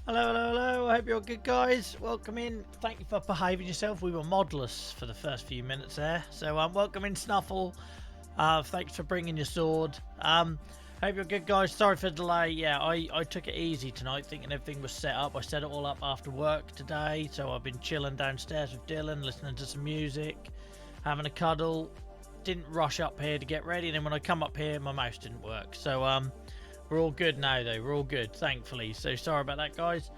Hello, hello, hello. I hope you're good, guys. Welcome in. Thank you for behaving yourself. We were modless for the first few minutes there. So, welcome in, Snuffle. Thanks for bringing your sword. Hope you're good, guys. Sorry for the delay. Yeah, I took it easy tonight, thinking everything was set up. I set it all up after work today. So, I've been chilling downstairs with Dylan, listening to some music, having a cuddle. Didn't rush up here to get ready. And then when I come up here, my mouse didn't work. So, we're all good now, though. We're all good, thankfully. So sorry about that, guys.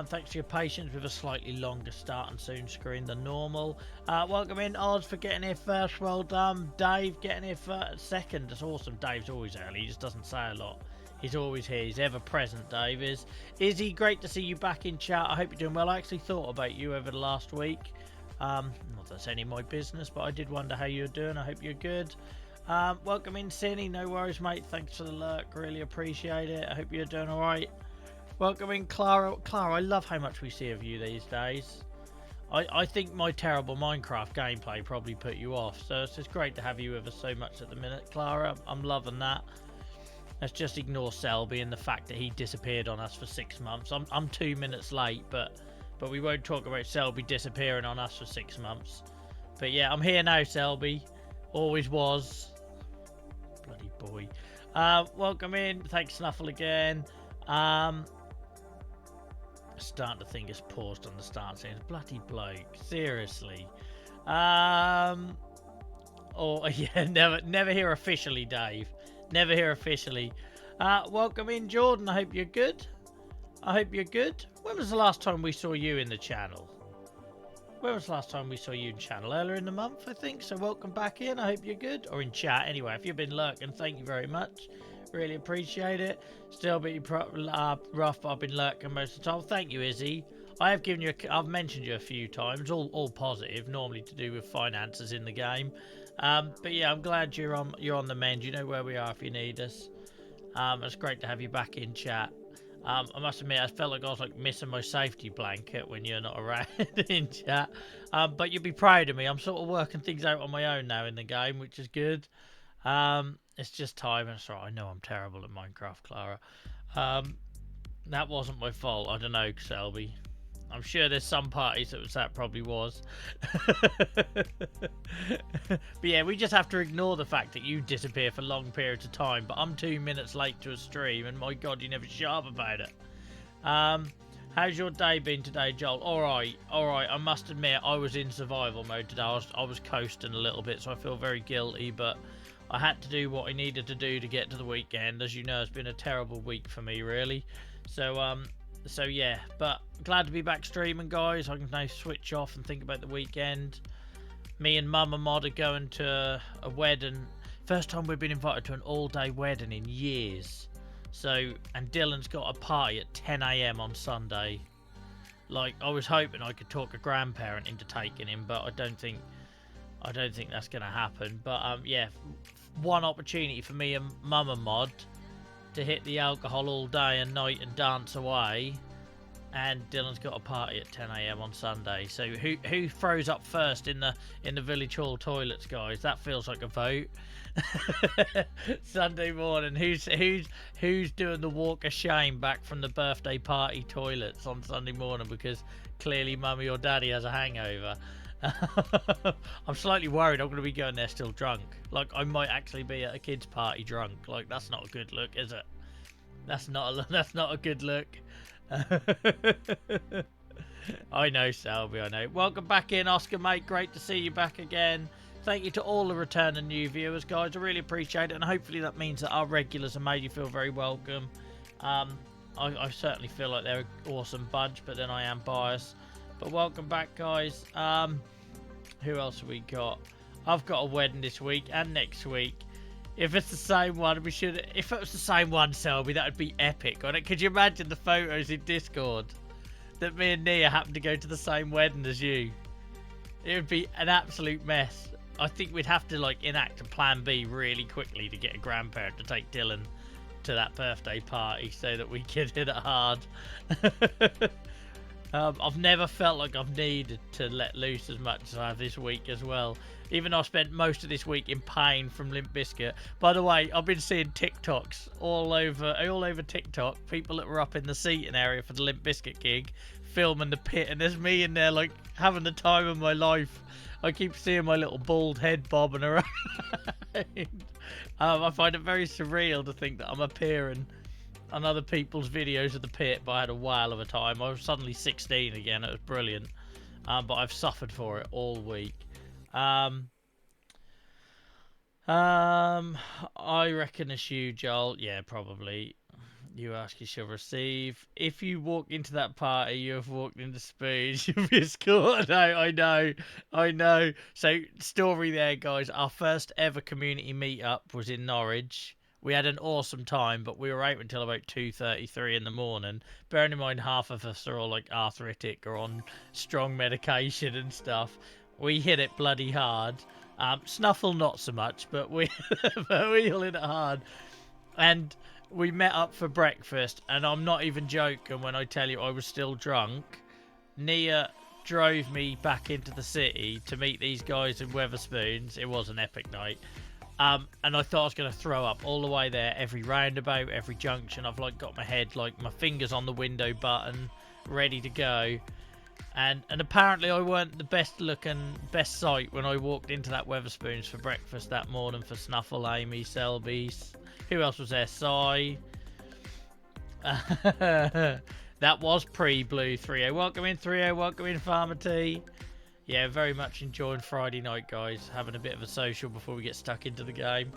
Thanks for your patience with a slightly longer start and soon screen than normal. Welcome in, Oz, for getting here first. Well done. Dave getting here second. That's awesome. Dave's always early. He just doesn't say a lot. He's always here. He's ever present, Dave is. Izzy, great to see you back in chat. I hope you're doing well. I actually thought about you over the last week. Not that that's any of my business, but I did wonder how you're doing. I hope you're good. Welcome in, Cinny. No worries, mate. Thanks for the lurk. Really appreciate it. I hope you're doing all right. Welcome in, Clara. Clara, I love how much we see of you these days. I think my terrible Minecraft gameplay probably put you off, so it's just great to have you with us so much at the minute, Clara. I'm loving that. Let's just ignore Selby and the fact that he disappeared on us for 6 months. I'm 2 minutes late, but we won't talk about Selby disappearing on us for 6 months. But yeah, I'm here now, Selby. Always was. Bloody boy. Welcome in. Thanks, Snuffle, again. Starting to think it's paused on the start saying bloody bloke. Seriously. Oh yeah, never here officially, Dave. Never here officially. Welcome in, Jordan. I hope you're good. I hope you're good. When was the last time we saw you in the channel? When was the last time we saw you in channel? Earlier in the month, I think. So welcome back in. I hope you're good. Or in chat, anyway. If you've been lurking, thank you very much. Really appreciate it. Still a bit rough, but I've been lurking most of the time. Thank you, Izzy. I have given you. I've mentioned you a few times. All positive, normally to do with finances in the game. But yeah, I'm glad you're on the mend. You know where we are if you need us. It's great to have you back in chat. I must admit, I felt like I was missing my safety blanket when you're not around in chat. But you'll be proud of me. I'm sort of working things out on my own now in the game, which is good. It's just time. That's right. I know I'm terrible at Minecraft, Clara. That wasn't my fault. I don't know, Selby. I'm sure there's some parties that probably was. But yeah, we just have to ignore the fact that you disappear for long periods of time. But I'm 2 minutes late to a stream, and my God, you never shut up about it. How's your day been today, Joel? All right. I must admit, I was in survival mode today. I was coasting a little bit, so I feel very guilty, but I had to do what I needed to do to get to the weekend. As you know, it's been a terrible week for me, really. So yeah, but glad to be back streaming, guys. I can now switch off and think about the weekend. Me and Mum and Mod are going to a wedding. First time we've been invited to an all-day wedding in years. So, and Dylan's got a party at 10 AM on Sunday. I was hoping I could talk a grandparent into taking him, but I don't think that's going to happen. But yeah, one opportunity for me and Mum and Mod to hit the alcohol all day and night and dance away, and Dylan's got a party at 10 AM on Sunday. So who throws up first in the village hall toilets, guys? That feels like a vote. Sunday morning, who's doing the walk of shame back from the birthday party toilets on Sunday morning because clearly mummy or daddy has a hangover? I'm slightly worried I'm going to be going there still drunk. I might actually be at a kid's party drunk. That's not a good look, is it? That's not a good look. I know, Selby, I know. Welcome back in, Oscar, mate. Great to see you back again. Thank you to all the return and new viewers, guys. I really appreciate it, and hopefully that means that our regulars have made you feel very welcome. I certainly feel like they're an awesome bunch, but then I am biased. But welcome back, guys. Who else have we got? I've got a wedding this week and next week. If it's the same one, we should. If it was the same one, Selby, that would be epic, wouldn't it? Could you imagine the photos in Discord that me and Nia happened to go to the same wedding as you? It would be an absolute mess. I think we'd have to enact a plan B really quickly to get a grandparent to take Dylan to that birthday party so that we could hit it hard. I've never felt like I've needed to let loose as much as I have this week as well. Even though I spent most of this week in pain from Limp Bizkit. By the way, I've been seeing TikToks all over TikTok. People that were up in the seating area for the Limp Bizkit gig, filming the pit, and there's me in there like having the time of my life. I keep seeing my little bald head bobbing around. I find it very surreal to think that I'm appearing on other people's videos of the pit, but I had a whale of a time. I was suddenly 16 again. It was brilliant. But I've suffered for it all week. I reckon it's you, Joel. Yeah, probably. You ask, you shall receive. If you walk into that party, you have walked into spoons. You'll be escorted out. I know. So, story there, guys. Our first ever community meetup was in Norwich. We had an awesome time, but we were out until about 2:33 in the morning. Bearing in mind, half of us are all like arthritic or on strong medication and stuff. We hit it bloody hard. Snuffle not so much, but we all hit it hard. And we met up for breakfast, and I'm not even joking when I tell you I was still drunk. Nia drove me back into the city to meet these guys in Wetherspoons. It was an epic night. And I thought I was going to throw up all the way there, every roundabout, every junction. I've like got my head, like my fingers on the window button, ready to go. And apparently I weren't the best sight when I walked into that Wetherspoons for breakfast that morning for Snuffle, Amy, Selby. Who else was there? Sai. That was pre-Blue 3-0. Welcome in 3-0. Welcome in Farmer T. Yeah, very much enjoying Friday night, guys. Having a bit of a social before we get stuck into the game.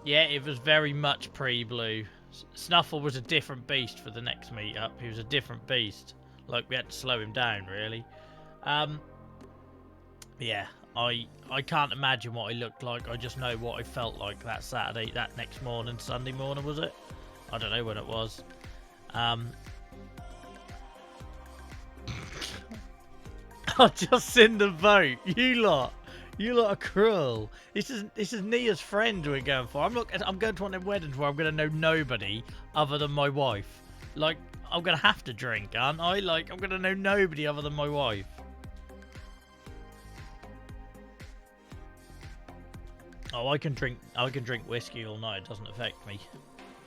Yeah, it was very much pre-Blue. Snuffle was a different beast for the next meetup. He was a different beast. Like, we had to slow him down, really. Yeah, I can't imagine what he looked like. I just know what I felt like that Saturday, that next morning, Sunday morning, was it? I don't know when it was. I've just seen the vote. You lot are cruel. This is Nia's friend we're going for. I'm going to one of them weddings where I'm going to know nobody other than my wife. Like, I'm going to have to drink, aren't I? Like, I'm going to know nobody other than my wife. Oh, I can drink whiskey all night. It doesn't affect me.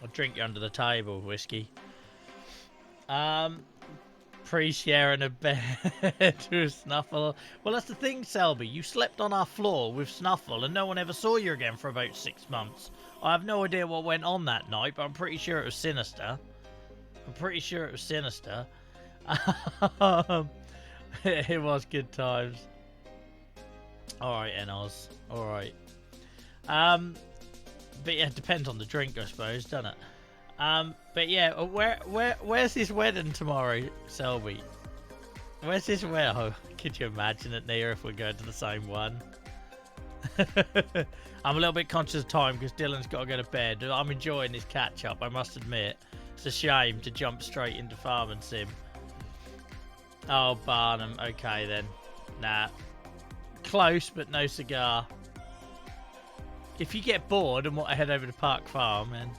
I'll drink you under the table, whiskey. Pre-sharing a bed with Snuffle. Well, that's the thing, Selby. You slept on our floor with Snuffle and no one ever saw you again for about 6 months. I have no idea what went on that night, but I'm pretty sure it was sinister. It was good times. Alright, Enos. Alright. But yeah, it depends on the drink, I suppose, doesn't it? But yeah, where's this wedding tomorrow, Selby? Where's this wedding? Oh, could you imagine it, Nia, if we're going to the same one? I'm a little bit conscious of time because Dylan's got to go to bed. I'm enjoying this catch-up, I must admit. It's a shame to jump straight into Farm and Sim. Oh, Barnum. Okay, then. Nah. Close, but no cigar. If you get bored and want to head over to Park Farm, then...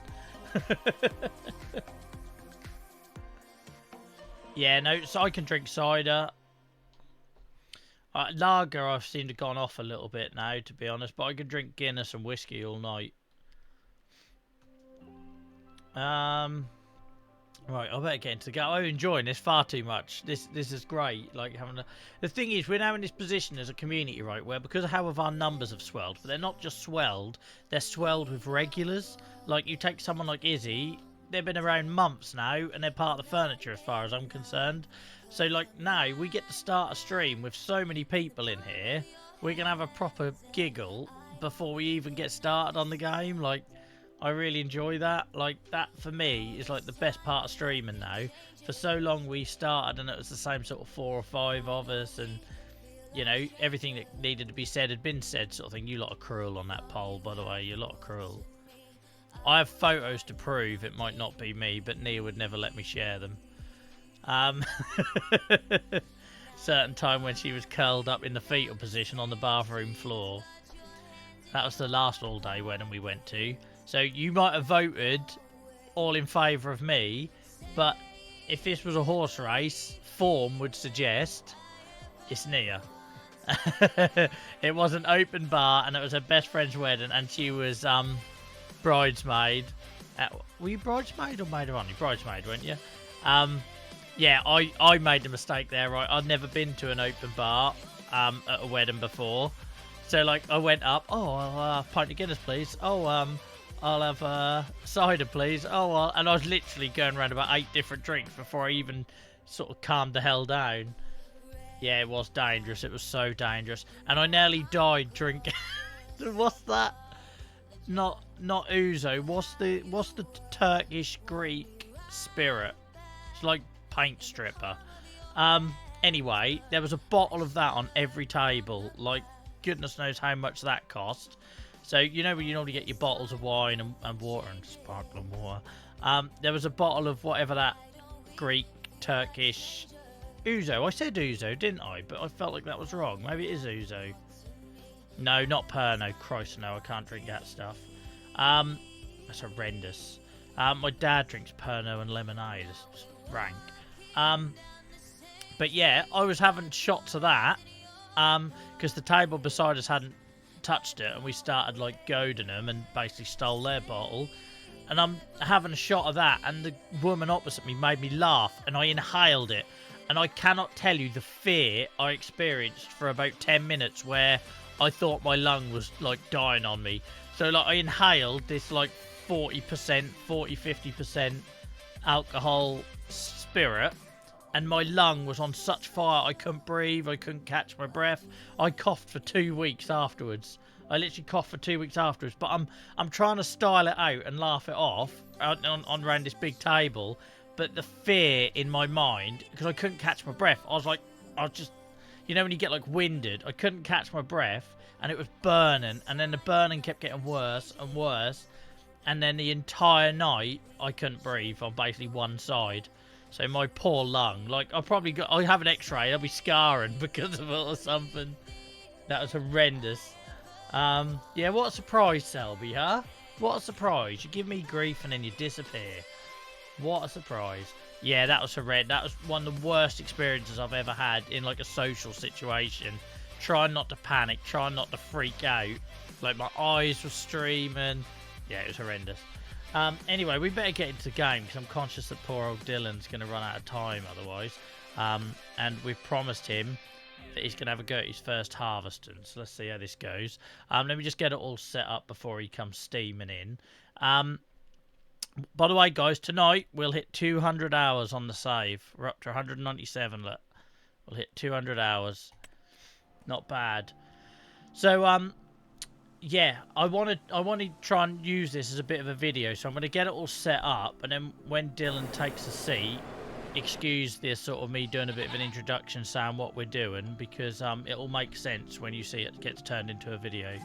Yeah, no, so I can drink cider. Lager, I've seemed to have gone off a little bit now, to be honest, but I can drink Guinness and whiskey all night. Right, I better get into the game. I'm enjoying this far too much. This is great. Like having the thing is, we're now in this position as a community, right, where because of how our numbers have swelled, but they're not just swelled, they're swelled with regulars. Like you take someone like Izzy, they've been around months now, and they're part of the furniture as far as I'm concerned. So like now we get to start a stream with so many people in here, we can have a proper giggle before we even get started on the game. Like. I really enjoy that. Like, that for me is like the best part of streaming now. For so long we started and it was the same sort of 4 or 5 of us and, you know, everything that needed to be said had been said sort of thing. You lot are cruel on that poll, by the way. You lot are cruel. I have photos to prove it might not be me, but Nia would never let me share them. Certain time when she was curled up in the fetal position on the bathroom floor. That was the last all-day wedding we went to. So you might have voted all in favour of me, but if this was a horse race, form would suggest it's near. It was an open bar, and it was her best friend's wedding, and she was bridesmaid. Were you bridesmaid or maid of honor? Bridesmaid, weren't you? Yeah, I made a mistake there, right? I'd never been to an open bar at a wedding before. So, like, I went up, oh, I'll have a pint of Guinness, please. Oh, I'll have cider, please. Oh, and I was literally going around about 8 different drinks before I even sort of calmed the hell down. Yeah, it was dangerous. It was so dangerous. And I nearly died drinking. What's that? Not ouzo. What's the Turkish Greek spirit? It's like paint stripper. Anyway, there was a bottle of that on every table. Like, goodness knows how much that cost. So, you know where you normally get your bottles of wine and water and sparkling water. There was a bottle of whatever that Greek, Turkish... ouzo. I said ouzo, didn't I? But I felt like that was wrong. Maybe it is ouzo. No, not Pernod. Christ, no. I can't drink that stuff. That's horrendous. My dad drinks Pernod and lemonade. It's just rank. But yeah, I was having shots of that. Because the table beside us hadn't touched it, and we started like goading them and basically stole their bottle. And I'm having a shot of that, and the woman opposite me made me laugh, and I inhaled it. And I cannot tell you the fear I experienced for about 10 minutes where I thought my lung was like dying on me. So like I inhaled this like 40%, 50% alcohol spirit, and my lung was on such fire I couldn't breathe, I couldn't catch my breath. I coughed for 2 weeks afterwards. I literally coughed for 2 weeks afterwards, but I'm trying to style it out and laugh it off on around this big table. But the fear in my mind, because I couldn't catch my breath, I was just, you know when you get like winded, I couldn't catch my breath, and it was burning, and then the burning kept getting worse and worse, and then the entire night I couldn't breathe on basically one side. So my poor lung, like I have an X-ray, I'll be scarring because of it or something. That was horrendous. Yeah, what a surprise, Selby, huh? What a surprise. You give me grief and then you disappear. What a surprise. Yeah, that was horrendous. That was one of the worst experiences I've ever had in like a social situation. Trying not to panic, trying not to freak out. Like my eyes were streaming. Yeah, it was horrendous. Anyway, we better get into the game because I'm conscious that poor old Dylan's going to run out of time otherwise. And we've promised him that he's going to have a go at his first harvesting. So let's see how this goes. Let me just get it all set up before he comes steaming in. By the way, guys, tonight we'll hit 200 hours on the save. We're up to 197. Look, we'll hit 200 hours. Not bad. So, yeah, I want to try and use this as a bit of a video. So I'm going to get it all set up, and then when Dylan takes a seat, excuse this sort of me doing a bit of an introduction saying what we're doing, because it'll make sense when you see it gets turned into a video.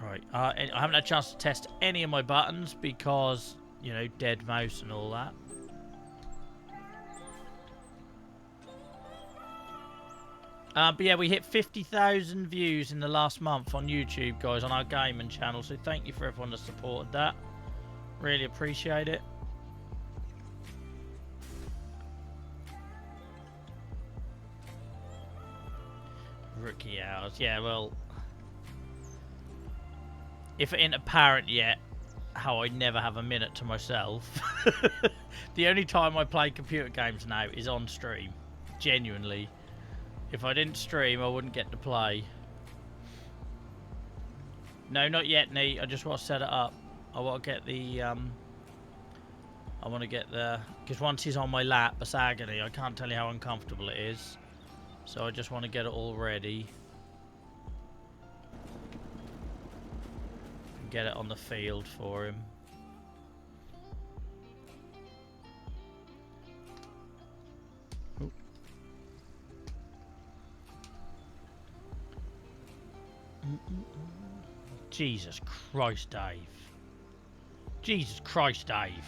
Right, I haven't had a chance to test any of my buttons because, you know, dead mouse and all that. But yeah, we hit 50,000 views in the last month on YouTube, guys, on our gaming channel. So thank you for everyone that supported that. Really appreciate it. Rookie hours. Yeah, well, if it ain't apparent yet how I never have a minute to myself, the only time I play computer games now is on stream. Genuinely. If I didn't stream, I wouldn't get to play. No, not yet, Nate. I just want to set it up. I want to get the... I want to get the... Because once he's on my lap, it's agony. I can't tell you how uncomfortable it is. So I just want to get it all ready. And get it on the field for him. Jesus Christ, Dave. Jesus Christ, Dave.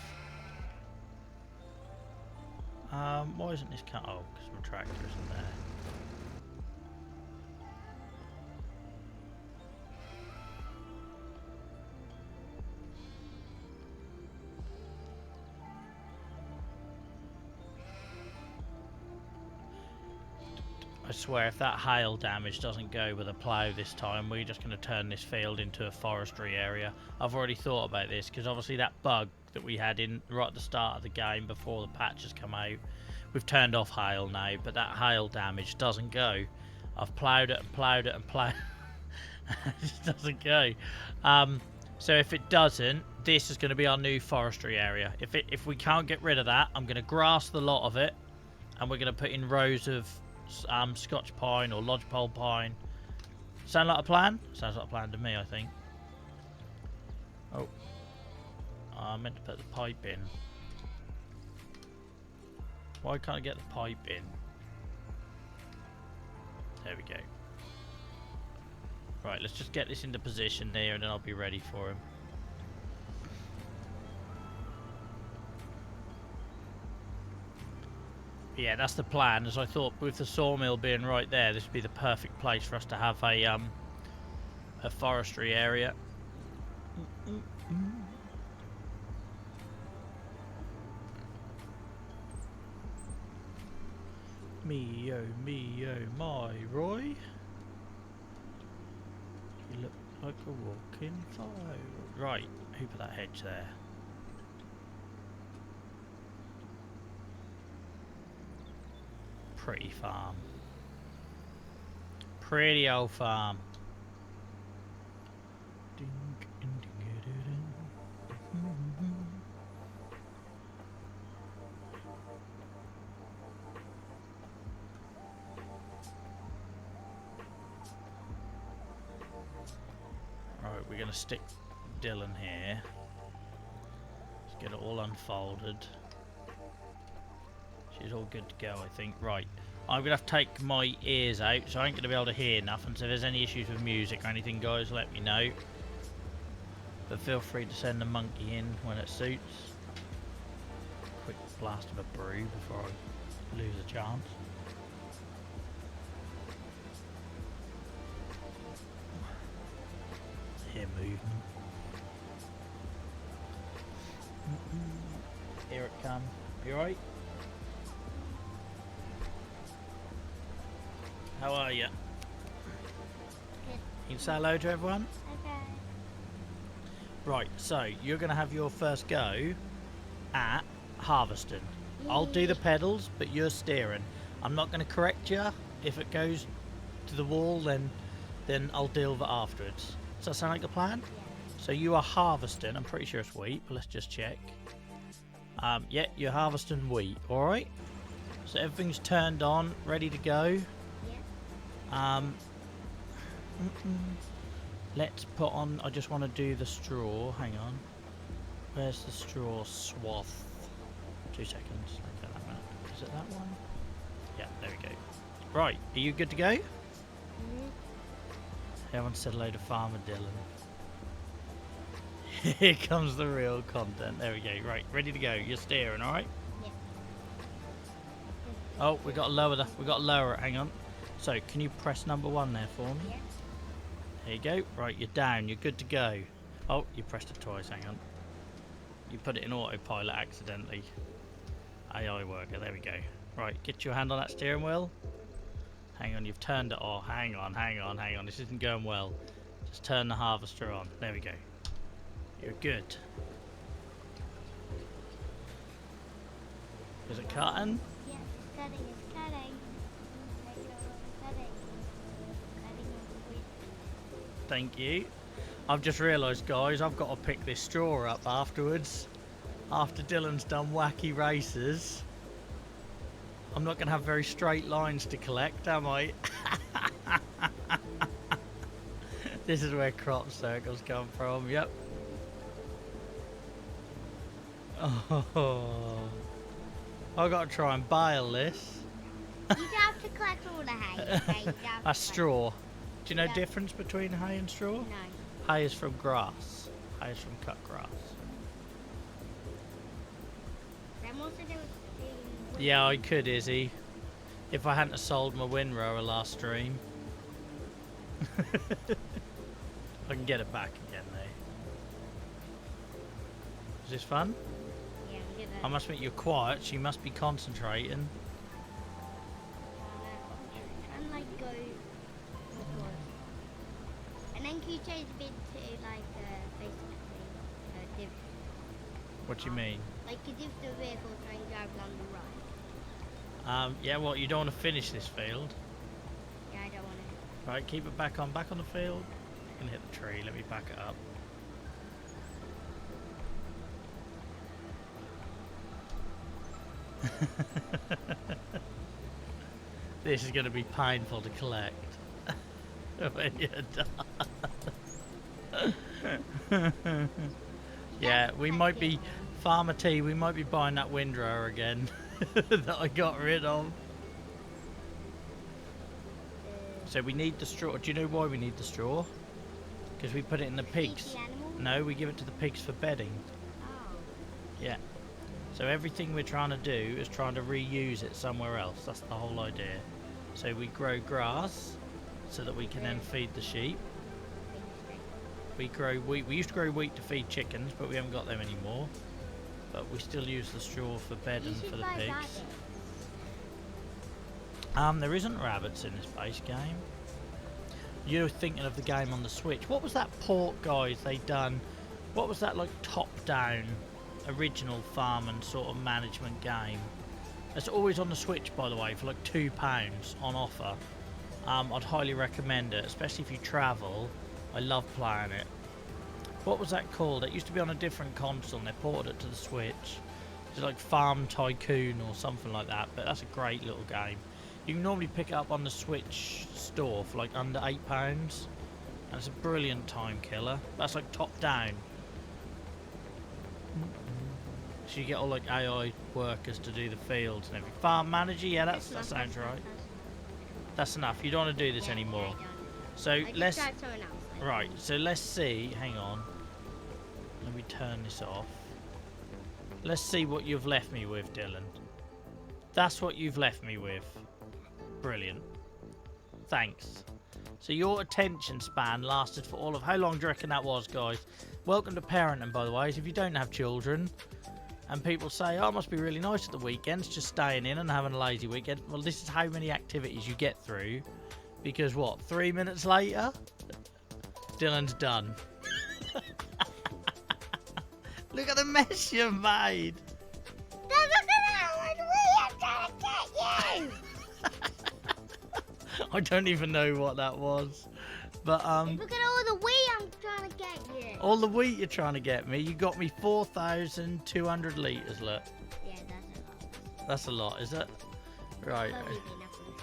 Why isn't this cut? Oh, because my tractor isn't there. I swear, if that hail damage doesn't go with a plough this time, we're just going to turn this field into a forestry area. I've already thought about this, because obviously that bug that we had in right at the start of the game before the patch has come out, we've turned off hail now, but that hail damage doesn't go. I've ploughed it and ploughed it and ploughed it just doesn't go. So if it doesn't, this is going to be our new forestry area. If we can't get rid of that, I'm going to grass the lot of it, and we're going to put in rows of Scotch pine or lodgepole pine. Sound like a plan? Sounds like a plan to me, I think. Oh, I meant to put the pipe in. Why can't I get the pipe in? There we go. Right, let's just get this into position there, and then I'll be ready for him. Yeah, that's the plan. As I thought, with the sawmill being right there, this would be the perfect place for us to have a forestry area. Me oh my Roy, you look like a walking fire. Right, who put that hedge there? Pretty farm. Pretty old farm. Right, we're going to stick Dylan here. Let's get it all unfolded. She's all good to go, I think. Right, I'm going to have to take my ears out, so I ain't going to be able to hear nothing. So if there's any issues with music or anything, guys, let me know. But feel free to send the monkey in when it suits. Quick blast of a brew before I lose a chance. Hear movement. Here it comes. You alright? How are you? Good. You can say hello to everyone? Okay. Right, so you're going to have your first go at harvesting. I'll do the pedals, but you're steering. I'm not going to correct you. If it goes to the wall, then I'll deal with it afterwards. Does that sound like a plan? Yeah. So you are harvesting. I'm pretty sure it's wheat, but let's just check. Yeah, you're harvesting wheat. All right. So everything's turned on, ready to go. Let's put on. I just want to do the straw. Hang on. Where's the straw swath? 2 seconds. Okay, that one. Is it that one? Yeah, there we go. Right, are you good to go? Everyone said hello to Farmer Dylan. Here comes the real content. There we go. Right, ready to go. You're steering, all right? Yeah. Oh, we got to lower the. We got to lower it. Hang on. So, can you press number 1 there for me? Yeah. There you go. Right, you're down. You're good to go. Oh, you pressed it twice. Hang on. You put it in autopilot accidentally. AI worker. There we go. Right, get your hand on that steering wheel. Hang on, you've turned it off. Hang on. This isn't going well. Just turn the harvester on. There we go. You're good. Is it cutting? Yeah, it's cutting. It's cutting. Cutting. Thank you. I've just realised, guys, I've got to pick this straw up afterwards. After Dylan's done wacky races. I'm not going to have very straight lines to collect, am I? This is where crop circles come from, yep. Oh, I've got to try and bale this. You don't have to collect all the hay. Okay? You don't have A to straw. Do you know Yeah. difference between hay and straw? collect- No. Hay is from grass. Hay is from cut grass. Then also there was the... Yeah, I could, Izzy. If I hadn't have sold my windrower last stream. I can get it back again, though. Is this fun? Yeah, we did I that. must admit you're quiet, so you must be concentrating. I'm go. What was? And then can you change the bit to like basically div? What do you mean? Like you div the vehicle trying to drive along the road. Yeah, what, you don't want to finish this field? Yeah, I don't want to. Right, keep it back on the field. You can hit the tree, let me back it up. This is going to be painful to collect when you're done. Yeah, we might be, Farmer T, we might be buying that windrower again that I got rid of. So we need the straw. Do you know why we need the straw? Because we put it in the pigs. No, we give it to the pigs for bedding. Oh. Yeah. So everything we're trying to do is trying to reuse it somewhere else. That's the whole idea. So we grow grass so that we can then feed the sheep. We grow wheat. We used to grow wheat to feed chickens, but we haven't got them anymore. But we still use the straw for bedding for the pigs. There isn't rabbits in this base game. You're thinking of the game on the Switch. What was that port, guys, they done? What was that, like, top-down original farm and sort of management game? It's always on the Switch, by the way, for like £2 on offer. I'd highly recommend it, especially if you travel. I love playing it. What was that called? It used to be on a different console and they ported it to the Switch. It's like Farm Tycoon or something like that, but that's a great little game. You can normally pick it up on the Switch store for like under £8, and it's a brilliant time killer. That's like top down. So you get all like AI workers to do the fields and everything. Farm manager, yeah, that sounds right. That's enough. You don't want to do this anymore. So let's. Right. So let's see. Hang on. Let me turn this off. Let's see what you've left me with, Dylan. That's what you've left me with. Brilliant. Thanks. So your attention span lasted for all of... How long do you reckon that was, guys? Welcome to parenting, by the way. So if you don't have children and people say, oh, it must be really nice at the weekends, just staying in and having a lazy weekend. Well, this is how many activities you get through. Because what? 3 minutes later, Dylan's done. Look at the mess you've made. I don't even know what that was, but look at all the wheat I'm trying to get you. All the wheat you're trying to get me. You got me 4,200 litres. Look. Yeah, that's a lot. That's a lot, is it? Right. Probably be enough for a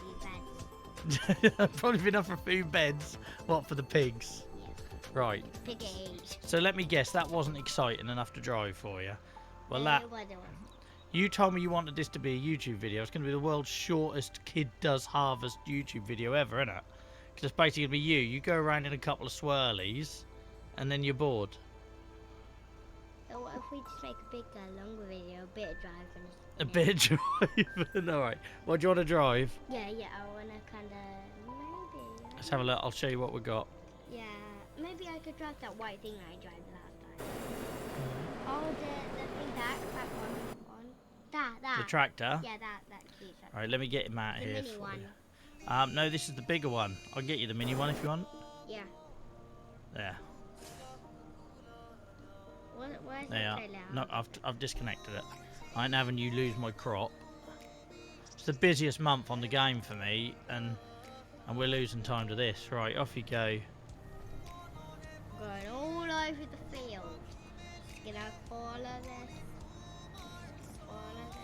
few beds. Probably be enough for a few beds. What, for the pigs? Yeah. Right. Piggies. So let me guess, that wasn't exciting enough to drive for you. Well, that. You told me you wanted this to be a YouTube video. It's going to be the world's shortest kid does harvest YouTube video ever, isn't it? Because it's basically going to be you. You go around in a couple of swirlies, and then you're bored. So what if we just make a bigger, longer video, a bit of driving? A bit of driving. Alright. What do you want to drive? Yeah, I want to kind of, maybe. Let's have a look. I'll show you what we got. Yeah, maybe I could drive that white thing I drove last time. Oh, the thing that one. That. The tractor? Yeah, that cute tractor. Alright, let me get him out The here mini for one. you. No, this is the bigger one. I'll get you the mini one if you want. Yeah. There. Why is There you it are. so loud? No, I've disconnected it. I ain't having you lose my crop. It's the busiest month on the game for me, and we're losing time to this. Right, off you go. Going all over the field. Gonna follow this. Follow this.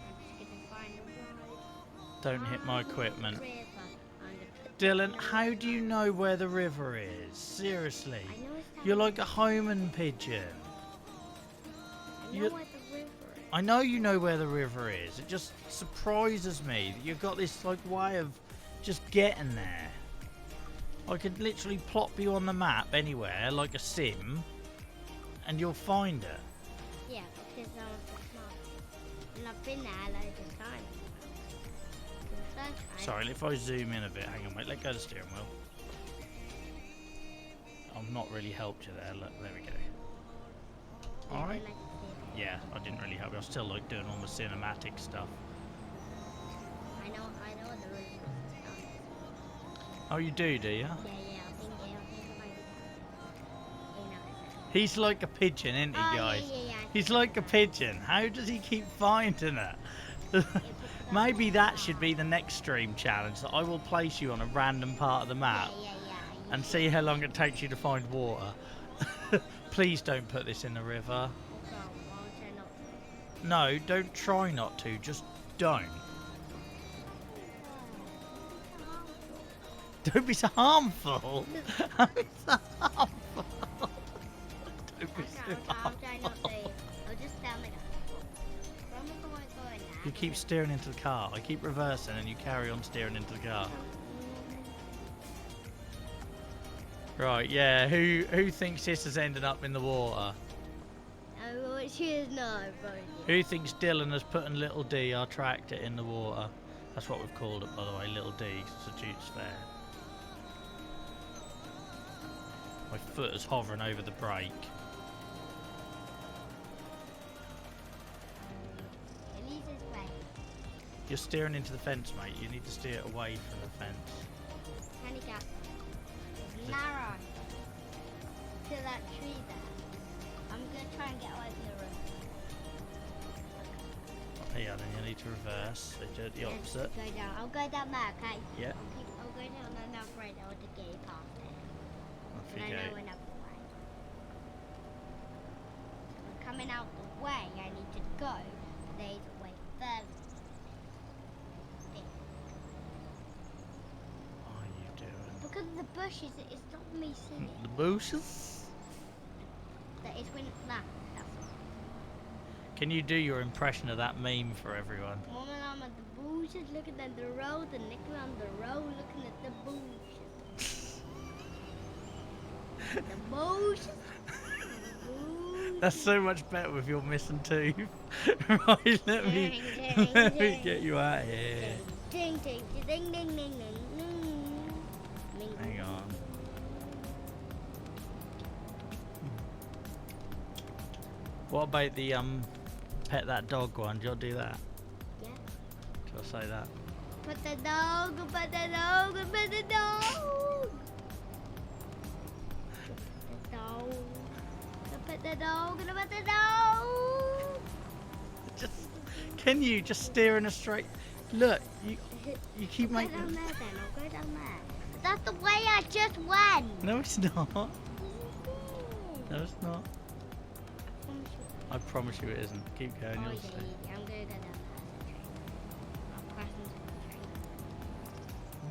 I'm just gonna find a road. Don't hit my equipment. River under the Dylan, how do you know where the river is? Seriously. I know it's down You're like a homing pigeon. I know where the river is. I know you know where the river is. It just surprises me that you've got this like way of just getting there. I could literally plop you on the map anywhere, like a sim, and you'll find it. Yeah, because I was so smart. And I've been there loads of times. The first time, Sorry, if I zoom in a bit, hang on, wait, let go of the steering wheel. I've not really helped you there. Look, there we go. I All right. don't like to see Yeah, I didn't really help you. I was still like doing all the cinematic stuff. it. I know what the river is. Oh, you do you? Yeah, I think I might be that. You know, He's like a pigeon, isn't he, oh, guys? yeah. He's like a pigeon. How does he keep finding it? Maybe that should be the next stream challenge, that I will place you on a random part of the map and see how long it takes you to find water. Please don't put this in the river. Okay, I'll try not to. No, don't try not to, just don't. Don't be so harmful. Don't be so harmful. Don't be so I'll try harmful. not to. I'll just tell me that. Where am I going now? You keep steering into the car. I keep reversing and you carry on steering into the car. Right, yeah, who thinks this has ended up in the water? Oh, she is not, bro. Who thinks Dylan has put in Little D, our tractor, in the water? That's what we've called it, by the way, Little D, substitutes fair. My foot is hovering over the brake. Elisa's way. You're steering into the fence, mate. You need to steer away from the fence. Handicap. Narrow. To that tree there. I'm gonna try and get away from the room. Yeah, then you need to reverse. So do the opposite. Go down. I'll go down there, okay? Yeah. I'll go down enough right now to get past it. Off And you I go. know another way. I'm coming out the way I need to go. There's a way further. There. What are you doing? Because of the bushes, it's not me seeing it. The bushes? That is when that. That's all. Can you do your impression of that meme for everyone? Mom and I'm at the bushes looking at the road, and Nick on the road looking at the bushes. The bushes. That's so much better with your missing tooth. Right, let me get you out of here. Ding ding ding ding ding ding ding. Hang on. What about the pet that dog one? Do you want to do that? Yeah. Shall I say that? Put the dog, put the dog, put the dog. The dog. Put the dog, put the dog. Just, can you just steer in a straight? Look, you keep I'll making. go down there then. I'll go down there. That's the way I just went. No, it's not. No, it's not. I promise you it isn't. Keep going, Oh, you'll yeah, see. yeah, I'm gonna go down there. I'll crash into the train.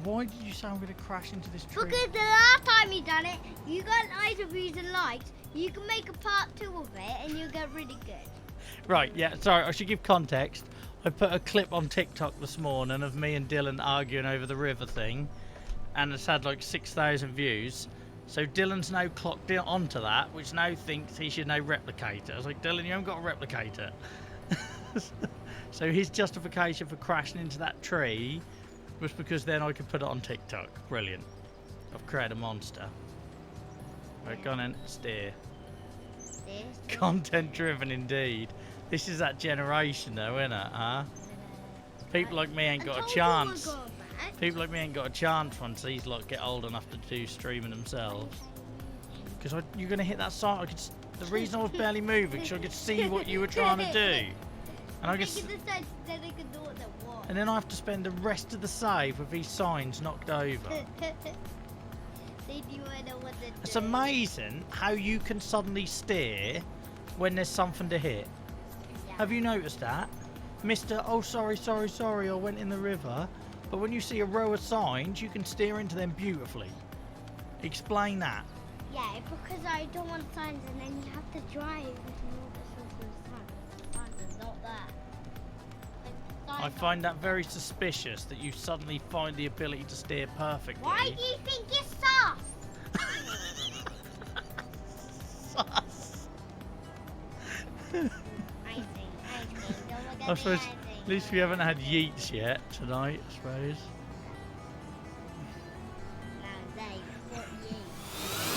Why did you say I'm going to crash into this tree? Because the last time you done it, you got loads of views and likes. You can make a part 2 of it, and you'll get really good. Right, yeah, sorry, I should give context. I put a clip on TikTok this morning of me and Dylan arguing over the river thing, and it's had like 6,000 views. So Dylan's now clocked onto that, which now thinks he should now replicate it. I was like, Dylan, you haven't got to replicate it. So his justification for crashing into that tree was because then I could put it on TikTok. Brilliant. I've created a monster. Right, go on then, steer. Content driven indeed. This is that generation though, isn't it, huh? People like me ain't got a chance. People like me ain't got a chance once these lot get old enough to do streaming themselves. Because you're going to hit that sign. The reason I was barely moving, because I could see what you were trying to do. And I could, and then I have to spend the rest of the save with these signs knocked over. It's amazing how you can suddenly steer when there's something to hit. Have you noticed that? Mr. Oh, sorry, I went in the river. But when you see a row of signs, you can steer into them beautifully. Explain that. Yeah, because I don't want signs, and then you have to drive with all the signs. Signs are not there. I find that very suspicious that you suddenly find the ability to steer perfectly. Why do you think you're sus? Sus. I think. Don't look I at suppose me. at least we haven't had yeets yet tonight, I suppose.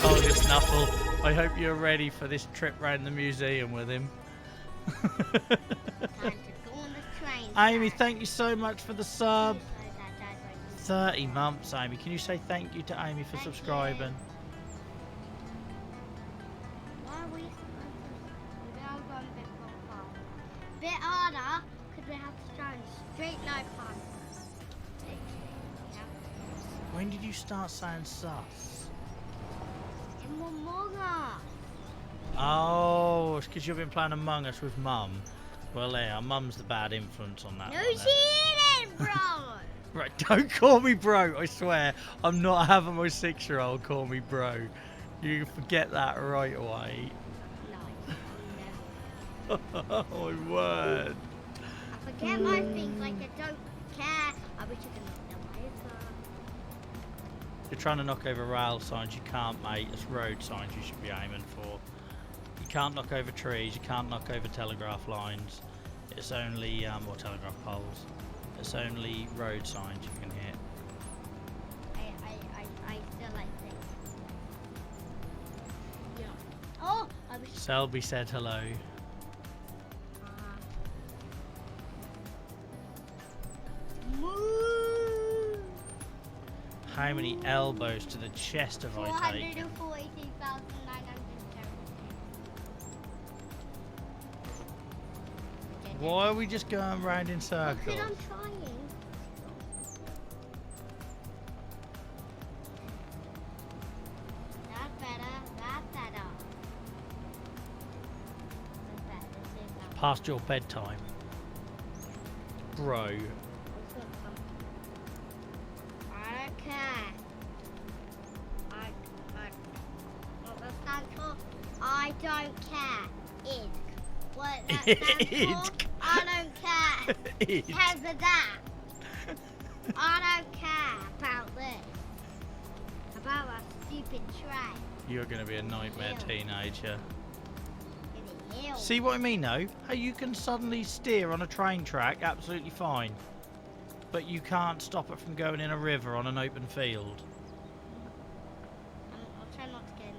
Oh, this Snuffle. I hope you're ready for this trip round the museum with him. Time to go on the train. Amy, thank you so much for the sub. 30 months, Amy. Can you say thank you to Amy for Thank you. subscribing? Why are we supposed to? Maybe I'll go a bit more far. Bit harder, because we have to try a straight line path. When did you start saying sus? In Among Us. Oh, it's because you've been playing Among Us with Mum. Well, there, Mum's the bad influence on that No, one. she isn't, bro. Right, don't call me bro, I swear. I'm not having my 6-year-old call me bro. You can forget that right away. No, Oh, my word. I forget my things like I don't care. I wish I could knock them over. You're trying to knock over rail signs. You can't, mate. It's road signs you should be aiming for. You can't knock over trees. You can't knock over telegraph lines. It's only, or telegraph poles. It's only road signs you can hit. I still like this. Yeah. Oh, I wish. Selby said hello. Moo. How many elbows to the chest have I taken? 442,910. Why are we just going round in Because circles? I'm trying. That's better. That's better. That's better. This is better. Past your bedtime. Bro. This one's fun. I don't care. What that stands for? I don't care. Id. What that stands for? I don't care. Id. Because of that. I don't care about this. About that stupid train. You're going to be a nightmare Ew. teenager. In the hill. See what I mean though? How you can suddenly steer on a train track absolutely fine. But you can't stop it from going in a river on an open field. I'll try not to get in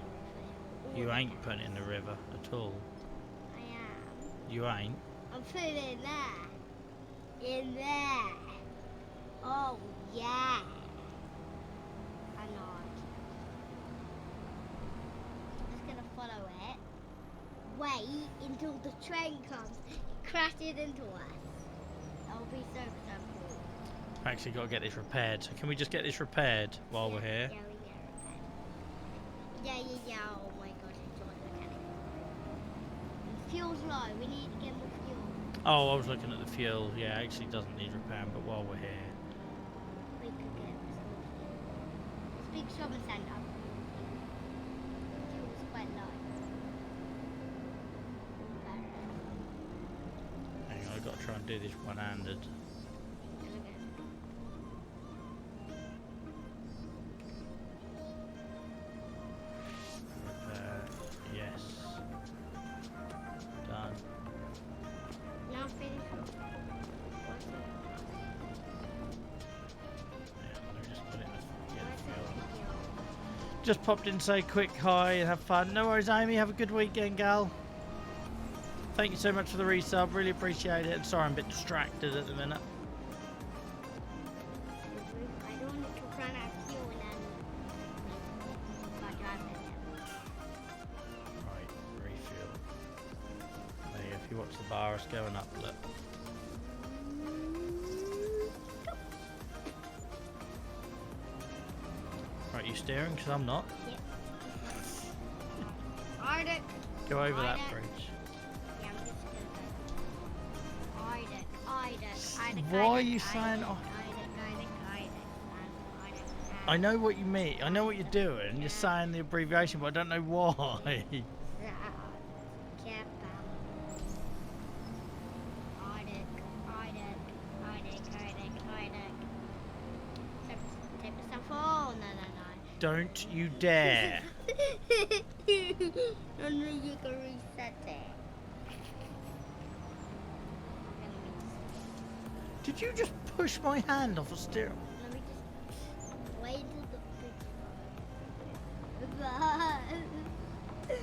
the river. You ain't putting it in the river at all. I am. You ain't. I'm putting it in there. In there. Oh, yeah. I'm not. I'm just going to follow it. Wait until the train comes. Crash it into us. That'll be so cool. Actually got to get this repaired. So can we just get this repaired while we're here? Yeah, we get it. Yeah. Oh my gosh, it's all mechanic. Fuel's low. We need to get more fuel. Oh, I was looking at the fuel. Yeah, it actually doesn't need repairing, but while we're here. We could get some more fuel. This big shopping centre. Fuel's quite low. Hang on, I've got to try and do this one-handed. Yes. Done. Now finish. Yeah, let me just put it in the fuel. Just popped in to say quick hi and have fun. No worries, Amy. Have a good weekend, gal. Thank you so much for the resub. Really appreciate it. Sorry, I'm a bit distracted at the minute. I don't want to run out of fuel and then start driving again. Right, refuel. There you go. If you watch the bar, it's going up. Look. Right, you steering? Because I'm not. Yep. Arctic. Go over that Arctic. bridge. Yeah, I'm just gonna Arctic. Why are you saying? Oh, I know what you mean. I know what you're doing. You're saying the abbreviation, but I don't know why. Don't you dare. And then you can reset it. Did you just push my hand off a steering? Let me just wait till the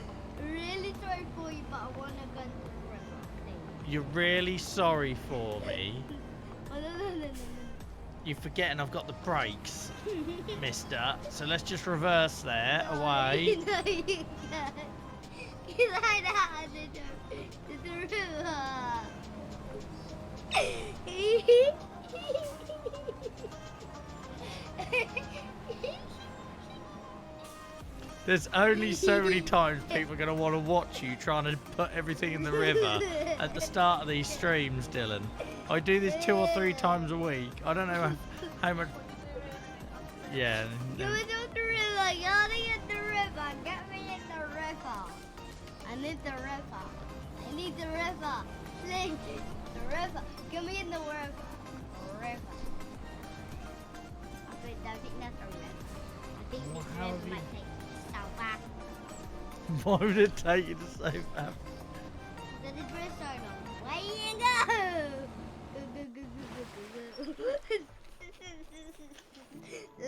really sorry for you, but I want to go to the river, please. You're really sorry for me. Oh, no. You're forgetting I've got the brakes, mister. So let's just reverse there, away. No, you can't. You like that to the river. There's only so many times people are going to want to watch you trying to put everything in the river at the start of these streams, Dylan. I do this 2 or 3 times a week. I don't know how much... Yeah. Get me to the river. Gotta get the river. Get me in the river. I need the river. I need the river. Please. The river. Get me in the river. River. I think that's a river. I think Well, this how river have you- might take so far. Why would it take you to so fast? Does it river so long? Way you go.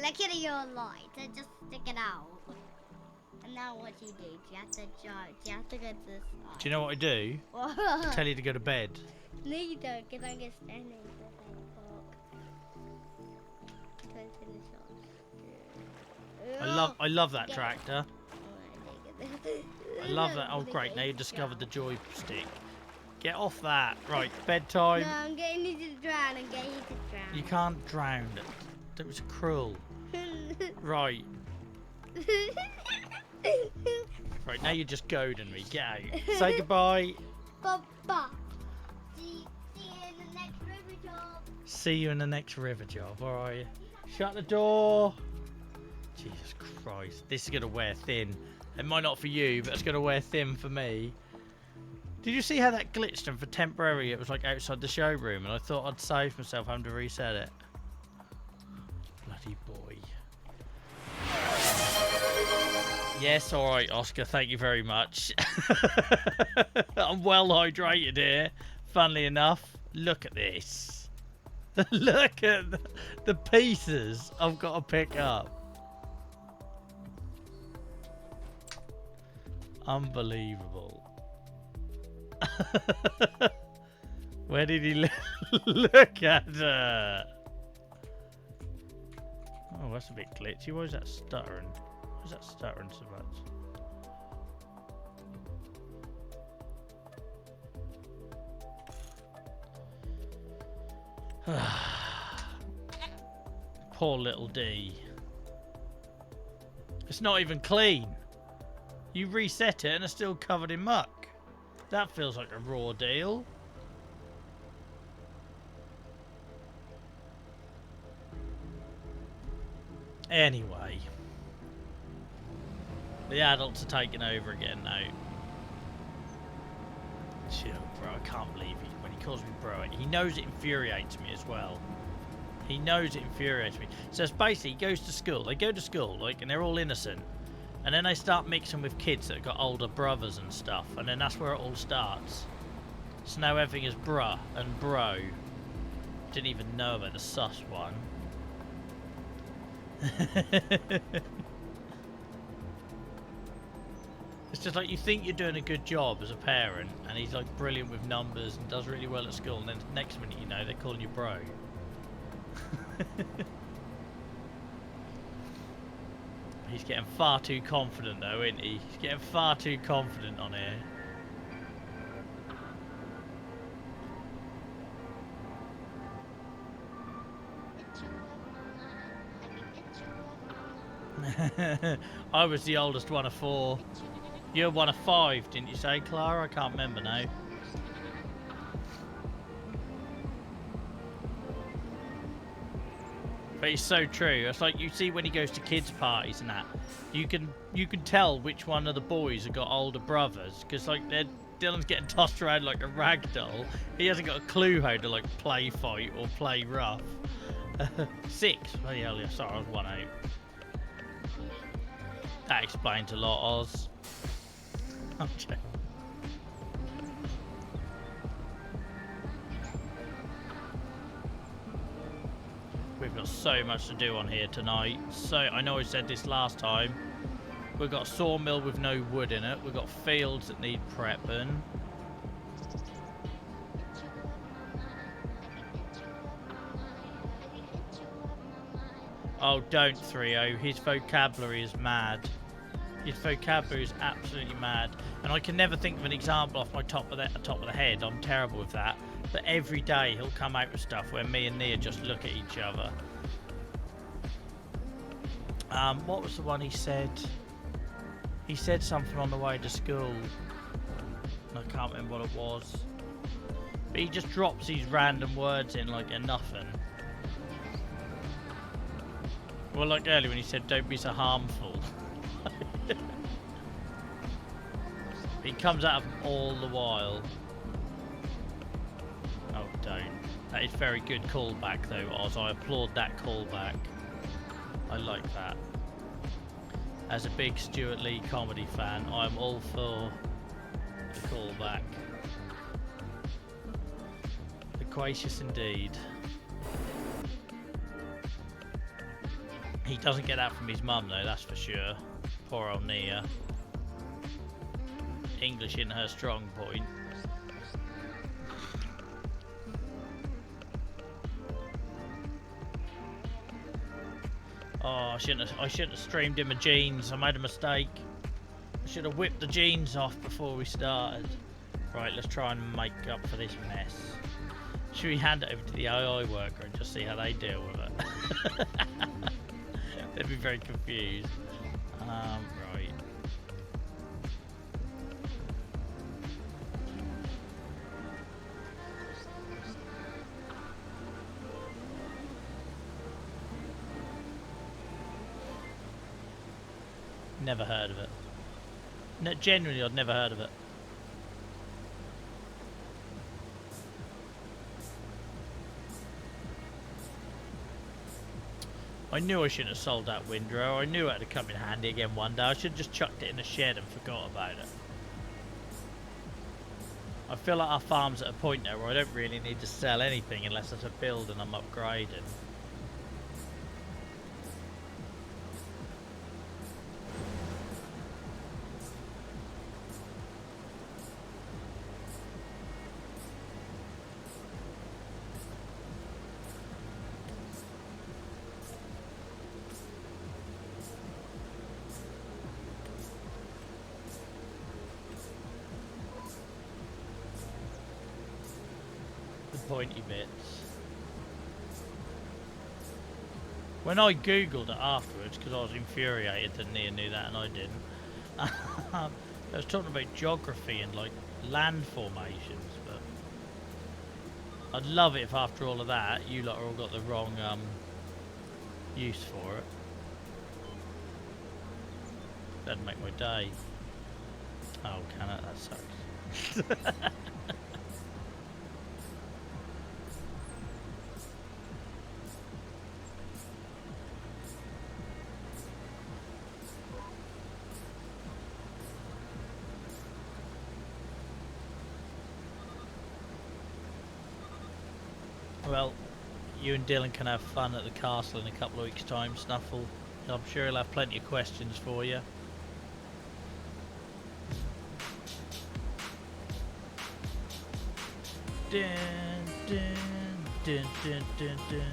Look at your light. Just stick it out. And now what you do? You have to jump. You have to go to this side. Do you know what I do? Tell you to go to bed. No, you don't, because I'm just standing for I love that tractor. I love that. Oh, great. Now you discovered the joystick. Get off that. Right, bedtime. No, I'm getting you to drown. I'm getting you to drown. You can't drown. That was cruel. Right. Right, now you're just goading me. Get out. Say goodbye. Bye-bye. See you in the next river job. See you in the next river job, alright? Shut the door. Jesus Christ. This is going to wear thin. It might not for you, but it's going to wear thin for me. Did you see how that glitched and for temporary it was like outside the showroom and I thought I'd save myself having to reset it? Bloody boy. Yes, alright Oscar, thank you very much. I'm well hydrated here, funnily enough. Look at this. Look at the pieces I've got to pick up. Unbelievable. Where did he look at her? Oh, that's a bit glitchy. Why is that stuttering? Why is that stuttering so much? Poor little D. It's not even clean. You reset it and it's still covered in muck. That feels like a raw deal. Anyway. The adults are taking over again now. Chill, bro. I can't believe it when he calls me bro. He knows it infuriates me as well. He knows it infuriates me. So it's basically he goes to school. They go to school, like, and they're all innocent. And then they start mixing with kids that have got older brothers and stuff. And then that's where it all starts. So now everything is bruh and bro. Didn't even know about the sus one. It's just like you think you're doing a good job as a parent. And he's like brilliant with numbers and does really well at school. And then next minute you know they're calling you bro. He's getting far too confident though, isn't he? He's getting far too confident on here. I was the oldest one of 4. You're one of 5, didn't you say, Clara? I can't remember now. But it's so true. It's like you see when he goes to kids' parties and that. You can tell which one of the boys have got older brothers because like Dylan's getting tossed around like a rag doll. He hasn't got a clue how to like play fight or play rough. 6. Bloody hell, yeah, sorry, I was 1 out. That explains a lot, Oz. I'm joking. We've got so much to do on here tonight. So I know I said this last time. We've got a sawmill with no wood in it. We've got fields that need prepping. Oh, don't 3-0. His vocabulary is mad. His vocabulary is absolutely mad. And I can never think of an example off my top of the head. I'm terrible with that. But every day he'll come out with stuff where me and Nia just look at each other. What was the one he said? He said something on the way to school. I can't remember what it was. But he just drops these random words in like a nothing. Well, like earlier when he said, don't be so harmful. He comes out of them all the while. Oh, don't. That is very good callback, though, Oz. I applaud that callback. I like that. As a big Stuart Lee comedy fan, I'm all for the callback. Loquacious indeed. He doesn't get that from his mum, though, that's for sure. Poor old Nia. English in her strong point. Oh, I shouldn't have streamed in my jeans. I made a mistake. I should have whipped the jeans off before we started. Right, let's try and make up for this mess. Should we hand it over to the AI worker and just see how they deal with it? They'd be very confused. Right. Never heard of it. No, genuinely, I'd never heard of it. I knew I shouldn't have sold that windrow. I knew it had to come in handy again one day. I should have just chucked it in a shed and forgot about it. I feel like our farm's at a point now where I don't really need to sell anything unless it's a build and I'm upgrading. Pointy bits. When I googled it afterwards, because I was infuriated that Nia knew that and I didn't, I was talking about geography and like land formations, but I'd love it if after all of that you lot all got the wrong use for it. That'd make my day. Oh, can it? That sucks. Well, you and Dylan can have fun at the castle in a couple of weeks' time, Snuffle. I'm sure he'll have plenty of questions for you. Dun, dun, dun, dun, dun, dun.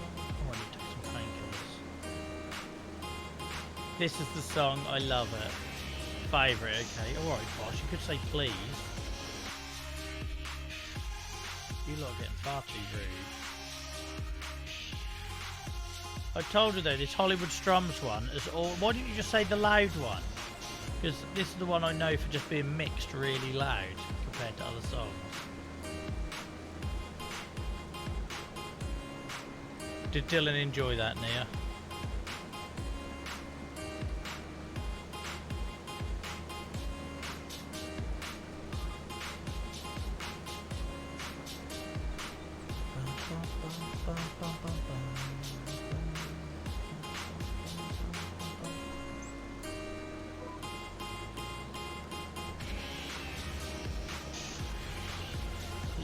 I want to take some painkillers. This is the song, I love it. Favourite, okay. Alright, boss, you could say please. You lot are getting far too rude. I told you though, this Hollywood Strums one is all. Why didn't you just say the loud one? Because this is the one I know for just being mixed really loud compared to other songs. Did Dylan enjoy that, Nia?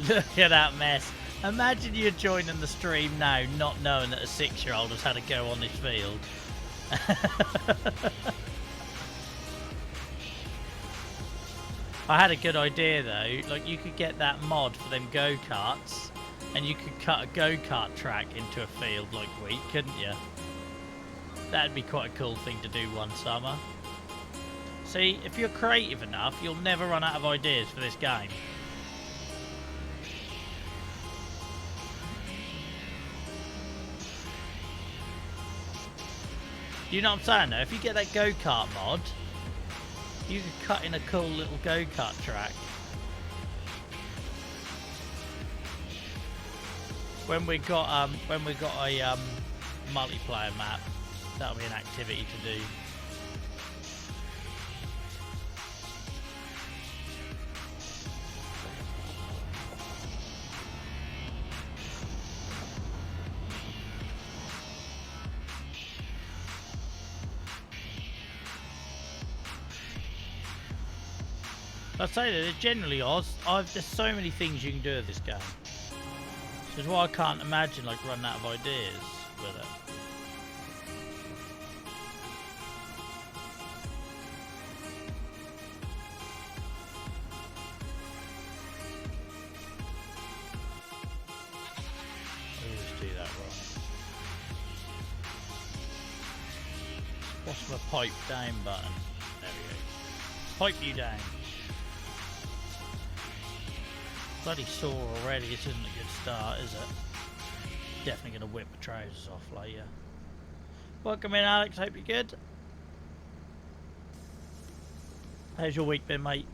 Look at that mess. Imagine you joining the stream now not knowing that a 6-year-old has had a go on this field. I had a good idea though. Like you could get that mod for them go-karts, and you could cut a go-kart track into a field like wheat, couldn't you? That'd be quite a cool thing to do one summer. See, if you're creative enough, you'll never run out of ideas for this game. You know what I'm saying though? If you get that go-kart mod, you could cut in a cool little go-kart track. When we got a multiplayer map, that'll be an activity to do. I say that generally, Oz, there's so many things you can do with this game. Which is why I can't imagine like running out of ideas with it. I always do that wrong. What's my pipe down button? There we go. Pipe you down. Bloody sore already, this isn't a good start, is it? Definitely going to whip my trousers off later. Welcome in, Alex, hope you're good. How's your week been, mate?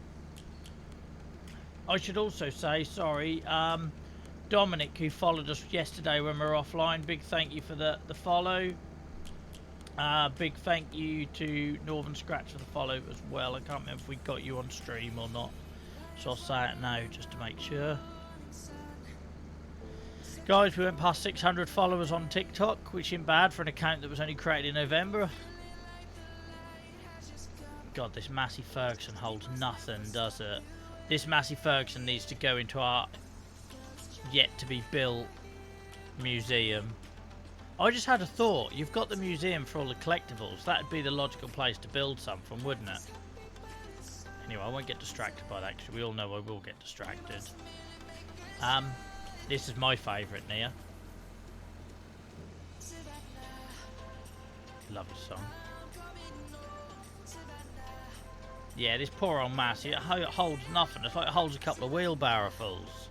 I should also say, sorry, Dominic, who followed us yesterday when we were offline, big thank you for the follow. Big thank you to Northern Scratch for the follow as well. I can't remember if we got you on stream or not. So I'll say it now just to make sure. Guys, we went past 600 followers on TikTok, which isn't bad for an account that was only created in November. God, this Massey Ferguson holds nothing, does it? This Massey Ferguson needs to go into our yet to be built museum. I just had a thought. You've got the museum for all the collectibles. That'd be the logical place to build some from, wouldn't it? Anyway, I won't get distracted by that because we all know I will get distracted. This is my favourite, Nia. Lovely song. Yeah, this poor old Massey, it holds nothing. It's like it holds a couple of wheelbarrowfuls.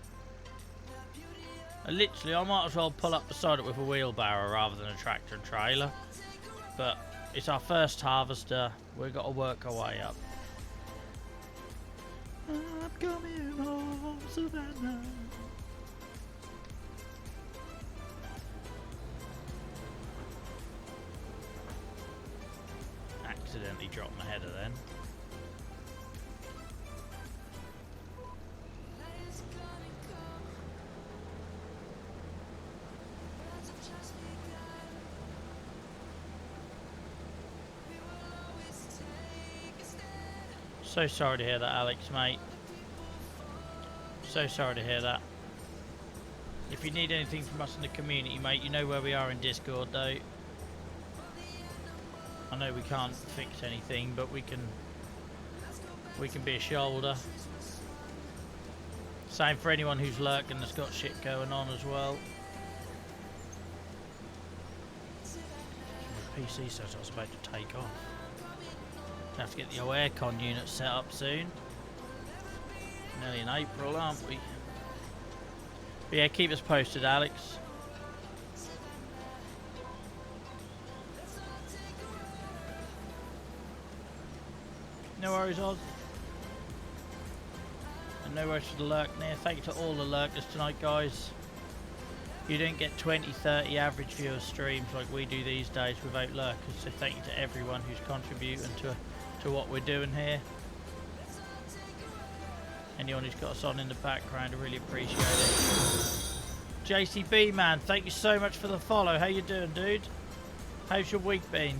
Literally, I might as well pull up beside it with a wheelbarrow rather than a tractor and trailer. But it's our first harvester. We've got to work our way up. I'm coming home, Savannah. Accidentally dropped my header then. So sorry to hear that, Alex, mate. So sorry to hear that. If you need anything from us in the community, mate, you know where we are in Discord, though. I know we can't fix anything, but we can be a shoulder. Same for anyone who's lurking that's got shit going on as well. My PC says I was about to take off. Have to get the old aircon unit set up soon. Nearly in April, aren't we? But yeah, keep us posted, Alex. No worries, Oz. And no worries for the lurk there. Thank you to all the lurkers tonight, guys. You don't get 20, 30 average viewer streams like we do these days without lurkers. So thank you to everyone who's contributing to what we're doing here. Anyone who's got us on in the background, I really appreciate it. JCB, man, thank you so much for the follow. How you doing, dude? How's your week been?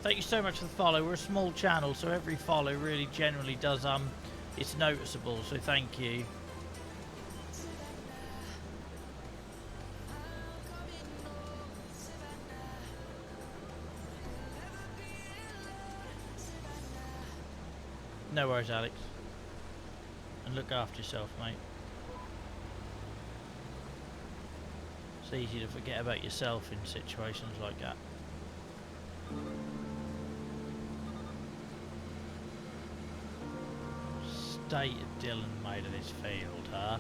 Thank you so much for the follow. We're a small channel, so every follow really generally does it's noticeable, so thank you. No worries, Alex. And look after yourself, mate. It's easy to forget about yourself in situations like that. State of Dylan made of this field, huh?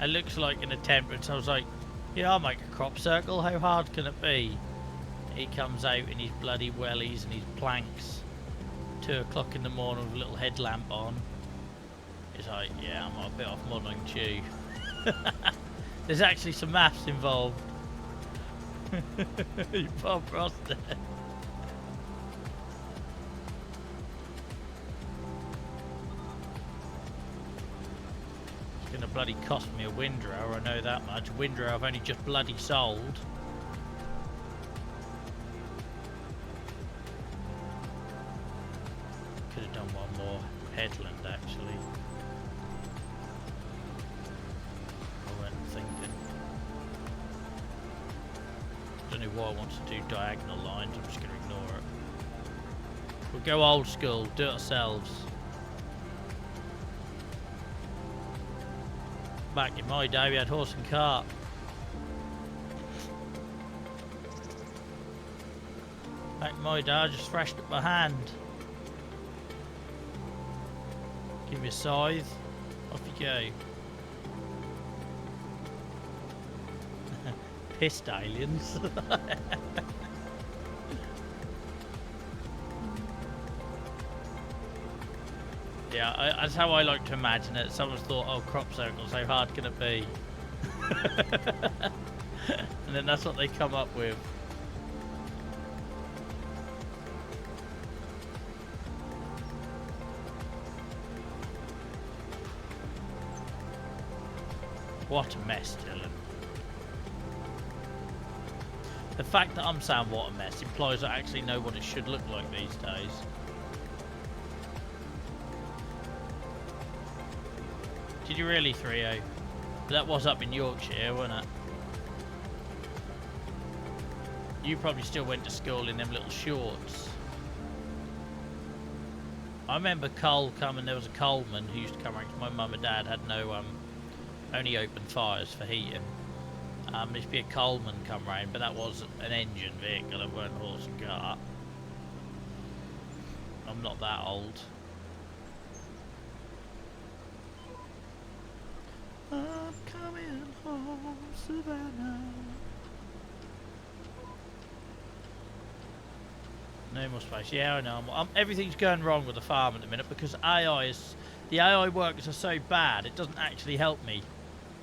It looks like an attempt, and so I was like, yeah, I'll make a crop circle, how hard can it be? He comes out in his bloody wellies and his planks, 2 o'clock in the morning with a little headlamp on. He's like, yeah, I'm a bit off modelling too. There's actually some maths involved. Bob Ross there. It's gonna bloody cost me a windrow, I know that much. A windrow I've only just bloody sold. Could have done one more headland actually. I weren't thinking. Don't know why I want to do diagonal lines, I'm just going to ignore it. We'll go old school, do it ourselves. Back in my day we had horse and cart. Back in my day I just thrashed it by hand. Give me a scythe, off you go. Pissed aliens. Yeah, that's how I like to imagine it. Someone's thought, oh, crop circles, how hard can it be? And then that's what they come up with. What a mess, Dylan. The fact that I'm saying what a mess implies I actually know what it should look like these days. Did you really, 3-0? That was up in Yorkshire, wasn't it? You probably still went to school in them little shorts. I remember coal coming, there was a coalman who used to come around because my mum and dad had no, only open fires for heating. There used to be a coalman come round, but that was an engine vehicle, it weren't horse and cart. I'm not that old. I'm coming home, Savannah. No more space. Yeah, I know. Everything's going wrong with the farm at the minute because the AI workers are so bad, it doesn't actually help me.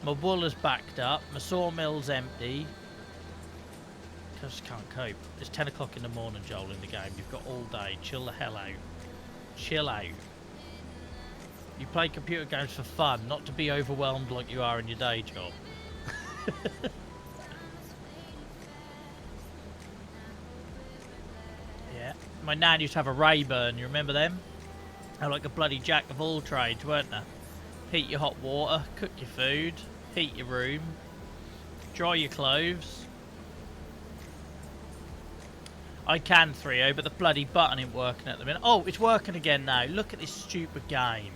My wool is backed up, my sawmill's empty. I just can't cope. It's 10 o'clock in the morning, Joel, in the game. You've got all day. Chill the hell out. Chill out. You play computer games for fun, not to be overwhelmed like you are in your day job. Yeah. My nan used to have a Rayburn, you remember them? They're like a bloody jack of all trades, weren't they? Heat your hot water, cook your food, heat your room, dry your clothes. I can 3-0, but the bloody button ain't working at the minute. Oh, it's working again now. Look at this stupid game.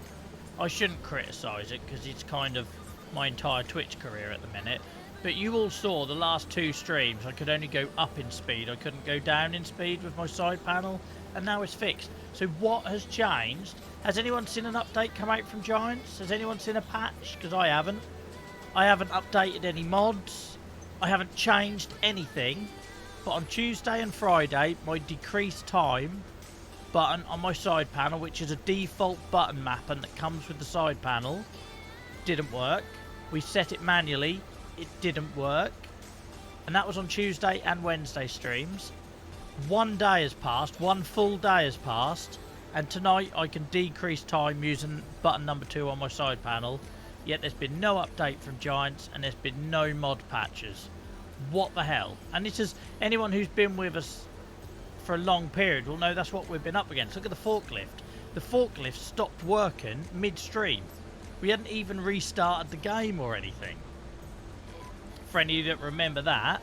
I shouldn't criticise it because it's kind of my entire Twitch career at the minute. But you all saw the last 2 streams I could only go up in speed. I couldn't go down in speed with my side panel. And now it's fixed. So what has changed? Has anyone seen an update come out from Giants? Has anyone seen a patch? Because I haven't. I haven't updated any mods. I haven't changed anything. But on Tuesday and Friday, my decreased time button on my side panel, which is a default button mapping that comes with the side panel, didn't work. We set it manually, it didn't work. And that was on Tuesday and Wednesday streams. 1 day has passed, 1 full day has passed, and tonight I can decrease time using button number 2 on my side panel, yet there's been no update from Giants and there's been no mod patches. What the hell? And this is, anyone who's been with us for a long period will know that's what we've been up against. Look at the forklift. The forklift stopped working midstream. We hadn't even restarted the game or anything. For any of you that remember that,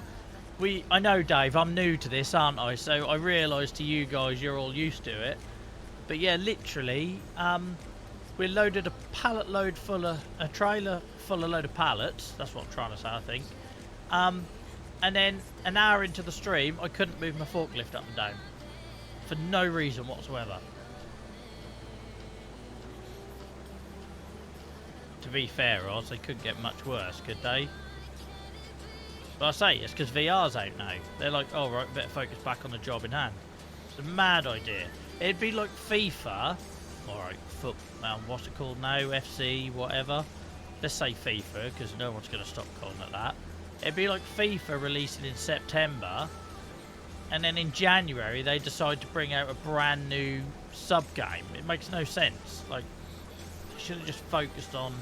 I know, Dave, I'm new to this, aren't I? So I realise to you guys, you're all used to it. But yeah, literally, we loaded a trailer full of load of pallets. That's what I'm trying to say, I think. And then an hour into the stream, I couldn't move my forklift up and down for no reason whatsoever. To be fair, Oz, they couldn't get much worse, could they? But I say it's because VR's out now. They're like, oh right, better focus back on the job in hand. It's a mad idea. It'd be like FIFA. Alright, what's it called now? FC, whatever. Let's say FIFA, because no one's going to stop calling it that. It'd be like FIFA releasing in September, and then in January they decide to bring out a brand new sub-game. It makes no sense. Like, they should have just focused on...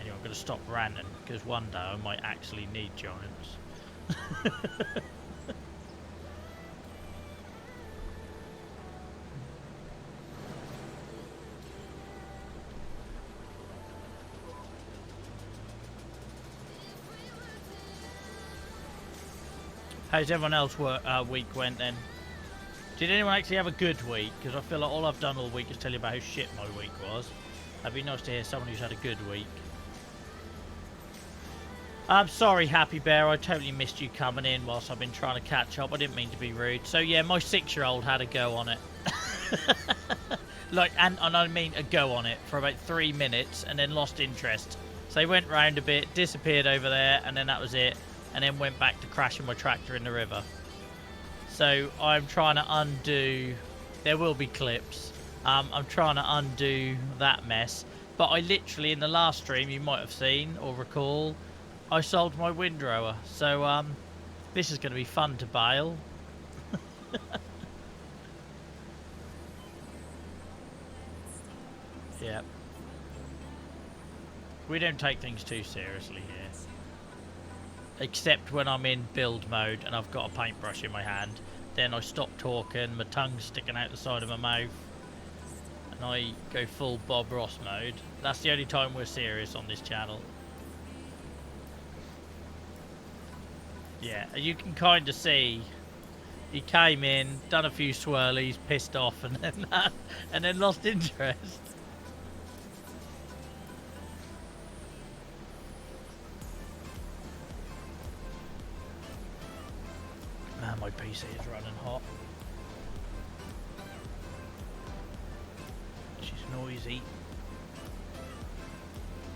Anyway, I'm going to stop ranting, because one day I might actually need giants. How's everyone else week went then? Did anyone actually have a good week? Because I feel like all I've done all week is tell you about how shit my week was. It'd be nice to hear someone who's had a good week. I'm sorry, Happy Bear. I totally missed you coming in whilst I've been trying to catch up. I didn't mean to be rude. So yeah, my 6-year-old had a go on it. Like, and I mean a go on it for about 3 minutes and then lost interest. So they went round a bit, disappeared over there, and then that was it. And then went back to crashing my tractor in the river. So I'm trying to undo... There will be clips. I'm trying to undo that mess. But I literally, in the last stream, you might have seen or recall, I sold my windrower. So this is going to be fun to bail. Yeah. We don't take things too seriously here. Except when I'm in build mode and I've got a paintbrush in my hand. Then I stop talking, my tongue's sticking out the side of my mouth, and I go full Bob Ross mode. That's the only time we're serious on this channel. Yeah, you can kind of see he came in, done a few swirlies, pissed off, and then lost interest. Man, my PC is running hot. She's noisy.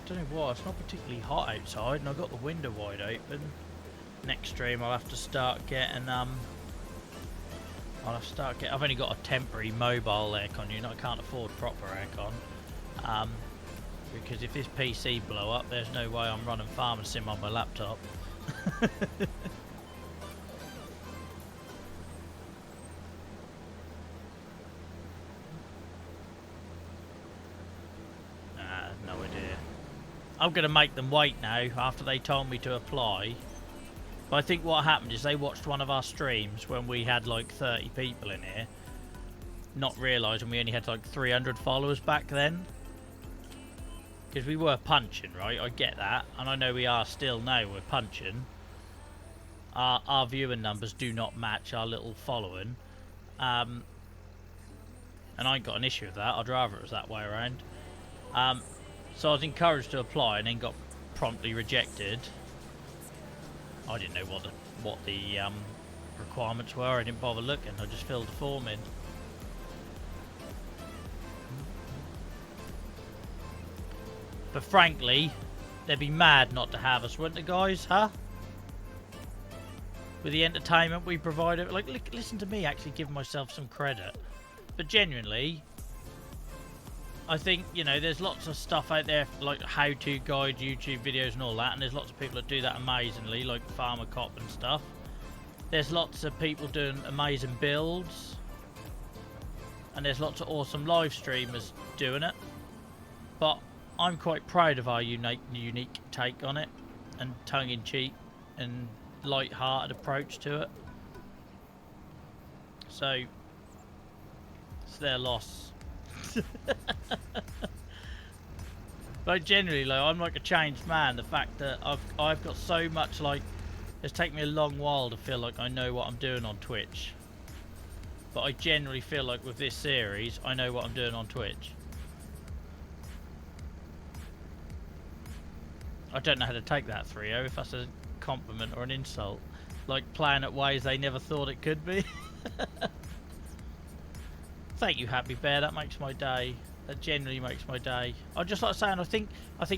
Don't know why, it's not particularly hot outside, and I've got the window wide open. Next stream I'll have to start getting I've only got a temporary mobile aircon unit. I can't afford proper aircon. Because if this PC blow up, there's no way I'm running Farming Sim on my laptop. No idea. I'm going to make them wait now after they told me to apply. But I think what happened is they watched one of our streams when we had like 30 people in here, not realising we only had like 300 followers back then. Because we were punching, right? I get that. And I know we are still now, we're punching. Our viewing numbers do not match our little following. And I ain't got an issue with that. I'd rather it was that way around. So I was encouraged to apply and then got promptly rejected. I didn't know what the requirements were. I didn't bother looking. I just filled the form in. But frankly, they'd be mad not to have us, wouldn't they, guys? Huh? With the entertainment we provided. Like, listen to me actually give myself some credit. But genuinely, I think, you know, there's lots of stuff out there, like how-to guide, YouTube videos and all that, and there's lots of people that do that amazingly, like Farmer Cop and stuff. There's lots of people doing amazing builds, and there's lots of awesome live streamers doing it. But I'm quite proud of our unique take on it, and tongue-in-cheek and light-hearted approach to it. So, it's their loss. But generally, like, I'm like a changed man. The fact that I've got so much, like, it's taken me a long while to feel like I know what I'm doing on Twitch. But I generally feel like with this series, I know what I'm doing on Twitch. I don't know how to take that, 3-0, if that's a compliment or an insult. Like playing at ways they never thought it could be. Thank you, Happy Bear. That makes my day. That generally makes my day. I just like saying, I think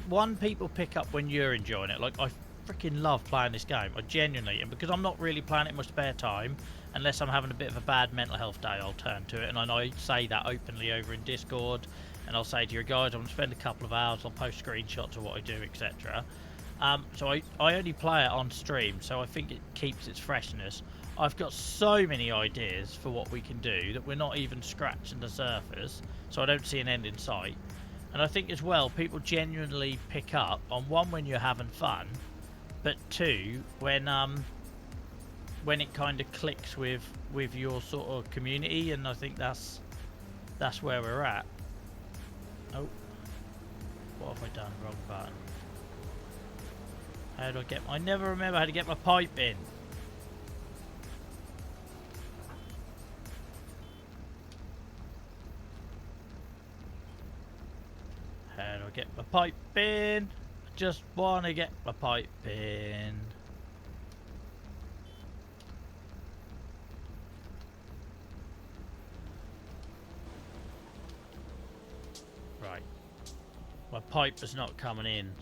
one, people pick up when you're enjoying it. Like, I freaking love playing this game. I genuinely, and because I'm not really playing it in my spare time, unless I'm having a bit of a bad mental health day, I'll turn to it. And I know I say that openly over in Discord, and I'll say to your guys, I'm going to spend a couple of hours, I'll post screenshots of what I do, etc. So I only play it on stream, so I think it keeps its freshness. I've got so many ideas for what we can do that we're not even scratching the surface, so I don't see an end in sight. And I think as well, people genuinely pick up on, one, when you're having fun, but two, when it kind of clicks with your sort of community, and I think that's where we're at. Oh, what have I done? Wrong button. How do I get? I never remember how to get my pipe in. How do I get my pipe in? I just want to get my pipe in. Right. My pipe is not coming in.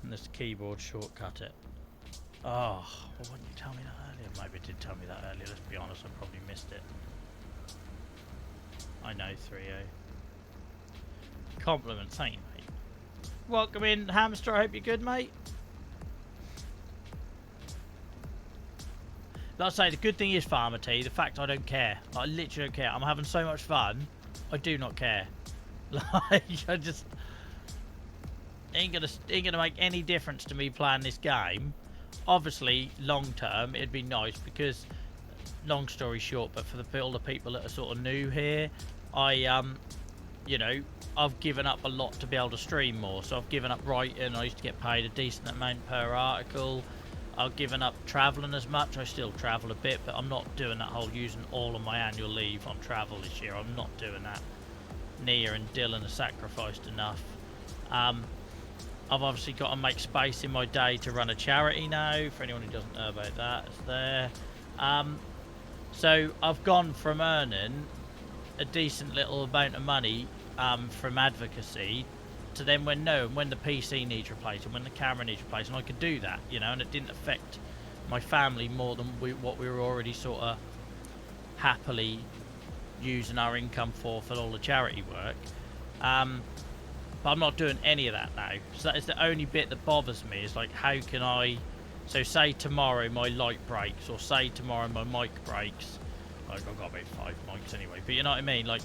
And this keyboard shortcut it. Oh, well, why didn't you tell me that earlier? Maybe it did tell me that earlier. Let's be honest, I probably missed it. I know, 3-0. Compliment, thank you, mate. Welcome in, Hamster. I hope you're good, mate. Like I say, the good thing is, Farmer T, the fact I don't care. Like, I literally don't care. I'm having so much fun, I do not care. Like, I just... ain't gonna make any difference to me playing this game. Obviously, long term, it'd be nice because, long story short, but for all the people that are sort of new here, you know, I've given up a lot to be able to stream more. So I've given up writing. I used to get paid a decent amount per article. I've given up travelling as much. I still travel a bit, but I'm not doing that whole using all of my annual leave on travel this year. I'm not doing that. Nia and Dylan have sacrificed enough. I've obviously got to make space in my day to run a charity now. For anyone who doesn't know about that, it's there. So I've gone from earning a decent little amount of money from advocacy to then when the PC needs replacing, when the camera needs replacing, I could do that, you know, and it didn't affect my family more than what we were already sort of happily using our income for all the charity work. But I'm not doing any of that now. So that is the only bit that bothers me, is like, how can I... So say tomorrow my light breaks, or say tomorrow my mic breaks. Like, I've got about 5 mics anyway, but you know what I mean? Like,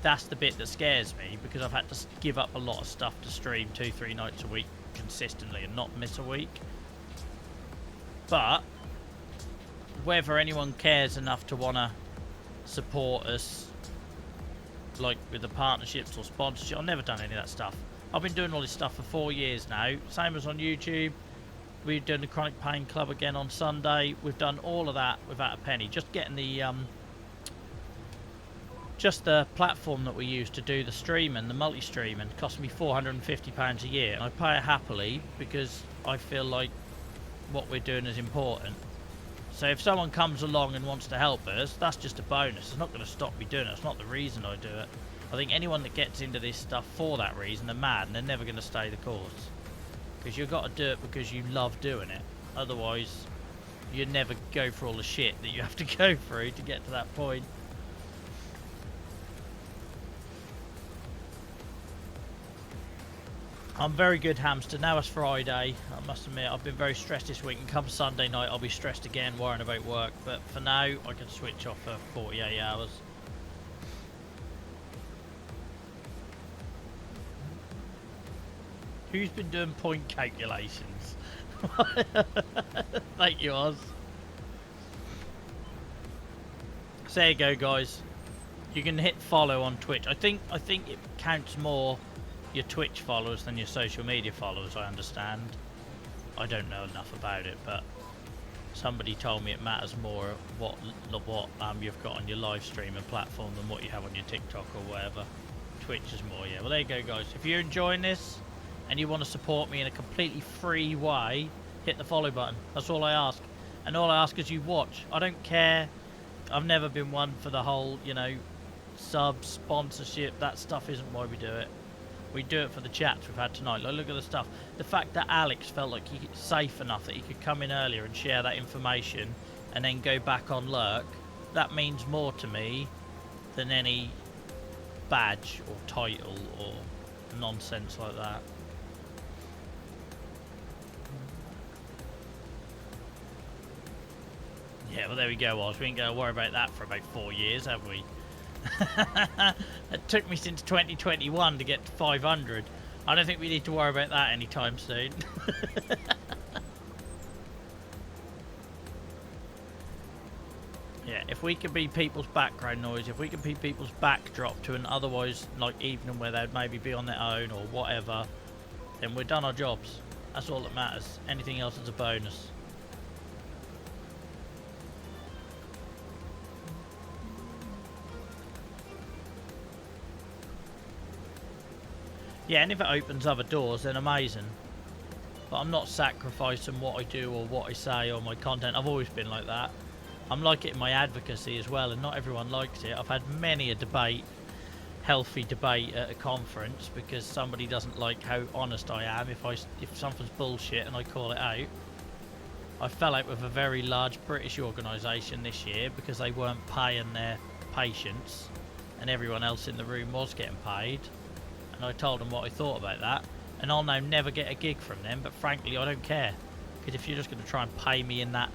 that's the bit that scares me, because I've had to give up a lot of stuff to stream 2-3 nights a week consistently and not miss a week. But whether anyone cares enough to want to support us, like with the partnerships or sponsorship, I've never done any of that stuff. I've been doing all this stuff for 4 years now, same as on YouTube. We're doing the Chronic Pain Club again on Sunday. We've done all of that without a penny. Just getting the platform that we use to do the streaming, the multi-streaming, cost me £450 a year, and I pay it happily because I feel like what we're doing is important. So if someone comes along and wants to help us, that's just a bonus. It's not going to stop me doing it. It's not the reason I do it. I think anyone that gets into this stuff for that reason, they're mad, and they're never going to stay the course. Because you've got to do it because you love doing it. Otherwise, you'd never go through all the shit that you have to go through to get to that point. I'm very good, Hamster. Now it's Friday. I must admit, I've been very stressed this week, and come Sunday night I'll be stressed again, worrying about work. But for now, I can switch off for 48 hours. Who's been doing point calculations? Thank you, Oz. So there you go, guys. You can hit follow on Twitch. I think it counts more your Twitch followers than your social media followers, I understand. I don't know enough about it, but somebody told me it matters more what you've got on your live streaming platform than what you have on your TikTok or whatever. Twitch is more, yeah. Well, there you go, guys. If you're enjoying this and you want to support me in a completely free way, hit the follow button. That's all I ask. And all I ask is you watch. I don't care. I've never been one for the whole, you know, sub sponsorship. That stuff isn't why we do it. We do it for the chats we've had tonight. Like, look at the stuff. The fact that Alex felt like he was safe enough that he could come in earlier and share that information and then go back on lurk, that means more to me than any badge or title or nonsense like that. Yeah, well, there we go, Oz. We ain't going to worry about that for about 4 years, have we? It took me since 2021 to get to 500. I don't think we need to worry about that anytime soon. Yeah, if we can be people's background noise, if we can be people's backdrop to an otherwise like evening where they'd maybe be on their own or whatever, then we've done our jobs. That's all that matters. Anything else is a bonus. Yeah, and if it opens other doors, then amazing. But I'm not sacrificing what I do or what I say or my content. I've always been like that. I'm like it in my advocacy as well, and not everyone likes it. I've had many a debate, healthy debate at a conference because somebody doesn't like how honest I am if something's bullshit and I call it out. I fell out with a very large British organisation this year because they weren't paying their patients and everyone else in the room was getting paid. And I told them what I thought about that, and I'll now never get a gig from them, but frankly I don't care, because if you're just going to try and pay me in that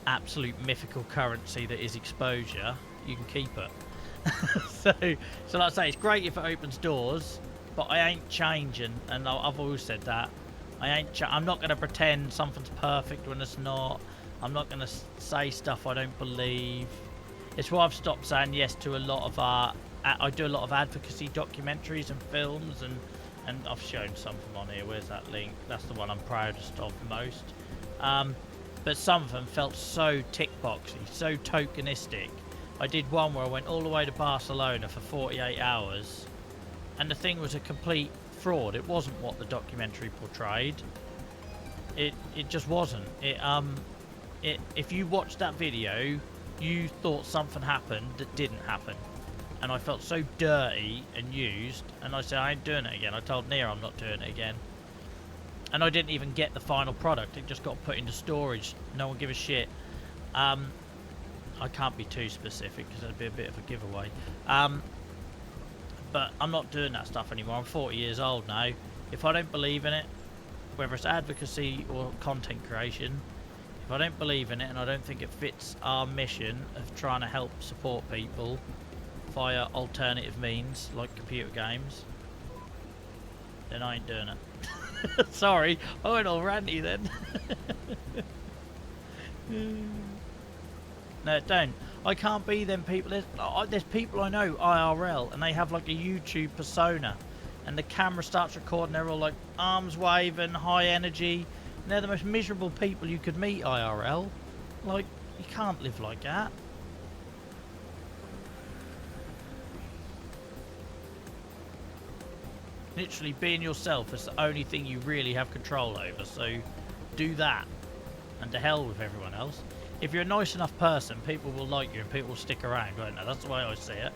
absolute mythical currency that is exposure, you can keep it. so like I say, it's great if it opens doors, but I ain't changing, and I've always said that. I'm not going to pretend something's perfect when it's not. I'm not going to say stuff I don't believe. It's why I've stopped saying yes to a lot of I do a lot of advocacy documentaries and films, and I've shown some of them on here. Where's that link? That's the one I'm proudest of most. But some of them felt so tick boxy, so tokenistic. I did one where I went all the way to Barcelona for 48 hours, and the thing was a complete fraud. It wasn't what the documentary portrayed. It just wasn't. If you watched that video, you thought something happened that didn't happen. And I felt so dirty and used, and I said I ain't doing it again. I told Nia I'm not doing it again. And I didn't even get the final product. It just got put into storage. No one give a shit. I can't be too specific because that'd be a bit of a giveaway. But I'm not doing that stuff anymore. I'm 40 years old now. If I don't believe in it, whether it's advocacy or content creation, if I don't believe in it and I don't think it fits our mission of trying to help support people via alternative means like computer games, then I ain't doing it. Sorry, I went all ranty then. No, don't. I can't be them people. There's people I know IRL and they have like a YouTube persona, and the camera starts recording, they're all like arms waving, high energy, and they're the most miserable people you could meet IRL. Like, you can't live like that. Literally being yourself is the only thing you really have control over, so do that, and to hell with everyone else. If you're a nice enough person, people will like you and people will stick around, won't they? That's the way I see it.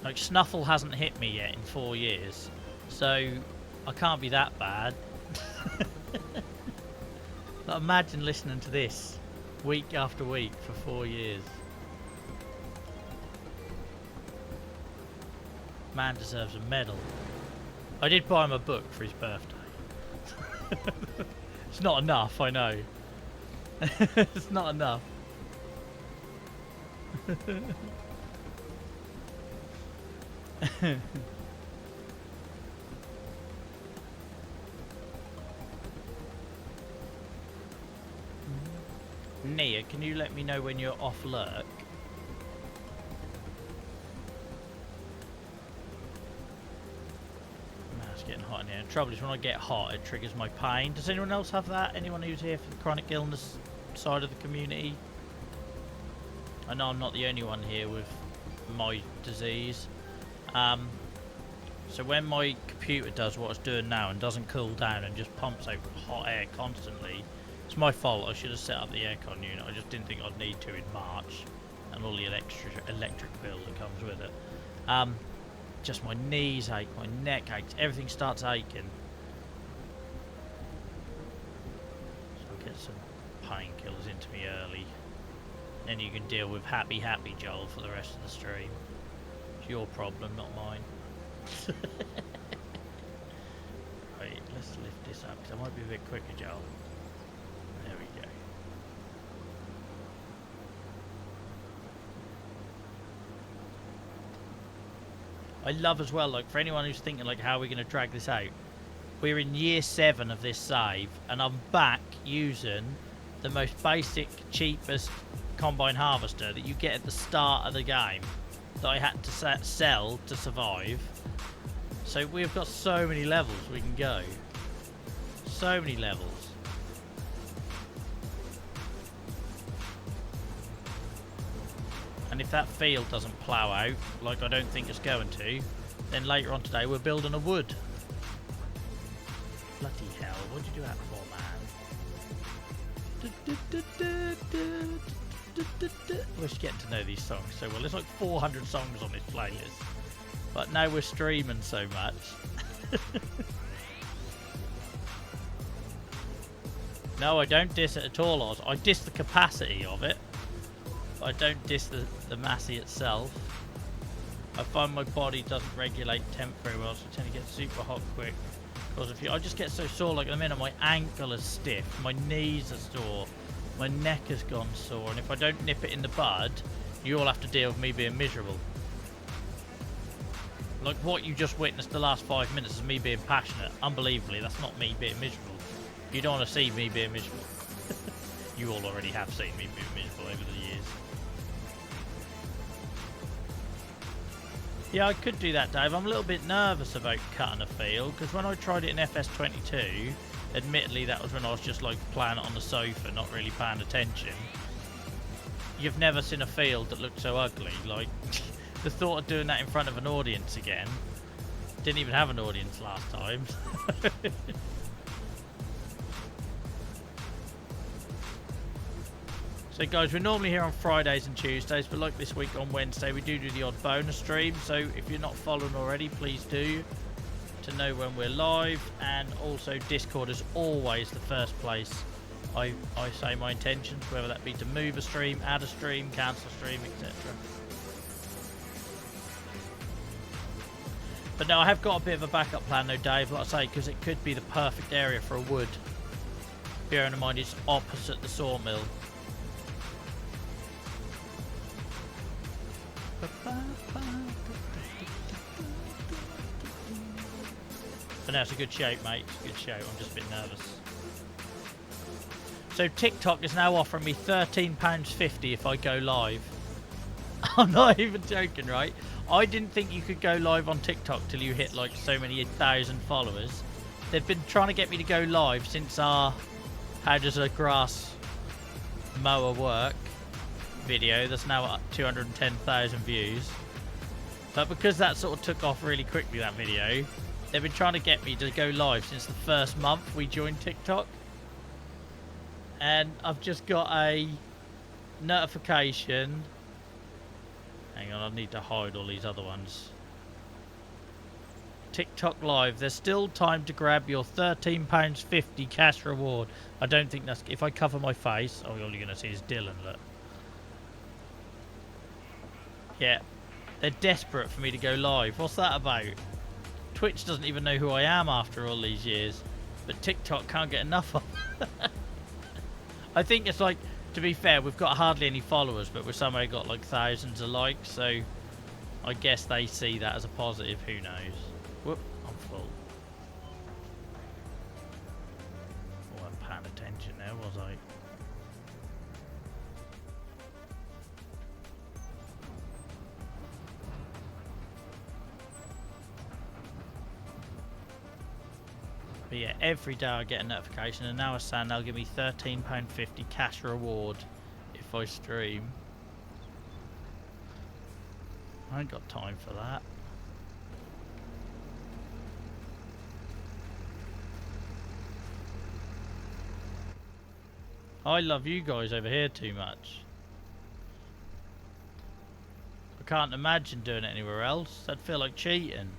Like, Snuffle hasn't hit me yet in 4 years, so I can't be that bad. But imagine listening to this week after week for 4 years. Man deserves a medal. I did buy him a book for his birthday. It's not enough, I know. It's not enough. Nia, can you let me know when you're off lurk? Yeah, the trouble is when I get hot, it triggers my pain. Does anyone else have that? Anyone who's here for the chronic illness side of the community? I know I'm not the only one here with my disease. So when my computer does what it's doing now and doesn't cool down and just pumps out hot air constantly, it's my fault. I should have set up the aircon unit. I just didn't think I'd need to in March, and all the electric bill that comes with it. Just my knees ache, my neck aches, everything starts aching. So I'll get some painkillers into me early. Then you can deal with happy Joel for the rest of the stream. It's your problem, not mine. Right, let's lift this up because I might be a bit quicker, Joel. There we go. I love as well, like, for anyone who's thinking like how are we going to drag this out, we're in year 7 of this save and I'm back using the most basic, cheapest combine harvester that you get at the start of the game that I had to sell to survive. So we've got so many levels we can go. So many levels. And if that field doesn't plough out, like I don't think it's going to, then later on today we're building a wood. Bloody hell, what'd you do that for, man? We're just getting to know these songs so well. There's like 400 songs on this playlist. But now we're streaming so much. No, I don't diss it at all, Oz. I diss the capacity of it. I don't diss the massey itself. I find my body doesn't regulate temp very well, so I tend to get super hot quick. Because I just get so sore, like at the minute my ankle is stiff, my knees are sore, my neck has gone sore, and if I don't nip it in the bud, you all have to deal with me being miserable. Like what you just witnessed the last 5 minutes is me being passionate. Unbelievably, that's not me being miserable. You don't want to see me being miserable. You all already have seen me being miserable over the years. Yeah, I could do that, Dave. I'm a little bit nervous about cutting a field because when I tried it in FS22, admittedly that was when I was just like playing it on the sofa, not really paying attention. You've never seen a field that looked so ugly. Like the thought of doing that in front of an audience again. Didn't even have an audience last time. So guys, we're normally here on Fridays and Tuesdays, but like this week on Wednesday, we do the odd bonus stream. So if you're not following already, please do to know when we're live. And also Discord is always the first place I say my intentions, whether that be to move a stream, add a stream, cancel a stream, etc. But no, I have got a bit of a backup plan though, Dave, like I say, because it could be the perfect area for a wood. Bearing in mind it's opposite the sawmill. But no, it's a good shape, mate. It's a good shape. I'm just a bit nervous. So TikTok is now offering me £13.50 if I go live. I'm not even joking, right? I didn't think you could go live on TikTok till you hit like so many 1,000 followers. They've been trying to get me to go live since our How Does a Grass Mower Work video that's now at 210,000 views. But because that sort of took off really quickly, that video, they've been trying to get me to go live since the first month we joined TikTok. And I've just got a notification. Hang on, I need to hide all these other ones. TikTok live. There's still time to grab your £13.50 cash reward. I don't think that's... If I cover my face... Oh, all you're going to see is Dylan, look. Yeah. They're desperate for me to go live. What's that about? Twitch doesn't even know who I am after all these years. But TikTok can't get enough of I think it's like... To be fair, we've got hardly any followers, but we've somehow got like thousands of likes, so I guess they see that as a positive, who knows. Whoop, I'm full. I wasn't paying attention there, was I? But yeah, every day I get a notification, and now it's saying they'll give me £13.50 cash reward if I stream. I ain't got time for that. I love you guys over here too much. I can't imagine doing it anywhere else. That'd feel like cheating.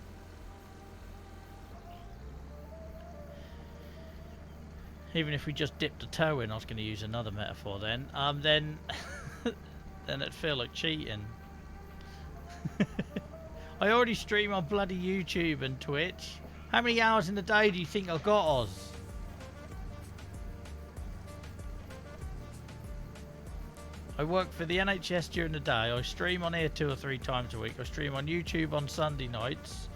Even if we just dipped a toe in, I was going to use another metaphor then. Then it'd feel like cheating. I already stream on bloody YouTube and Twitch. How many hours in the day do you think I've got, Oz? I work for the NHS during the day. I stream on here 2 or 3 times a week. I stream on YouTube on Sunday nights.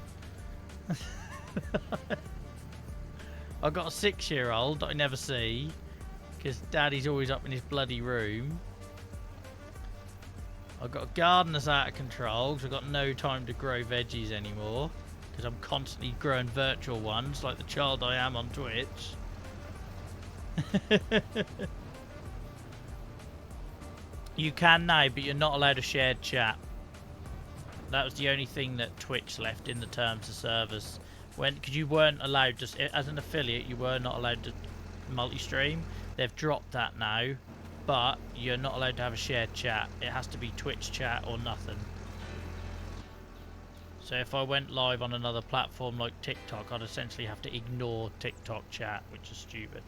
I've got a 6-year-old that I never see because Daddy's always up in his bloody room. I've got a garden that's out of control because I've got no time to grow veggies anymore because I'm constantly growing virtual ones like the child I am on Twitch. You can now, but you're not allowed a shared chat. That was the only thing that Twitch left in the terms of service. Because you weren't allowed, just as an affiliate, you were not allowed to multi-stream. They've dropped that now, but you're not allowed to have a shared chat. It has to be Twitch chat or nothing. So if I went live on another platform like TikTok, I'd essentially have to ignore TikTok chat, which is stupid.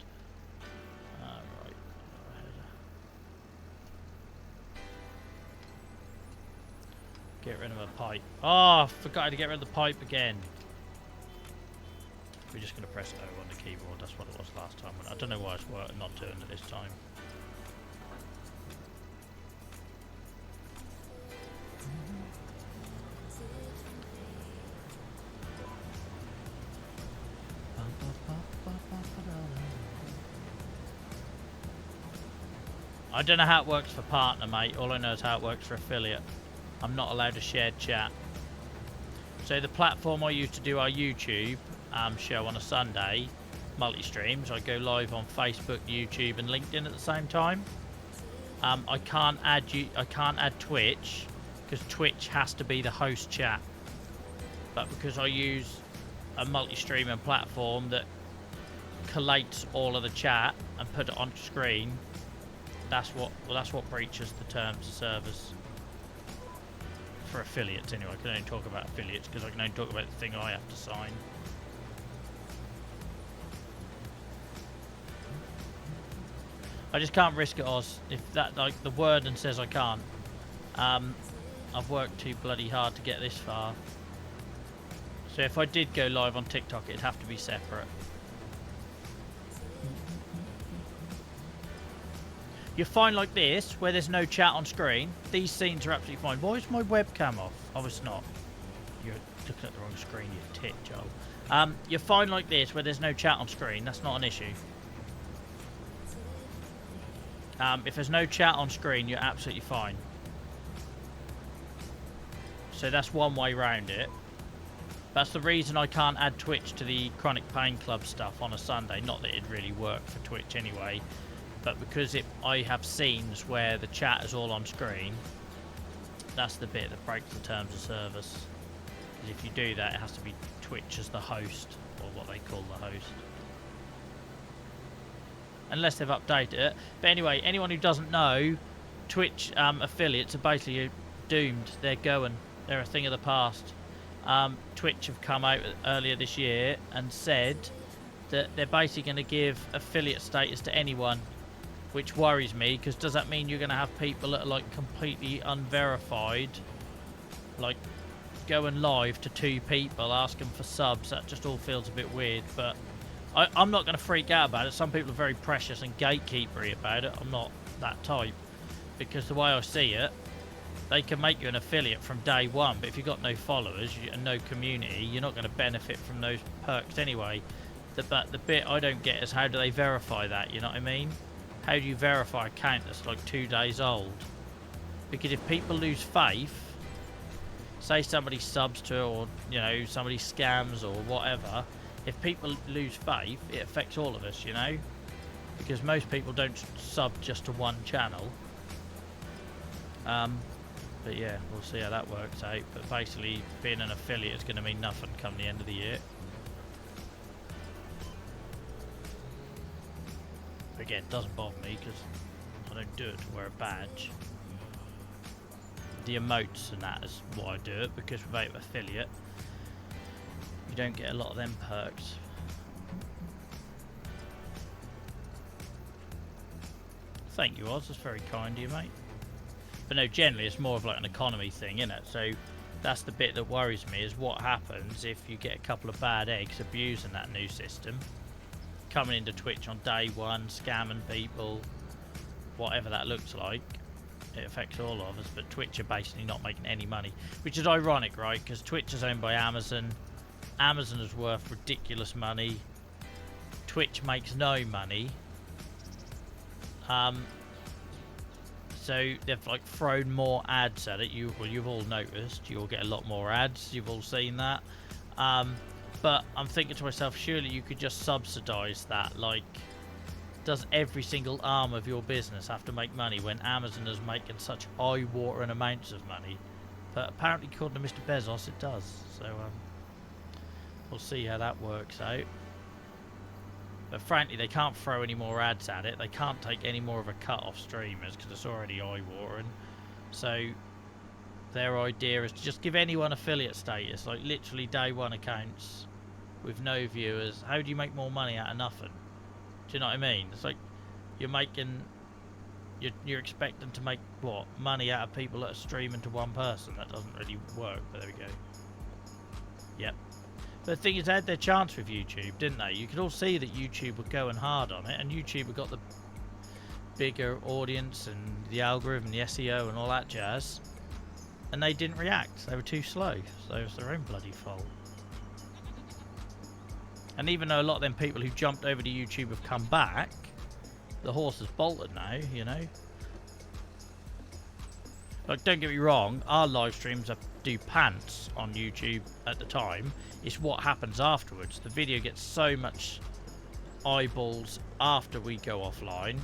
Right. Get rid of a pipe. Oh, I forgot to get rid of the pipe again. We're just going to press O on the keyboard. That's what it was last time. I don't know why it's not doing it this time. I don't know how it works for partner, mate. All I know is how it works for affiliate. I'm not allowed a shared chat. So the platform I use to do our YouTube show on a Sunday, multi-streams, I go live on Facebook, YouTube and LinkedIn at the same time. I can't add Twitch because Twitch has to be the host chat. But because I use a multi-streaming platform that collates all of the chat and put it on screen, that's what breaches the terms of service. For affiliates anyway. I can only talk about affiliates because I can only talk about the thing I have to sign. I just can't risk it, Oz. If that, like, the wording says I can't. I've worked too bloody hard to get this far. So if I did go live on TikTok, it'd have to be separate. You're fine like this, where there's no chat on screen. These scenes are absolutely fine. Why is my webcam off? Oh, it's not. You're looking at the wrong screen, you tit, Joel. You're fine like this, where there's no chat on screen. That's not an issue. If there's no chat on screen, you're absolutely fine. So that's one way around it. That's the reason I can't add Twitch to the Chronic Pain Club stuff on a Sunday. Not that it'd really work for Twitch anyway. But because I have scenes where the chat is all on screen, that's the bit that breaks the terms of service. Because if you do that, it has to be Twitch as the host, or what they call the host. Unless they've updated it. But anyway, anyone who doesn't know, Twitch affiliates are basically doomed. They're going. They're a thing of the past. Twitch have come out earlier this year and said that they're basically going to give affiliate status to anyone, which worries me, because does that mean you're going to have people that are like completely unverified, like going live to 2 people asking for subs? That just all feels a bit weird. But I'm not going to freak out about it. Some people are very precious and gatekeepery about it. I'm not that type, because the way I see it, they can make you an affiliate from day one, but if you've got no followers and no community, you're not going to benefit from those perks anyway. But the bit I don't get is, how do they verify that? You know what I mean? How do you verify a account that's like 2 days old? Because if people lose faith, say somebody subs to it, or you know, somebody scams or whatever, if people lose faith, it affects all of us, you know, because most people don't sub just to one channel. But yeah, we'll see how that works out. But basically, being an affiliate is going to mean nothing come the end of the year. Again, it doesn't bother me because I don't do it to wear a badge. The emotes and that is why I do it, because without affiliate, you don't get a lot of them perks. Thank you, Oz. That's very kind of you, mate. But no, generally it's more of like an economy thing, isn't it? So that's the bit that worries me, is what happens if you get a couple of bad eggs abusing that new system, coming into Twitch on day one, scamming people, whatever that looks like. It affects all of us, but Twitch are basically not making any money, which is ironic, right? Because Twitch is owned by Amazon. Amazon is worth ridiculous money. Twitch makes no money. So they've like thrown more ads at it. You've all noticed. You'll get a lot more ads. You've all seen that. But I'm thinking to myself, surely you could just subsidize that. Like, does every single arm of your business have to make money when Amazon is making such eye-watering amounts of money? But apparently, according to Mr. Bezos, it does. So we'll see how that works out. But frankly, they can't throw any more ads at it. They can't take any more of a cut off streamers because it's already eye-watering. So their idea is to just give anyone affiliate status, like literally day one accounts with no viewers. How do you make more money out of nothing? Do you know what I mean? It's like you're expecting to make what money out of people that are streaming to one person. That doesn't really work. But there we go. Yep. But the thing is, they had their chance with YouTube, didn't they? You could all see that YouTube were going hard on it, and YouTube had got the bigger audience and the algorithm, the SEO and all that jazz, and they didn't react. They were too slow, so it was their own bloody fault. And even though a lot of them people who jumped over to YouTube have come back, the horse has bolted now, you know. Like, don't get me wrong, our live streams do pants on YouTube at the time. It's what happens afterwards. The video gets so much eyeballs after we go offline.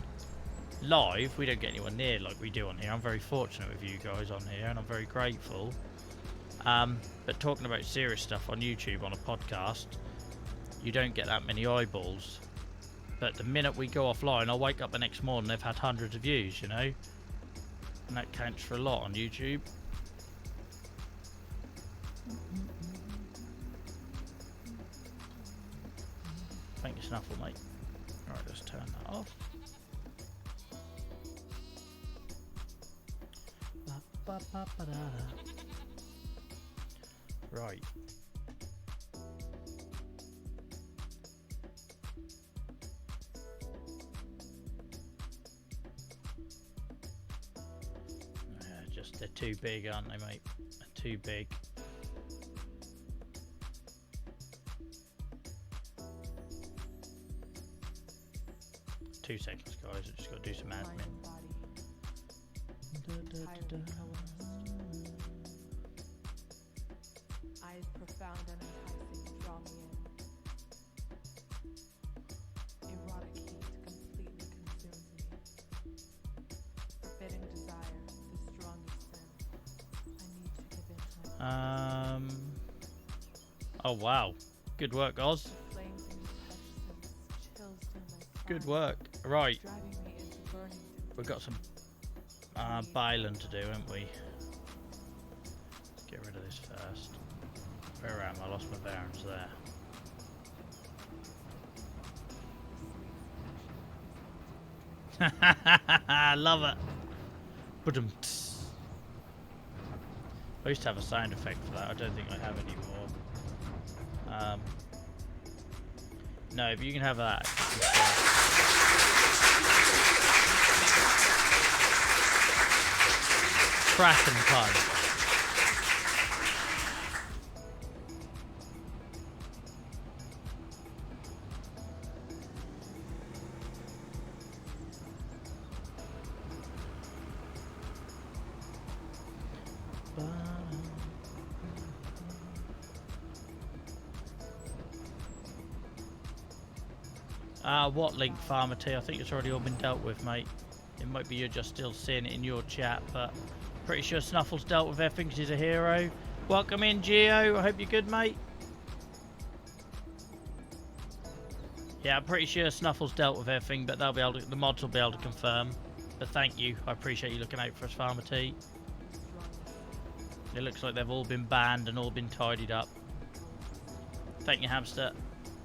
Live, we don't get anywhere near like we do on here. I'm very fortunate with you guys on here, and I'm very grateful. But talking about serious stuff on YouTube on a podcast, you don't get that many eyeballs. But the minute we go offline, I'll wake up the next morning, they've had hundreds of views, you know. And that counts for a lot on YouTube. Thank you, Snuffle, mate. Alright, let's turn that off. Right. They're too big, aren't they, mate? They're too big. Two seconds, guys. I've just got to do some admin. Eyes profound and enticing, draw me in. Erotic heat completely consumes me. Forbidding desire, the strongest sin. I need to give in to my Oh wow. Good work, Oz. flames and touch chills down my Good spine, work. Right. driving me into burning We've got some bailing to do, haven't we? Let's get rid of this first. Where am I? I lost my bearings there. I love it. I used to have a sound effect for that. I don't think I have anymore. No, but you can have that. Crack and punch. What link, Farmer T? I think it's already all been dealt with, mate. It might be you're just still seeing it in your chat, but pretty sure Snuffle's dealt with everything because he's a hero. Welcome in, Geo. I hope you're good, mate. Yeah, I'm pretty sure Snuffle's dealt with everything, but they'll be able to, the mods will be able to confirm. But thank you. I appreciate you looking out for us, Farmer T. It looks like they've all been banned and all been tidied up. Thank you, Hamster.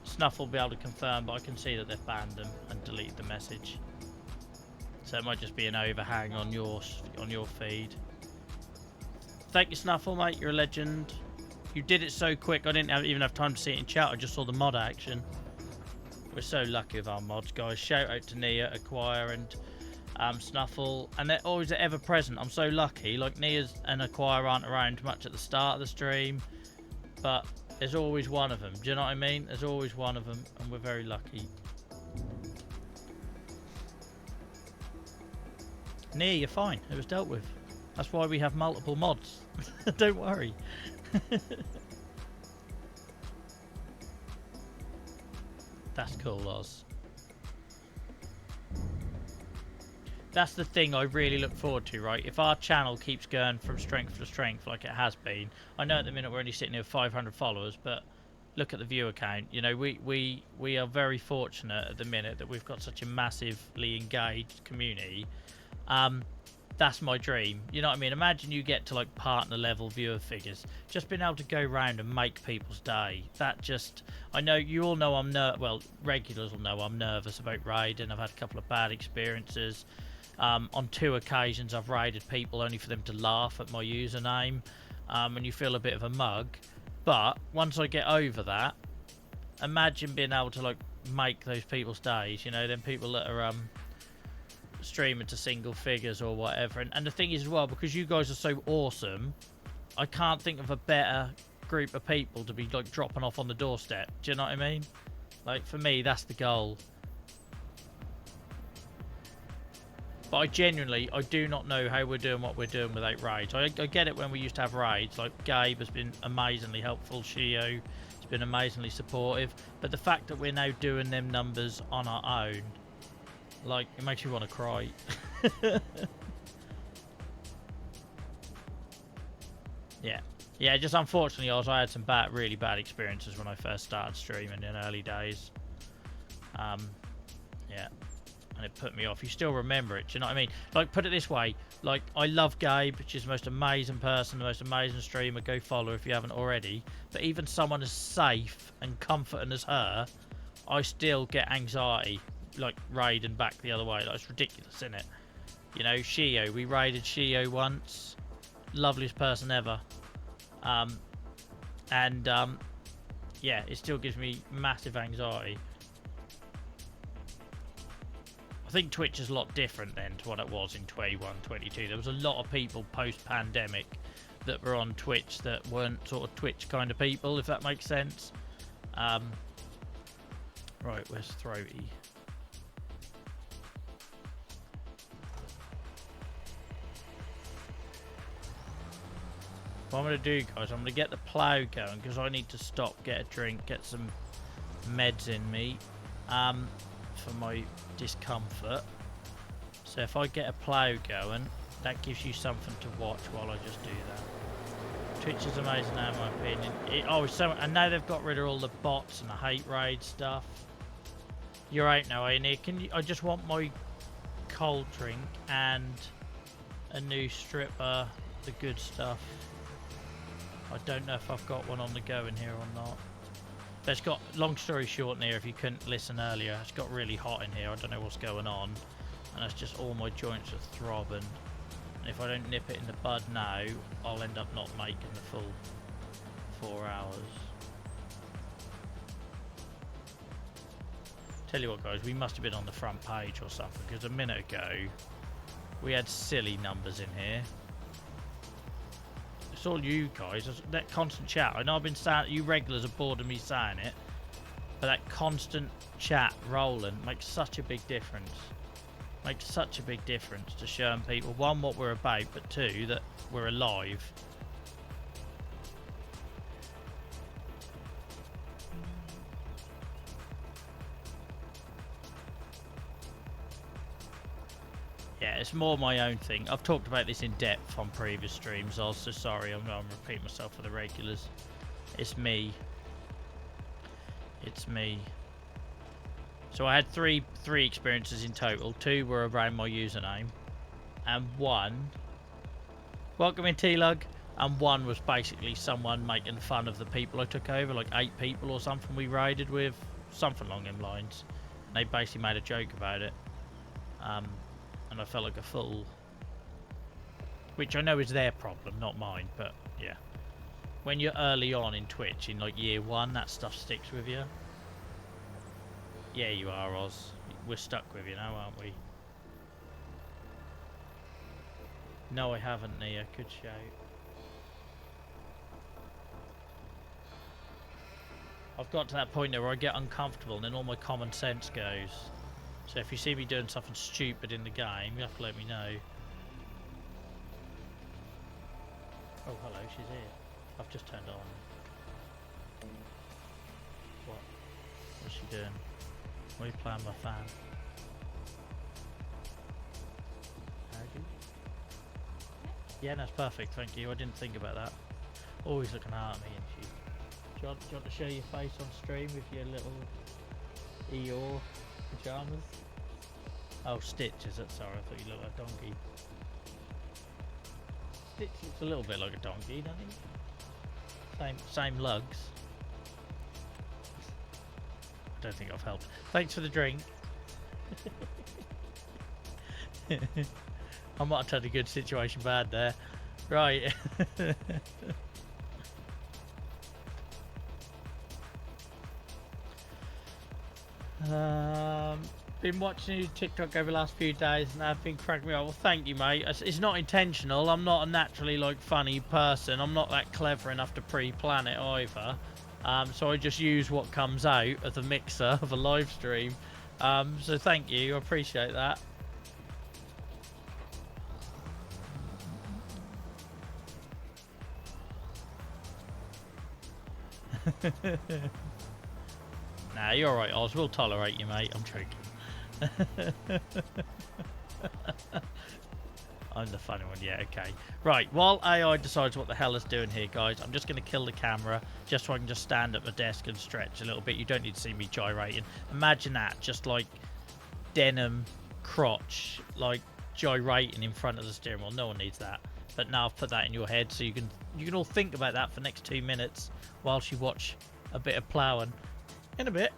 Snuffle will be able to confirm, but I can see that they've banned them and deleted the message. So it might just be an overhang on your feed. Thank you, Snuffle, mate. You're a legend. You did it so quick, I didn't even have time to see it in chat. I just saw the mod action. We're so lucky with our mods, guys. Shout out to Nia, Acquire, and Snuffle. And they're always ever present. I'm so lucky. Like, Nia and Acquire aren't around much at the start of the stream, but there's always one of them. Do you know what I mean? There's always one of them, and we're very lucky. Nia, you're fine. It was dealt with. That's why we have multiple mods. Don't worry. That's cool, Oz. That's the thing I really look forward to, right? If our channel keeps going from strength to strength like it has been, I know at the minute we're only sitting here with 500 followers, but look at the viewer count. You know, we are very fortunate at the minute that we've got such a massively engaged community. That's my dream. You know what I mean? Imagine you get to like partner level viewer figures. Just being able to go around and make people's day. That just, I know you all know well, regulars will know I'm nervous about raiding. I've had a couple of bad experiences. On 2 occasions I've raided people only for them to laugh at my username. And you feel a bit of a mug. But once I get over that, imagine being able to like make those people's days. You know, them people that are streaming to single figures or whatever. And the thing is as well, because you guys are so awesome, I can't think of a better group of people to be like dropping off on the doorstep. Do you know what I mean? Like, for me, that's the goal. But I do not know how we're doing what we're doing without raids. I get it when we used to have raids. Like, Gabe has been amazingly helpful. Shio has been amazingly supportive. But the fact that we're now doing them numbers on our own, like, it makes you want to cry. Yeah, just unfortunately, I had some really bad experiences when I first started streaming in early days. Yeah, and it put me off. You still remember it, do you know what I mean? Like, put it this way, like, I love Gabe, she's the most amazing person, the most amazing streamer. Go follow her if you haven't already. But even someone as safe and comforting as her, I still get anxiety, like, raiding back the other way. Like, it's ridiculous, isn't it? You know, Shio, we raided Shio once, loveliest person ever. Yeah, it still gives me massive anxiety. I think Twitch is a lot different then to what it was in 21, 22. There was a lot of people post-pandemic that were on Twitch that weren't sort of Twitch kind of people, if that makes sense. Right, where's Throaty? What I'm going to do, guys, I'm going to get the plough going because I need to stop, get a drink, get some meds in me for my discomfort. So if I get a plough going, that gives you something to watch while I just do that. Twitch is amazing now, in my opinion. And now they've got rid of all the bots and the hate raid stuff. You're out now, ain't it? I just want my cold drink and a new stripper, the good stuff. I don't know if I've got one on the go in here or not. But it's got, long story short in here, if you couldn't listen earlier, it's got really hot in here. I don't know what's going on. And it's just all my joints are throbbing. And if I don't nip it in the bud now, I'll end up not making the full 4 hours. Tell you what, guys, we must have been on the front page or something, because a minute ago we had silly numbers in here. It's all you guys, that constant chat. I know I've been saying, you regulars are bored of me saying it, but that constant chat rolling makes such a big difference. Makes such a big difference to showing people, one, what we're about, but two, that we're alive. Yeah, it's more my own thing. I've talked about this in depth on previous streams. I was so sorry. I'm repeating myself for the regulars. It's me. It's me. So I had three experiences in total. 2 were around my username, and 1. Welcome in, T-Lug. And 1 was basically someone making fun of the people I took over, like 8 people or something we raided with, something along them lines. And they basically made a joke about it. And I felt like a fool. Which I know is their problem, not mine, but yeah. When you're early on in Twitch, in like year 1, that stuff sticks with you. Yeah, you are, Oz. We're stuck with you now, aren't we? No, I haven't, Nia. Good shout. I've got to that point now where I get uncomfortable and then all my common sense goes. So if you see me doing something stupid in the game, you have to let me know. Oh, hello, she's here. I've just turned on. What? What's she doing? Why are you playing my fan? Howdy? Yeah, that's perfect, thank you. I didn't think about that. Always looking at me and she... Do you want to show your face on stream with your little Eeyore pyjamas? Oh, Stitch, is it? Sorry, I thought you looked like a donkey. Stitch looks a little bit like a donkey, doesn't he? Same lugs. I don't think I've helped. Thanks for the drink. I might have turned a good situation bad there. Right. Been watching you TikTok over the last few days and I've been cracking me up. Well, thank you, mate. It's not intentional. I'm not a naturally like funny person. I'm not that clever enough to pre-plan it either. So I just use what comes out of the mixer of a live stream. So thank you. I appreciate that. Nah, you're alright, Oz. We'll tolerate you, mate. I'm joking. I'm the funny one, yeah, okay. Right, while AI decides what the hell it's doing here, guys, I'm just going to kill the camera just so I can just stand at the desk and stretch a little bit. You don't need to see me gyrating. Imagine that, just like denim crotch, like gyrating in front of the steering wheel. No one needs that. But now I've put that in your head so you can all think about that for the next 2 minutes whilst you watch a bit of ploughing. In a bit.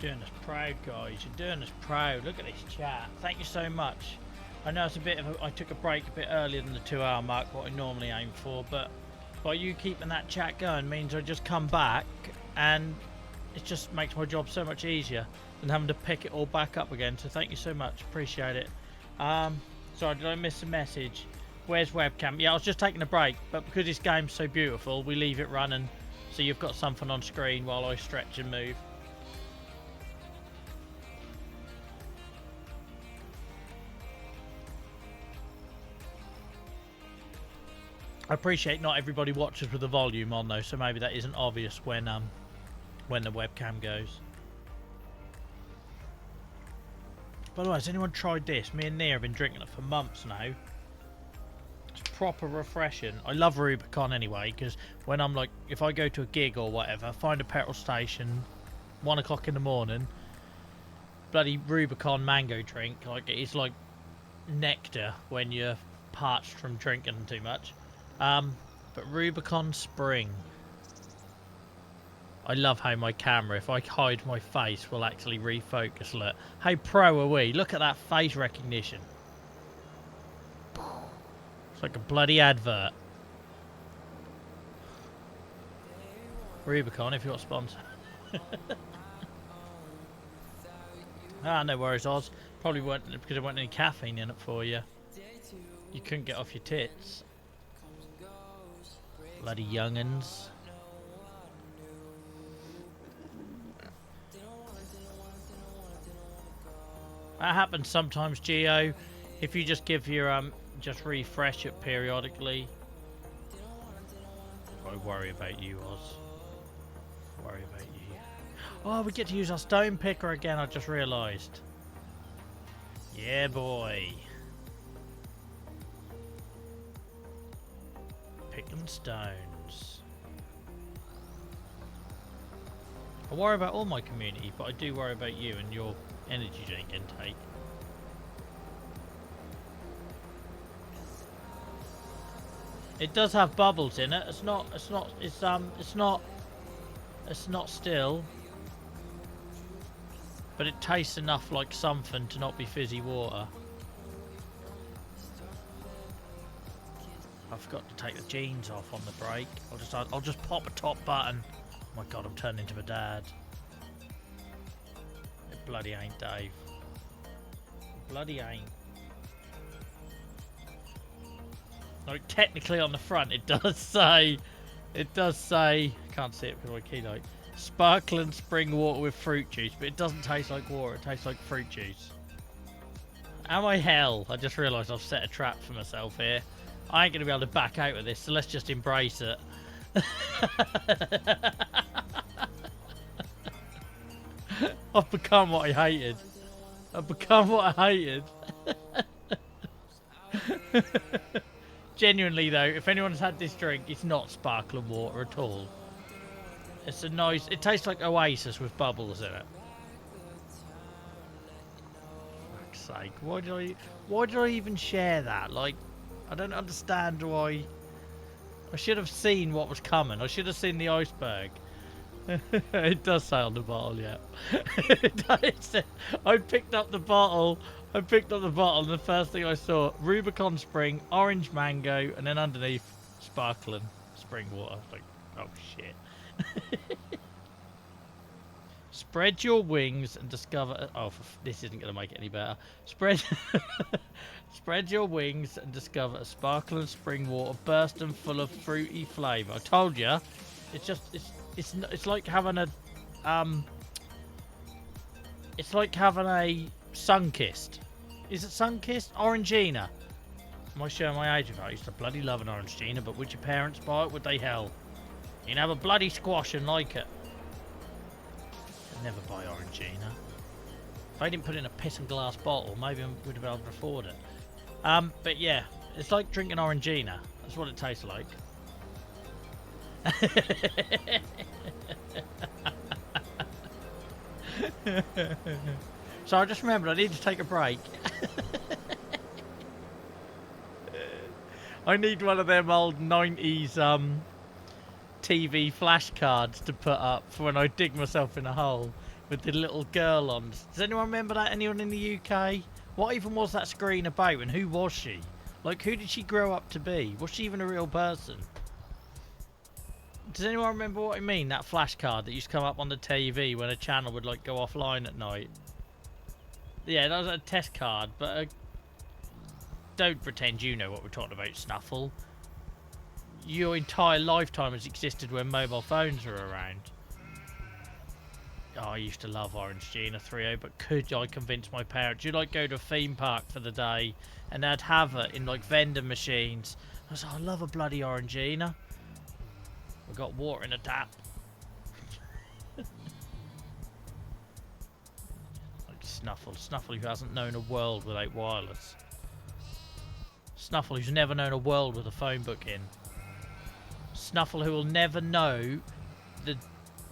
Doing us proud, guys. You're doing us proud. Look at this chat. Thank you so much. I know it's a bit of a, I took a break a bit earlier than the 2-hour mark, what I normally aim for, but by you keeping that chat going means I just come back and it just makes my job so much easier than having to pick it all back up again. So thank you so much. Appreciate it. Sorry, did I miss a message? Where's webcam? Yeah, I was just taking a break, but because this game's so beautiful, we leave it running so you've got something on screen while I stretch and move. I appreciate not everybody watches with the volume on though, so maybe that isn't obvious when the webcam goes. By the way, has anyone tried this? Me and Nia have been drinking it for months now. It's proper refreshing. I love Rubicon anyway, because when I'm like, if I go to a gig or whatever, find a petrol station, 1 o'clock in the morning, bloody Rubicon mango drink, like it's like nectar when you're parched from drinking too much. But Rubicon Spring. I love how my camera, if I hide my face, will actually refocus. Look, how pro are we? Look at that face recognition. It's like a bloody advert. Rubicon, if you're a sponsor. Ah, no worries, Oz. Probably weren't because there wasn't any caffeine in it for you. You couldn't get off your tits. Bloody young'uns. That happens sometimes, Geo. If you just give your just refresh it periodically. I worry about you, Oz. Worry about you. Oh, we get to use our stone picker again. I just realised. Yeah, boy. Picking stones. I worry about all my community, but I do worry about you and your energy drink intake. It does have bubbles in it. It's not still. But it tastes enough like something to not be fizzy water. I forgot to take the jeans off on the break. I'll just pop a top button. Oh my god, I'm turning into a dad. It bloody ain't, Dave. It bloody ain't. Like technically on the front it does say I can't see it because of my keylight. Sparkling spring water with fruit juice, but it doesn't taste like water, it tastes like fruit juice. Am I hell? I just realised I've set a trap for myself here. I ain't going to be able to back out of this, so let's just embrace it. I've become what I hated. I've become what I hated. Genuinely though, if anyone's had this drink, it's not sparkling water at all. It's a nice, it tastes like Oasis with bubbles in it. For fuck's sake, why did I even share that? Like, I don't understand why. I should have seen what was coming. I should have seen the iceberg. It does say on the bottle, yeah. I picked up the bottle. And the first thing I saw, Rubicon Spring, orange mango, and then underneath, sparkling spring water. Like, oh shit. Spread your wings and discover... Oh, this isn't going to make it any better. Spread your wings and discover a sparkling spring water bursting full of fruity flavour. I told you. It's just... It's like having a... It's like having a Sunkissed. Is it Sunkissed? Orangina. Am I showing my age? I used to bloody love an Orangina, but would your parents buy it? Would they hell? You'd have a bloody squash and like it. I'd never buy Orangina. If I didn't put it in a piss and glass bottle, maybe I would have been able to afford it. But yeah, it's like drinking Orangina. That's what it tastes like. So I just remembered I need to take a break. I need one of them old 90s TV flashcards to put up for when I dig myself in a hole. with the little girl on. Does anyone remember that? Anyone in the UK? What even was that screen about, and who was she? Like, who did she grow up to be? Was she even a real person? Does anyone remember what I mean? That flashcard that used to come up on the TV when a channel would like go offline at night. Yeah, that was a test card, but don't pretend you know what we're talking about, Snuffle. Your entire lifetime has existed when mobile phones were around. Oh, I used to love Orange Gina 3.0, but could I convince my parents? You'd like go to a theme park for the day, and they'd have it in like vending machines. I was like, I love a bloody Orangina. We got water in a tap. Like Snuffle. Snuffle who hasn't known a world without wireless. Snuffle who's never known a world with a phone book in. Snuffle who will never know the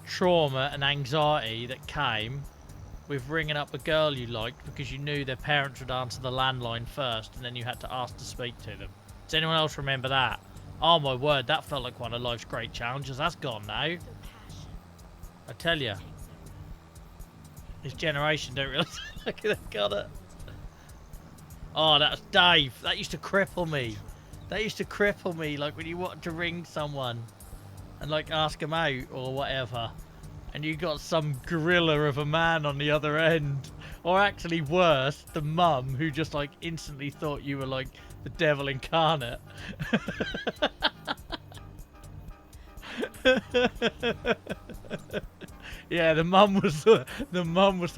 trauma and anxiety that came with ringing up a girl you liked because you knew their parents would answer the landline first and then you had to ask to speak to them. Does anyone else remember that? Oh my word, that felt like one of life's great challenges. That's gone now. I tell you. This generation don't really look, they've got it. Oh, that's Dave. That used to cripple me. That used to cripple me, like when you wanted to ring someone and like ask them out or whatever, and you got some gorilla of a man on the other end, or actually worse, the mum who just like instantly thought you were like the devil incarnate. Yeah, the mum was the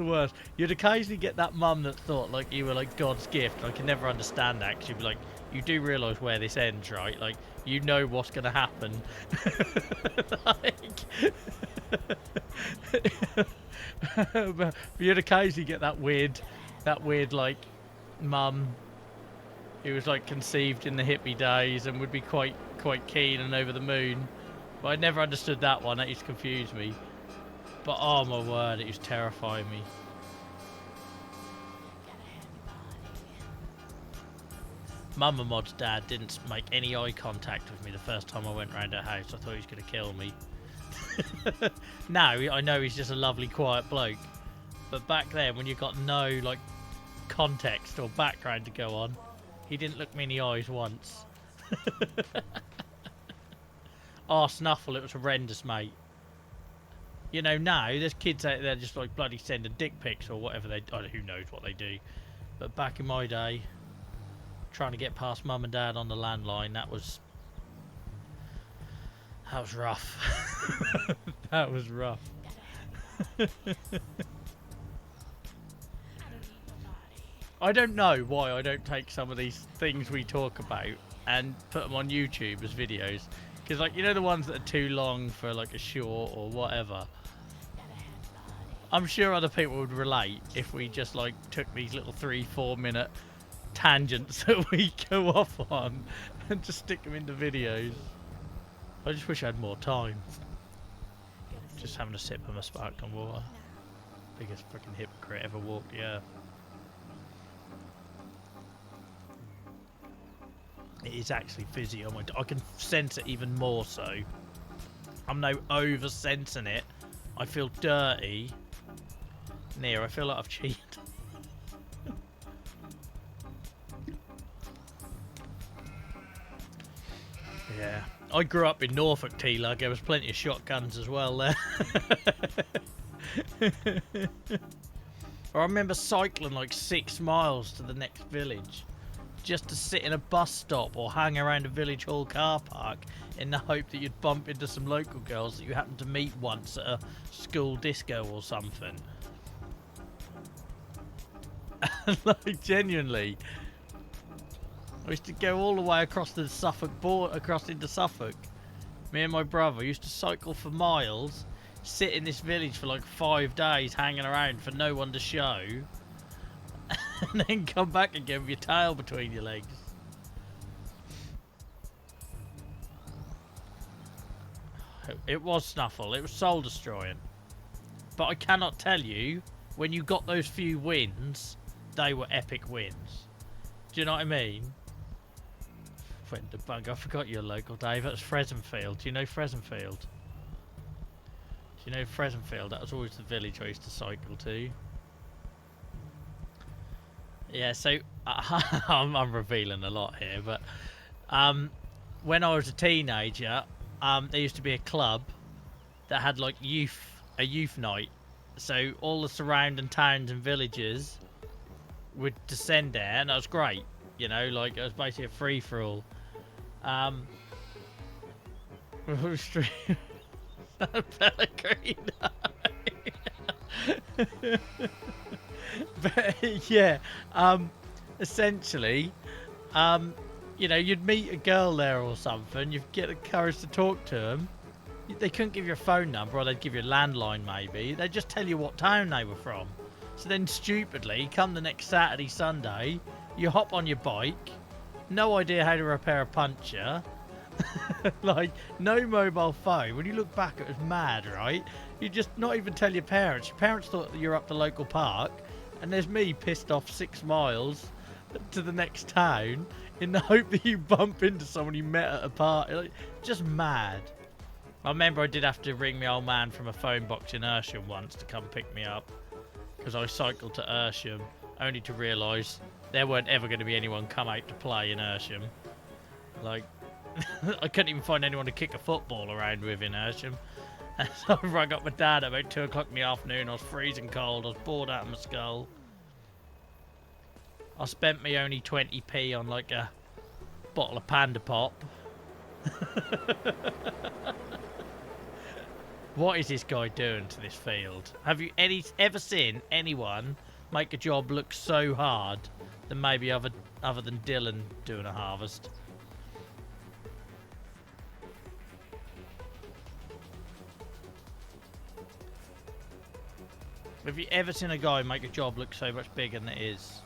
worst. You'd occasionally get that mum that thought like you were like God's gift. I can never understand that, 'cause you'd be like, you do realise where this ends, right? Like, you know what's gonna happen. Like, but you'd occasionally get that weird like mum who was like conceived in the hippie days and would be quite keen and over the moon. But I never understood that one. That used to confuse me. But oh my word, it used to terrify me. Mum and Mod's dad didn't make any eye contact with me the first time I went round her house. I thought he was going to kill me. Now I know he's just a lovely, quiet bloke. But back then, when you got no like context or background to go on, he didn't look me in the eyes once. Oh, Snuffle, it was horrendous, mate. You know, now there's kids out there just like bloody sending dick pics or whatever they. Oh, who knows what they do? But back in my day, trying to get past mum and dad on the landline, that was rough. That was rough. I don't know why I don't take some of these things we talk about and put them on YouTube as videos, because like, you know, the ones that are too long for like a short or whatever, I'm sure other people would relate if we just like took these little 3-4 minute tangents that we go off on and just stick them into videos. I just wish I had more time. Just having a sip of my sparkling water. Biggest freaking hypocrite ever walked the earth. It is actually fizzy. Oh my, I can sense it even more so. I'm now over sensing it. I feel dirty. I feel like I've cheated. Yeah. I grew up in Norfolk, T-Lug. There was plenty of shotguns as well there. I remember cycling like 6 miles to the next village just to sit in a bus stop or hang around a village hall car park in the hope that you'd bump into some local girls that you happened to meet once at a school disco or something. Like, genuinely, I used to go all the way across the Suffolk border, across into Suffolk. Me and my brother used to cycle for miles, sit in this village for like 5 days hanging around for no one to show, and then come back again with your tail between your legs. It was Snuffle. It was soul destroying. But I cannot tell you, when you got those few wins, they were epic wins. Do you know what I mean? Went to bug. I forgot you're local, Dave. That's Fresenfield. Do you know Fresenfield? Do you know Fresnfield? That was always the village I used to cycle to. Yeah, so I'm revealing a lot here, but when I was a teenager, there used to be a club that had like a youth night. So all the surrounding towns and villages would descend there, and that was great. You know, like it was basically a free for all. Pellegrino. But yeah, essentially, you know, you'd meet a girl there or something. You'd get the courage to talk to them. They couldn't give you a phone number, or they'd give you a landline maybe. They'd just tell you what town they were from. So then stupidly, come the next Saturday, Sunday, you hop on your bike, no idea how to repair a puncture, like no mobile phone. When you look back, it was mad, right? You just not even tell your parents. Your parents thought that you're up the local park, and there's me pissed off 6 miles to the next town in the hope that you bump into someone you met at a party. Like, just mad. I remember I did have to ring my old man from a phone box in Ersham once to come pick me up, because I cycled to Ersham only to realise there weren't ever going to be anyone come out to play in Ersham. Like, I couldn't even find anyone to kick a football around with in Ersham. And so I rang up my dad about 2 o'clock in the afternoon. I was freezing cold. I was bored out of my skull. I spent me only 20p on like a bottle of Panda Pop. What is this guy doing to this field? Have you ever seen anyone make a job look so hard than maybe other than Dylan doing a harvest? Have you ever seen a guy make a job look so much bigger than it is?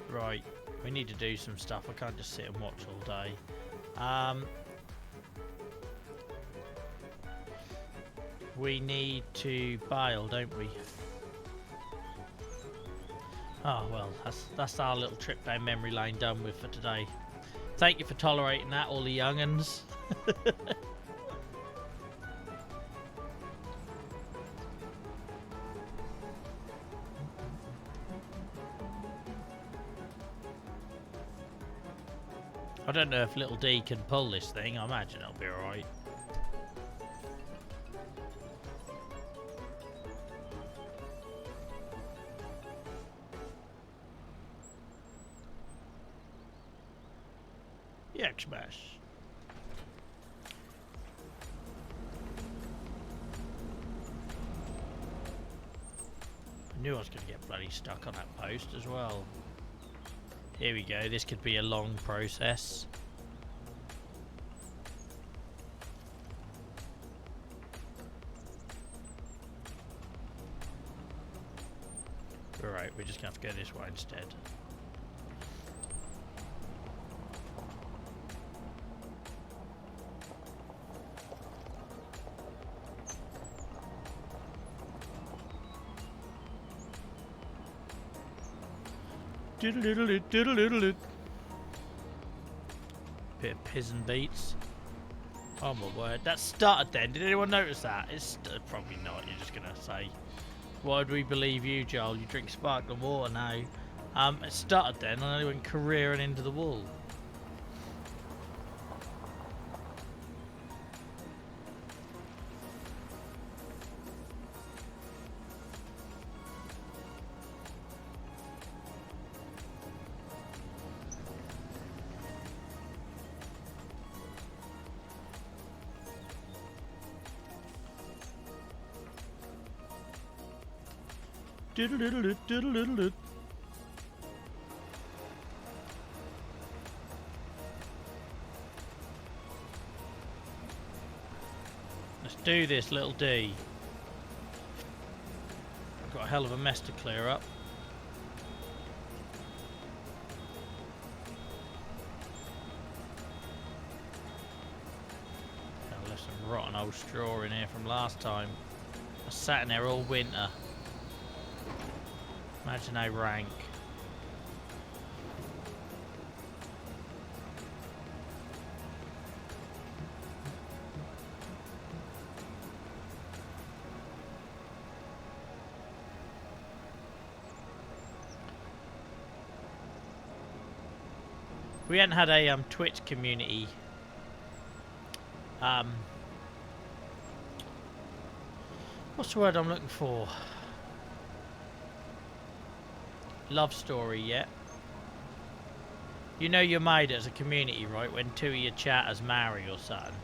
Right, we need to do some stuff. I can't just sit and watch all day. We need to bail, don't we? Oh well, that's our little trip down memory lane done with for today. Thank you for tolerating that, all the young'uns. I don't know if little D can pull this thing. I imagine it'll be alright. Yak smash. I knew I was going to get bloody stuck on that post as well. Here we go. This could be a long process. Alright, we're just going to have to go this way instead. Diddle-diddle-diddle-diddle-diddle. Bit of pizzin beats. Oh my word. That started then. Did anyone notice that? It's probably not. You're just going to say, why do we believe you, Joel? You drink sparkling water now. It started then and I went careering into the wall. Diddle-diddle-diddle-diddle-diddle. Let's do this, little D. I've got a hell of a mess to clear up. I left some rotten old straw in here from last time. I sat in there all winter. Imagine how rank. We hadn't had a Twitch community. What's the word I'm looking for? Love story yet. You know you're made it as a community, right? When two of your chatters marry or something.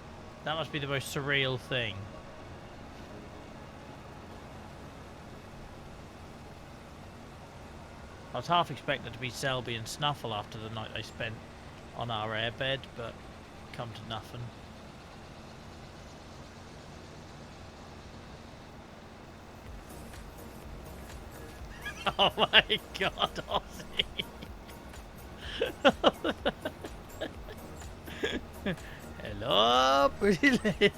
That must be the most surreal thing. I was half expecting it to be Selby and Snuffle after the night they spent on our airbed, but come to nothing. Oh my god, Ozzy! Hello, pretty lady.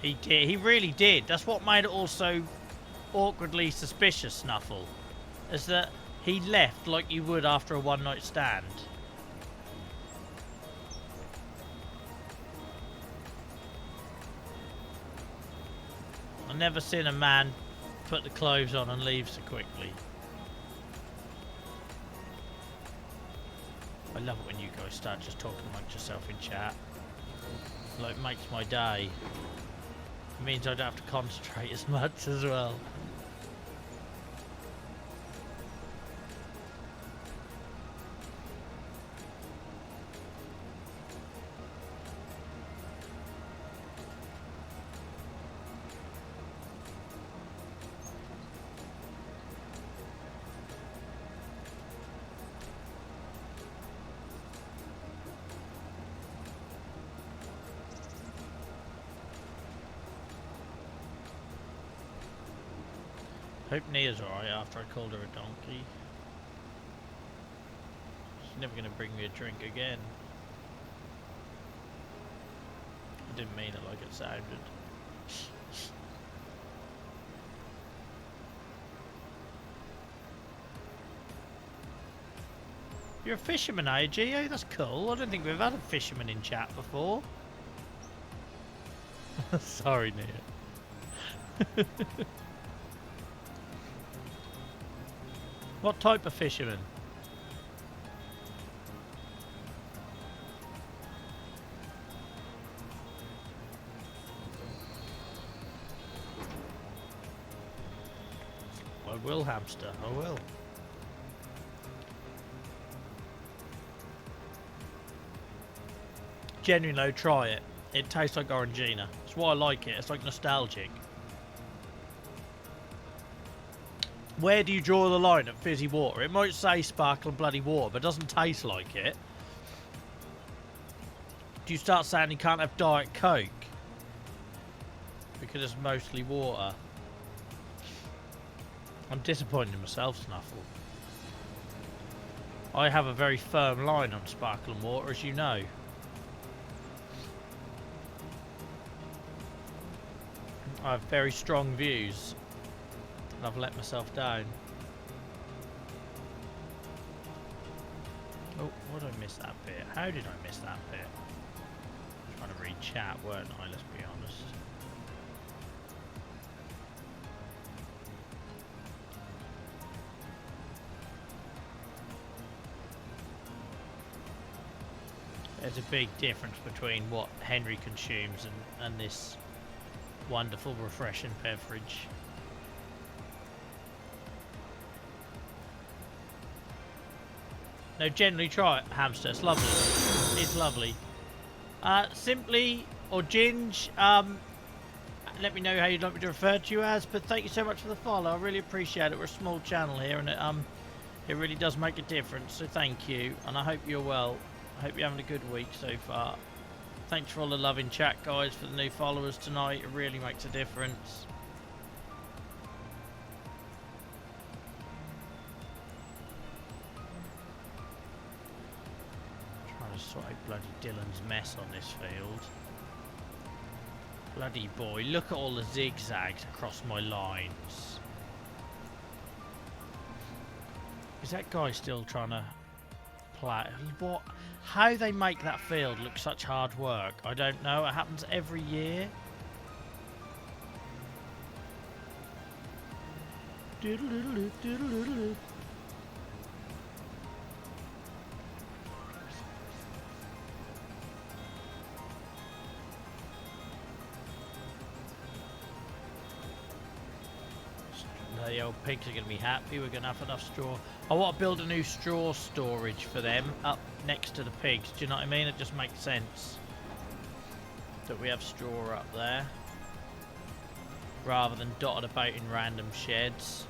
He did. He really did. That's what made it all so awkwardly suspicious, Snuffle. Is that he left like you would after a one-night stand. I've never seen a man put the clothes on and leave so quickly. I love it when you guys start just talking amongst yourself in chat. Like, makes my day. It means I don't have to concentrate as much as well. Hope Nia's alright after I called her a donkey. She's never going to bring me a drink again. I didn't mean it like it sounded. You're a fisherman, Achy? Oh, that's cool. I don't think we've had a fisherman in chat before. Sorry, Nia. What type of fisherman? I will, hamster. I will. Genuinely, though, try it. It tastes like Orangina. That's why I like it. It's like nostalgic. Where do you draw the line at fizzy water? It might say sparkling bloody water, but it doesn't taste like it. Do you start saying you can't have Diet Coke? Because it's mostly water. I'm disappointed in myself, Snuffle. I have a very firm line on sparkling water, as you know. I have very strong views. And I've let myself down. Oh, what did I miss that bit? How did I miss that bit? I'm trying to read chat, weren't I? Let's be honest. There's a big difference between what Henry consumes and this wonderful, refreshing beverage. No, generally try it, hamster. It's lovely. It's lovely. Simply or Ginge, let me know how you'd like me to refer to you as. But thank you so much for the follow. I really appreciate it. We're a small channel here, and it really does make a difference. So thank you, and I hope you're well. I hope you're having a good week so far. Thanks for all the love in chat, guys, for the new followers tonight. It really makes a difference. Sort of bloody Dylan's mess on this field. Bloody boy, look at all the zigzags across my lines. Is that guy still trying to What? How they make that field look such hard work, I don't know. It happens every year. Doodle-doodle-doo, doodle-doodle-doo. The old pigs are going to be happy. We're going to have enough straw. I want to build a new straw storage for them up next to the pigs. Do you know what I mean? It just makes sense that we have straw up there rather than dotted about in random sheds.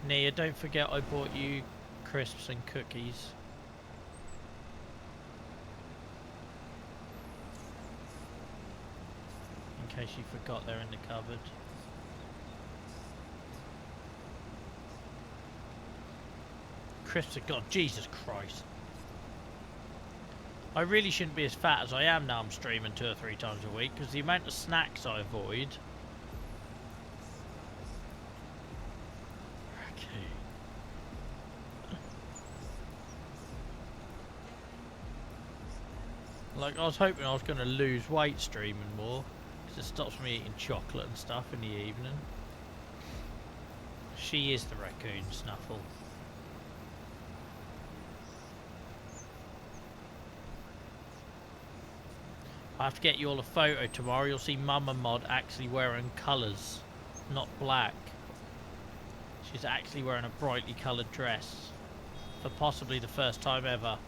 Nia, don't forget I bought you crisps and cookies. In case you forgot, they're in the cupboard. Crisps are gone. Jesus Christ. I really shouldn't be as fat as I am now. I'm streaming 2 or 3 times a week because the amount of snacks I avoid. Like, I was hoping I was going to lose weight streaming more, because it stops me eating chocolate and stuff in the evening. She is the raccoon, Snuffle. I have to get you all a photo tomorrow. You'll see Mama Mod actually wearing colours, not black. She's actually wearing a brightly coloured dress, for possibly the first time ever.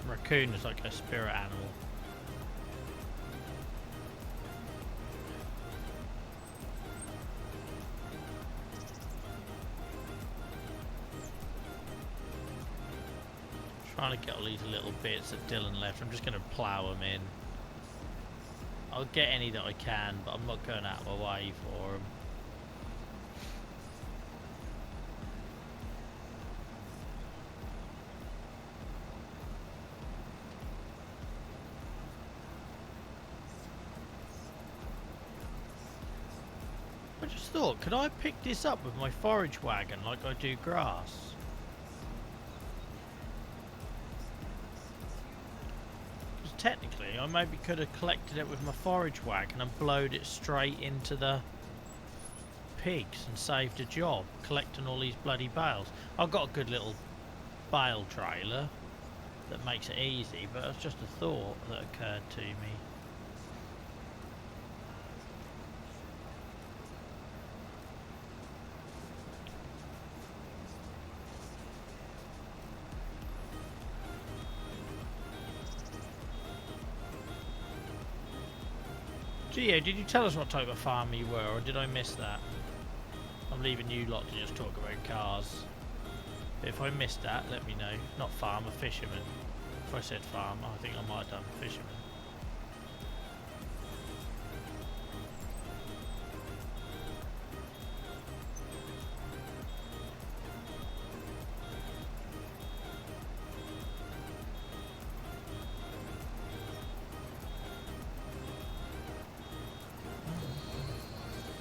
Raccoon is like a spirit animal. Trying to get all these little bits that Dylan left. I'm just going to plough them in. I'll get any that I can, but I'm not going out of my way for them. I just thought, could I pick this up with my forage wagon like I do grass? Because technically I maybe could have collected it with my forage wagon and blowed it straight into the pigs and saved a job collecting all these bloody bales. I've got a good little bale trailer that makes it easy, but it's just a thought that occurred to me. Geo, did you tell us what type of farmer you were, or did I miss that? I'm leaving you lot to just talk about cars. But if I missed that, let me know. Not farmer, fisherman. If I said farmer, I think I might have done fisherman.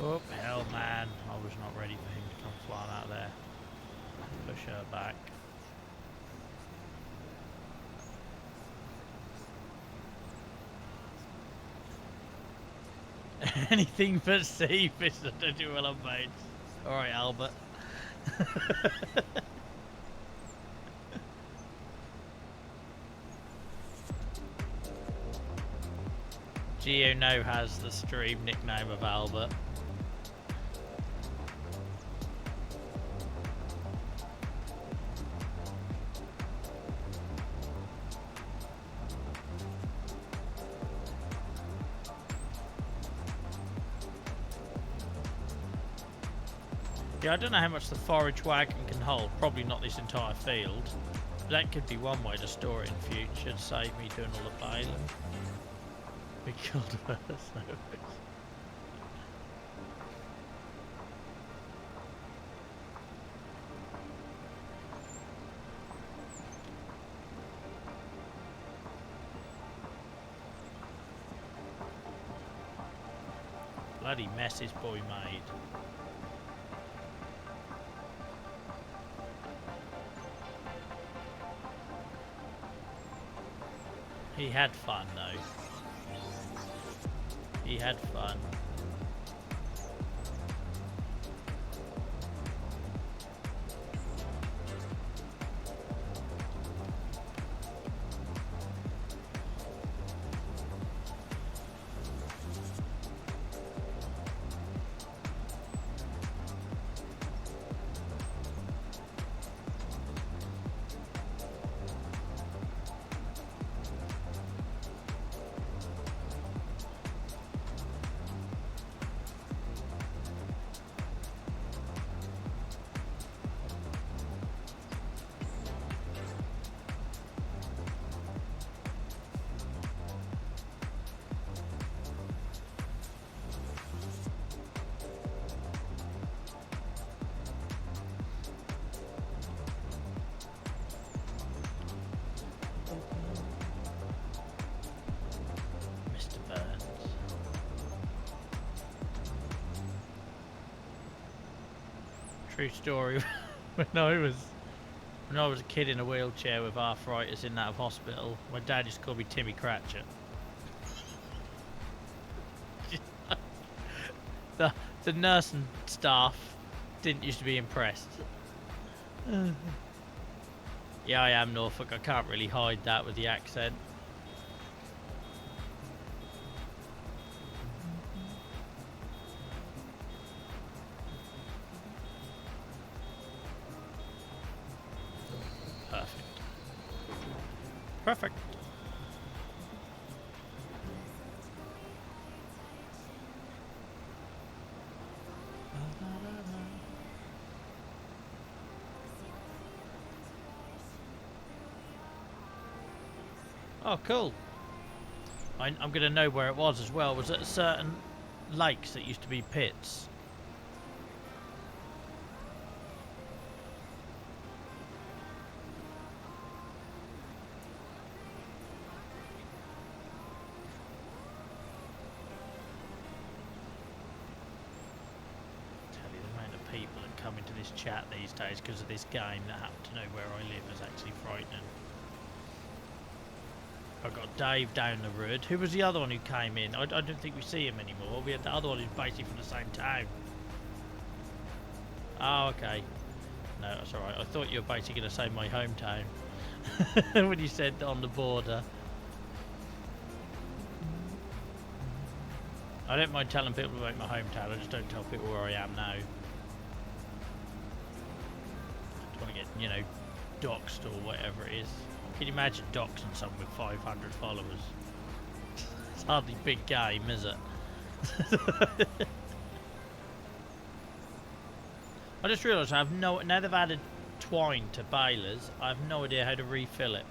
Oh, hell man, I was not ready for him to come flying out there. Push her back. Anything but sea fish that don't do well on boats. Alright, Albert. Geo now has the stream nickname of Albert. Yeah, I don't know how much the forage wagon can hold. Probably not this entire field. But that could be one way to store it in future to save me doing all the baling. We killed her. Bloody mess this boy made. He had fun though. He had fun. True story. when I was a kid in a wheelchair with arthritis in and out of hospital, my dad used to call me Timmy Cratchit. the nursing staff didn't used to be impressed. Yeah, I am Norfolk. I can't really hide that with the accent. Perfect. Oh, cool. I'm going to know where it was as well. Was it certain lakes that used to be pits? Come into this chat these days because of this game that happen to know where I live is actually frightening. I've got Dave down the road. Who was the other one who came in? I don't think we see him anymore. We had the other one who's basically from the same town. Oh, okay. No, that's alright. I thought you were basically going to say my hometown when you said on the border. I don't mind telling people about my hometown. I just don't tell people where I am now. Want to get, you know, doxed or whatever it is. Can you imagine doxing someone with 500 followers? It's hardly big game, is it? I just realised I have now they've added twine to balers, I have no idea how to refill it.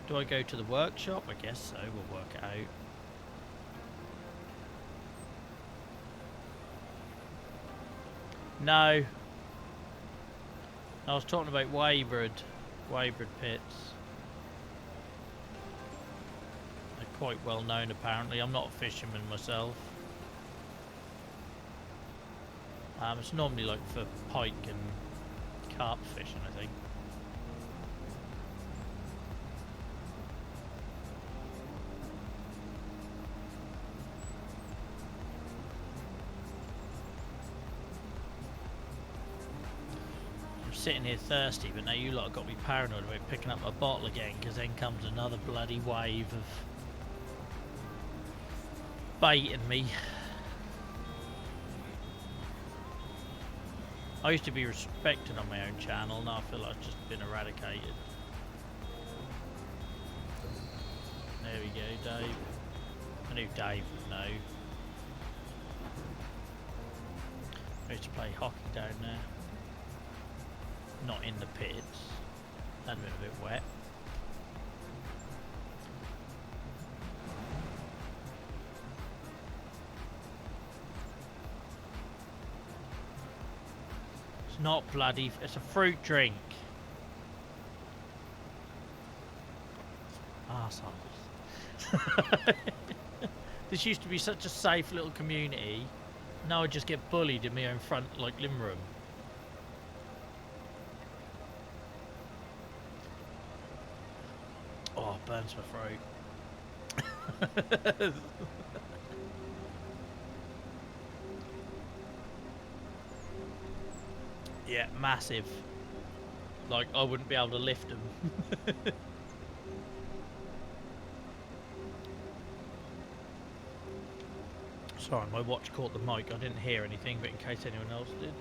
Do I go to the workshop? I guess so, we'll work it out. No. I was talking about Waybird pits. They're quite well known apparently. I'm not a fisherman myself. It's normally like for pike and carp fishing, I think. Sitting here thirsty, but now you lot have got me paranoid about picking up my bottle again, because then comes another bloody wave of baiting me. I used to be respected on my own channel, now I feel like I've just been eradicated. There we go, Dave. I knew Dave would know. I used to play hockey down there. not in the pits. That'd been a bit wet. It's not bloody, it's a fruit drink. Arseholes. This used to be such a safe little community. Now I just get bullied in my own front, like, living room. Oh, burns my throat. Yeah, massive. Like, I wouldn't be able to lift them. Sorry, my watch caught the mic. I didn't hear anything, but in case anyone else did.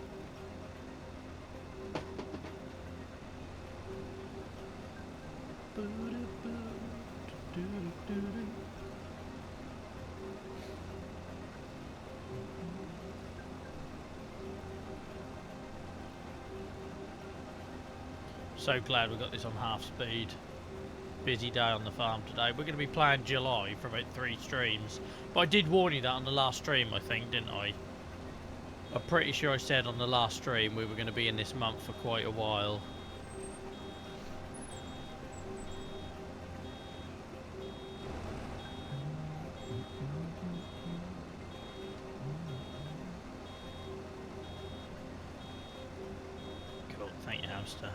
So glad we got this on half speed. Busy day on the farm today. We're going to be playing July for about 3 streams. But I did warn you that on the last stream, I think, didn't I? I'm pretty sure I said on the last stream we were going to be in this month for quite a while. Cool, thank you, hamster.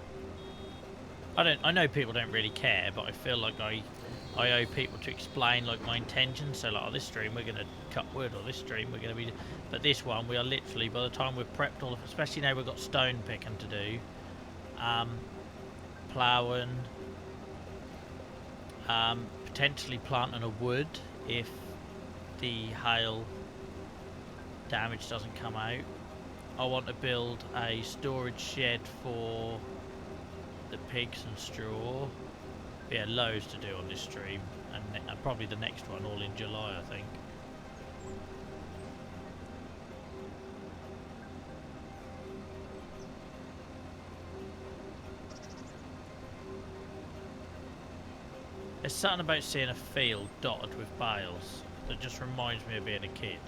I know people don't really care, but I feel like I owe people to explain like my intentions. So like, oh, this stream we're gonna cut wood, or this stream we're gonna be, but this one we are literally, by the time we've prepped all of, especially now we've got stone picking to do, ploughing, potentially planting a wood if the hail damage doesn't come out. I want to build a storage shed for the pigs and straw. Yeah, loads to do on this stream, and probably the next one all in July, I think. There's something about seeing a field dotted with bales that just reminds me of being a kid.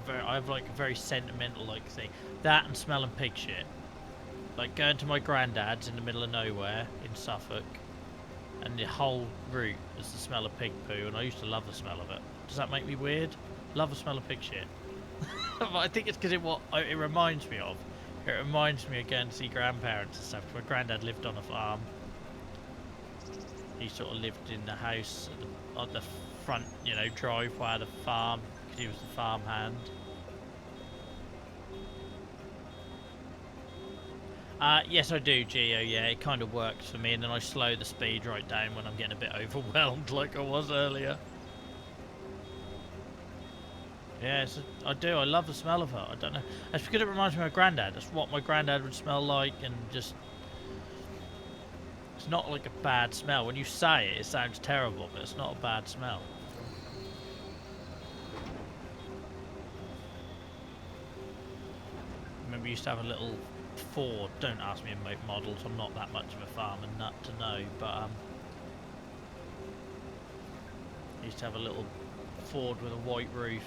I have like a very sentimental like thing. That and smelling pig shit. Like going to my granddad's in the middle of nowhere in Suffolk, and the whole route is the smell of pig poo, and I used to love the smell of it. Does that make me weird? Love the smell of pig shit. But I think it's because it reminds me of. It reminds me of going to see grandparents and stuff. My granddad lived on a farm. He sort of lived in the house at the front, you know, driveway of the farm, because he was the farm hand. Yes, I do, Geo. Yeah, it kind of works for me, and then I slow the speed right down when I'm getting a bit overwhelmed, like I was earlier. Yes, I do. I love the smell of it. I don't know. It's because it reminds me of my granddad. That's what my granddad would smell like, and just... It's not like a bad smell. When you say it, it sounds terrible, but it's not a bad smell. I remember we used to have a little Ford. Don't ask me to make models. I'm not that much of a farmer nut to know, but I used to have a little Ford with a white roof.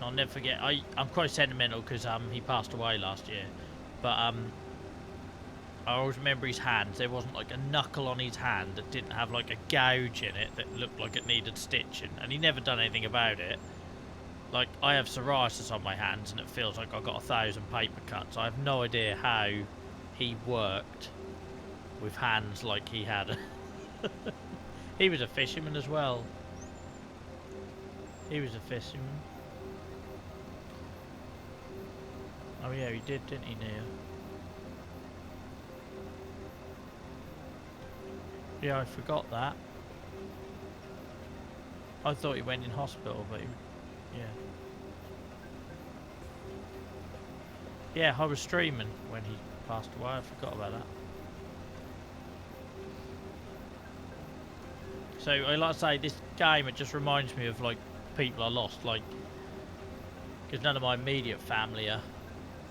I'll never forget. I'm quite sentimental because he passed away last year, but I always remember his hands. There wasn't like a knuckle on his hand that didn't have like a gouge in it that looked like it needed stitching, and he never done anything about it. Like, I have psoriasis on my hands and it feels like I've got 1,000 paper cuts. I have no idea how he worked with hands like he had. He was a fisherman as well. He was a fisherman. Oh yeah, he did, didn't he, Nia? Yeah, I forgot that. I thought he went in hospital, but he... Yeah. Yeah, I was streaming when he passed away. I forgot about that. So, I like to say, this game, it just reminds me of, like, people I lost, like... Because none of my immediate family are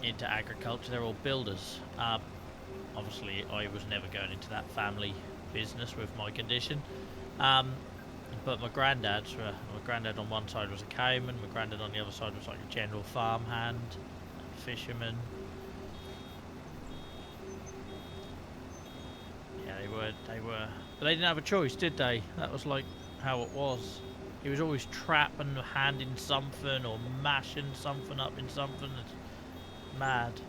into agriculture. They're all builders. Obviously, I was never going into that family business with my condition. But my granddad on one side was a cowman, my granddad on the other side was like a general farmhand, fisherman. Yeah, they were, but they didn't have a choice, did they? That was like how it was. He was always trapping, handing something or mashing something up in something. It's mad.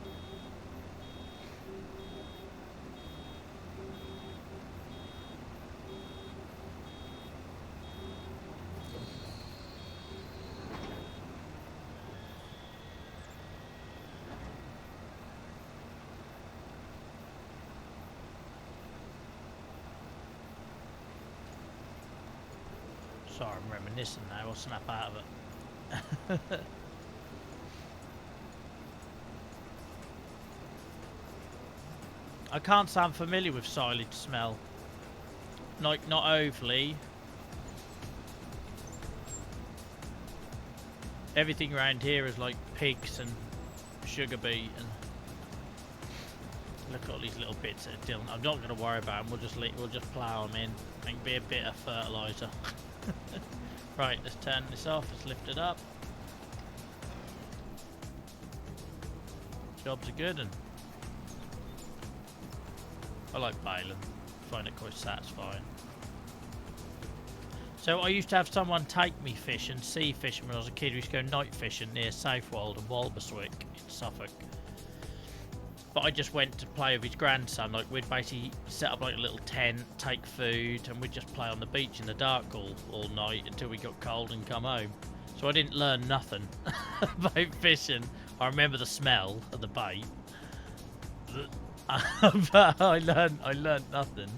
Sorry, I'm reminiscing now. I'll snap out of it. I can't say I'm familiar with silage smell. Like, not overly. Everything around here is like pigs and sugar beet and look at all these little bits that are Dylan. I'm not going to worry about them. We'll just plough them in. They can be a bit of fertiliser. Right, let's turn this off. Let's lift it up. Jobs are good, and I like baling. Find it quite satisfying. So I used to have someone take me fishing, sea fishing when I was a kid. We used to go night fishing near Southwold and Walberswick in Suffolk. But I just went to play with his grandson. Like, we'd basically set up like a little tent, take food, and we'd just play on the beach in the dark all night until we got cold and come home. So I didn't learn nothing about fishing. I remember the smell of the bait, but I learned nothing.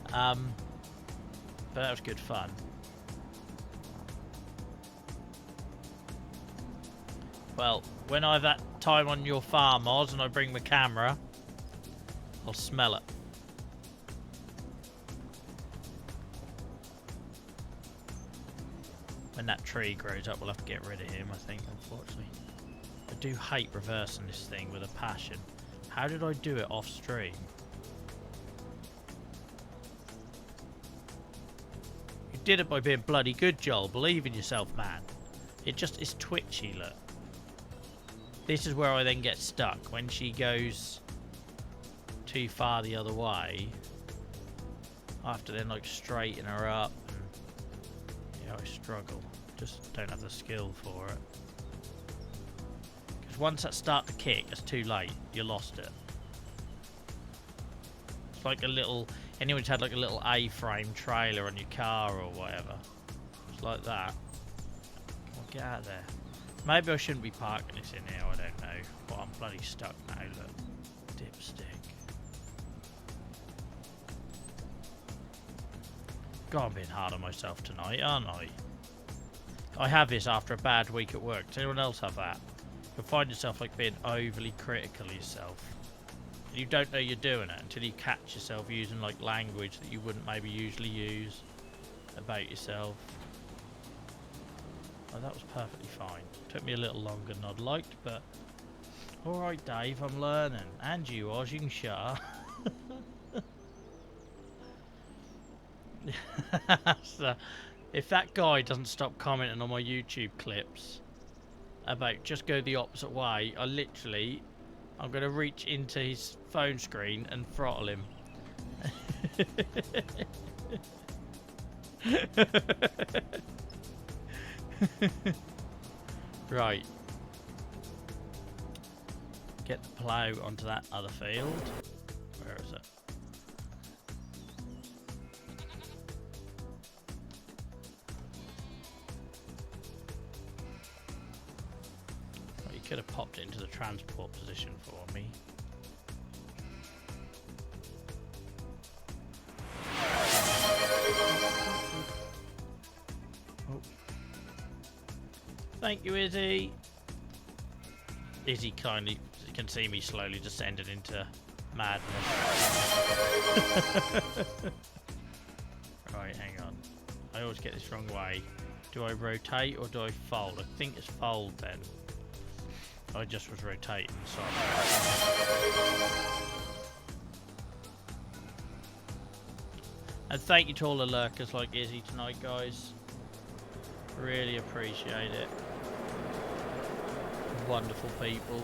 But that was good fun. Well, when I have that time on your farm, Oz, and I bring the camera, I'll smell it. When that tree grows up, we'll have to get rid of him, I think, unfortunately. I do hate reversing this thing with a passion. How did I do it off stream? You did it by being bloody good, Joel. Believe in yourself, man. It's twitchy, look. This is where I then get stuck. When she goes too far the other way, I have to then like straighten her up. And, yeah, I struggle. Just don't have the skill for it. Because once that starts to kick, it's too late. You lost it. It's like a little... Anyone's had like a little A-frame trailer on your car or whatever. It's like that. Come on, get out of there. Maybe I shouldn't be parking this in here, I don't know. But I'm bloody stuck now, look. Dipstick. God, I'm being hard on myself tonight, aren't I? I have this after a bad week at work. Does anyone else have that? You'll find yourself like being overly critical of yourself. And you don't know you're doing it until you catch yourself using like language that you wouldn't maybe usually use about yourself. Oh, that was perfectly fine. Took me a little longer than I'd liked, but... Alright, Dave, I'm learning. And you, Oz, you can shut up. So, if that guy doesn't stop commenting on my YouTube clips about just go the opposite way, I'm going to reach into his phone screen and throttle him. Right. Get the plough onto that other field. Where is it? Well, you could have popped it into the transport position for me. Thank you, Izzy. Izzy kindly can see me slowly descending into madness. Right, hang on. I always get this wrong way. Do I rotate or do I fold? I think it's fold then. I just was rotating, sorry. And thank you to all the lurkers like Izzy tonight, guys. Really appreciate it. Wonderful people.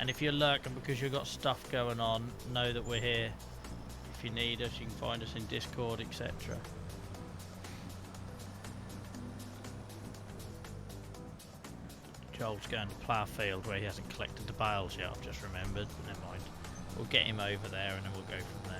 And if you're lurking because you've got stuff going on, know that we're here. If you need us, you can find us in Discord, etc. Joel's going to plough a field where he hasn't collected the bales yet, I've just remembered. Never mind. We'll get him over there and then we'll go from there.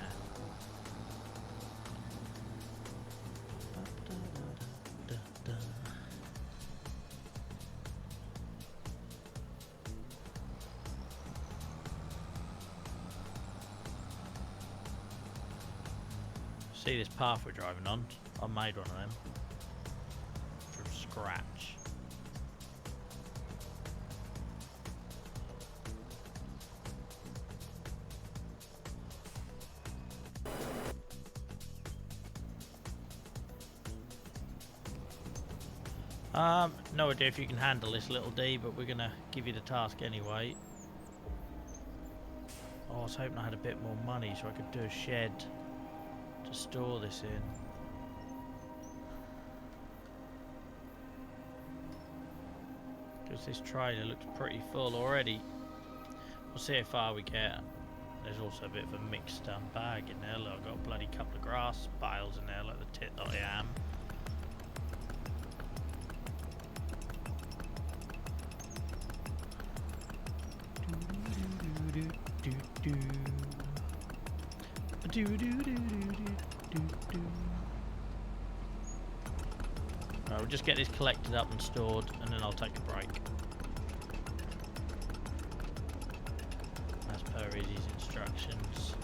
See this path we're driving on? I made one of them from scratch. No idea if you can handle this, little D, but we're gonna give you the task anyway. Oh, I was hoping I had a bit more money so I could do a shed to store this in. Because this trailer looks pretty full already. We'll see how far we get. There's also a bit of a mixed bag in there. Look, I've got a bloody couple of grass bales in there like the tit that I am. Right, we'll just get this collected up and stored and then I'll take a break. As per Izzy's instructions.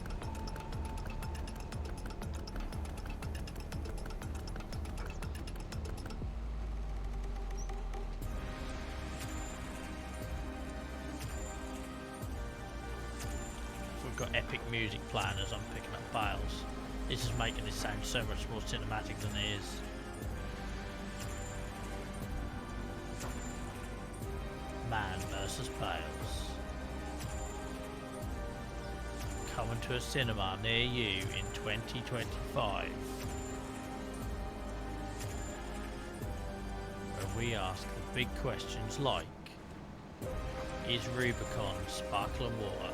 We've got epic music playing as I'm picking up bales. This is making this sound so much more cinematic than it is. Man versus bales. Coming to a cinema near you in 2025. Where we ask the big questions like, is Rubicon sparkling water?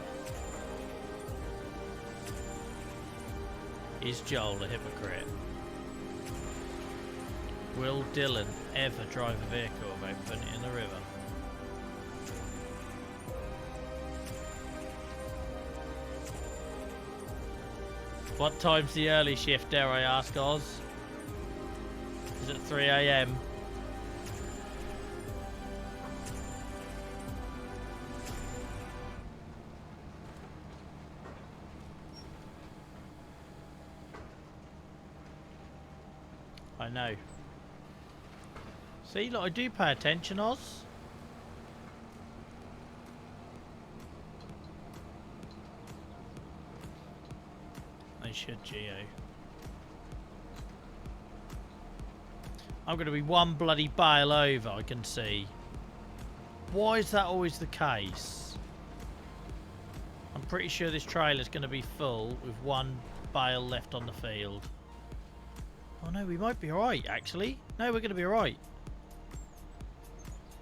Is Joel a hypocrite? Will Dylan ever drive a vehicle without putting it in the river? What time's the early shift, dare I ask, Oz? Is it 3 AM? I know. See, look, I do pay attention, Oz. I should, Geo. I'm going to be one bloody bale over, I can see. Why is that always the case? I'm pretty sure this trailer's going to be full with one bale left on the field. Oh no, we might be alright, actually. No, we're going to be alright.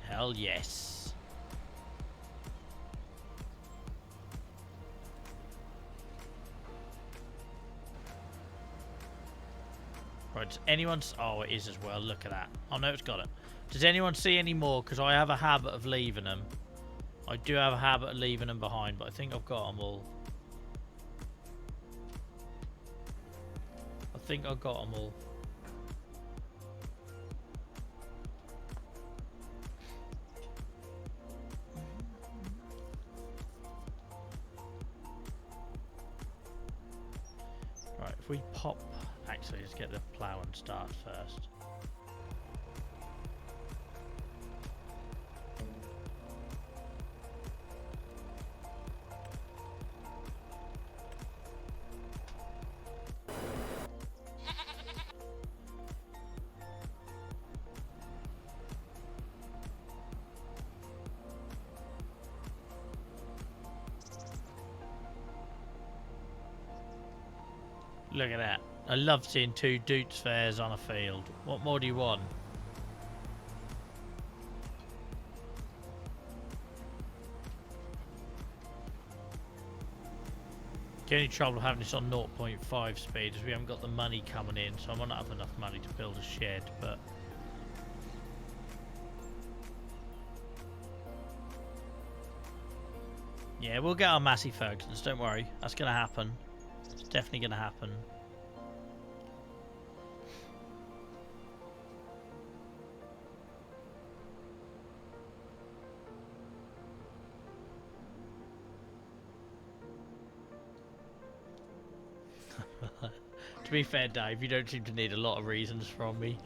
Hell yes. Right, does anyone... Oh, it is as well. Look at that. Oh no, it's got it. Does anyone see any more? Because I have a habit of leaving them. I do have a habit of leaving them behind, but I think I've got them all. I think I've got them all. Right, if we pop... Actually, let's get the plough and start first. Look at that. I love seeing 2 Dutes fairs on a field. What more do you want? The only trouble having this on 0.5 speed is we haven't got the money coming in, so I might not have enough money to build a shed, but... yeah, we'll get our Massey Fergusons, don't worry. That's going to happen. It's definitely going to happen. To be fair, Dave, you don't seem to need a lot of reasons from me.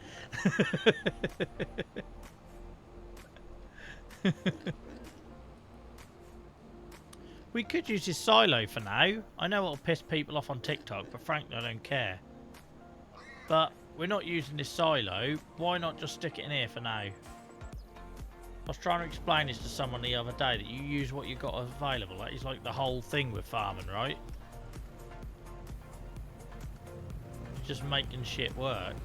We could use this silo for now. I know it'll piss people off on TikTok, but frankly I don't care. But we're not using this silo. Why not just stick it in here for now? I was trying to explain this to someone the other day, that you use what you got available. That is like the whole thing with farming, right? Just making shit work.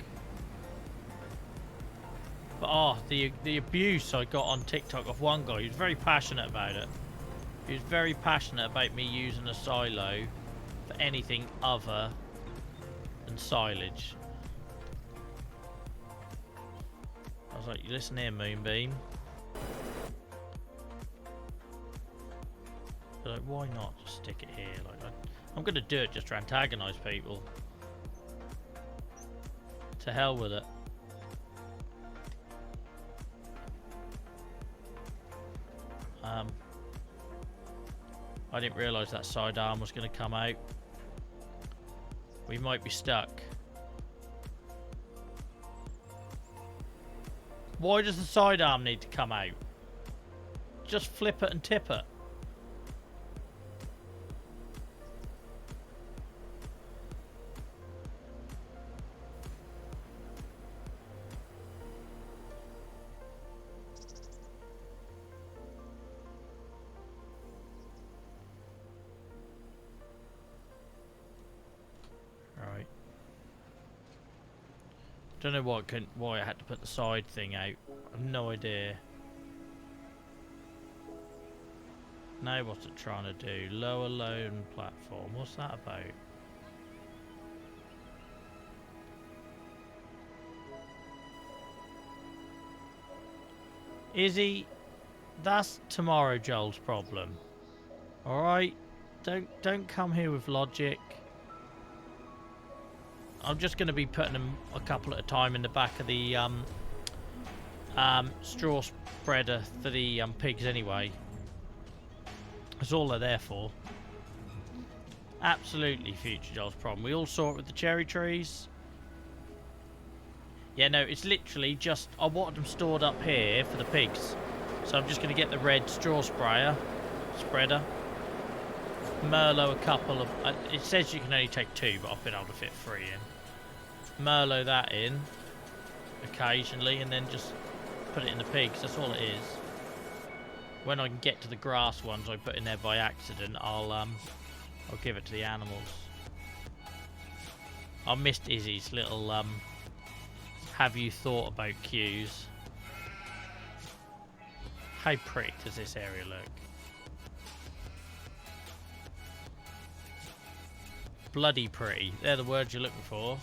But oh, the abuse I got on TikTok of one guy, he was very passionate about it. He was very passionate about me using a silo for anything other than silage. I was like, you listen here, Moonbeam. They're like, why not just stick it here? Like, I'm gonna do it just to antagonise people. To hell with it. I didn't realise that sidearm was going to come out. We might be stuck. Why does the sidearm need to come out? Just flip it and tip it. Don't know why I had to put the side thing out. I've no idea. Now what's it trying to do? Lower loan platform. What's that about? Izzy, that's tomorrow Joel's problem. Alright? Don't come here with logic. I'm just going to be putting them a couple at a time in the back of the straw spreader for the pigs anyway. That's all they're there for. Absolutely future Joel's problem. We all saw it with the cherry trees. Yeah, no, it's literally just... I wanted them stored up here for the pigs. So I'm just going to get the red straw spreader. Merlot a couple of... it says you can only take 2, but I've been able to fit 3 in. Merlot that in occasionally, and then just put it in the pigs. That's all it is. When I can get to the grass ones I put in there by accident, I'll give it to the animals. I missed Izzy's little have you thought about cues. How pretty does this area look? Bloody pretty. They're the words you're looking for.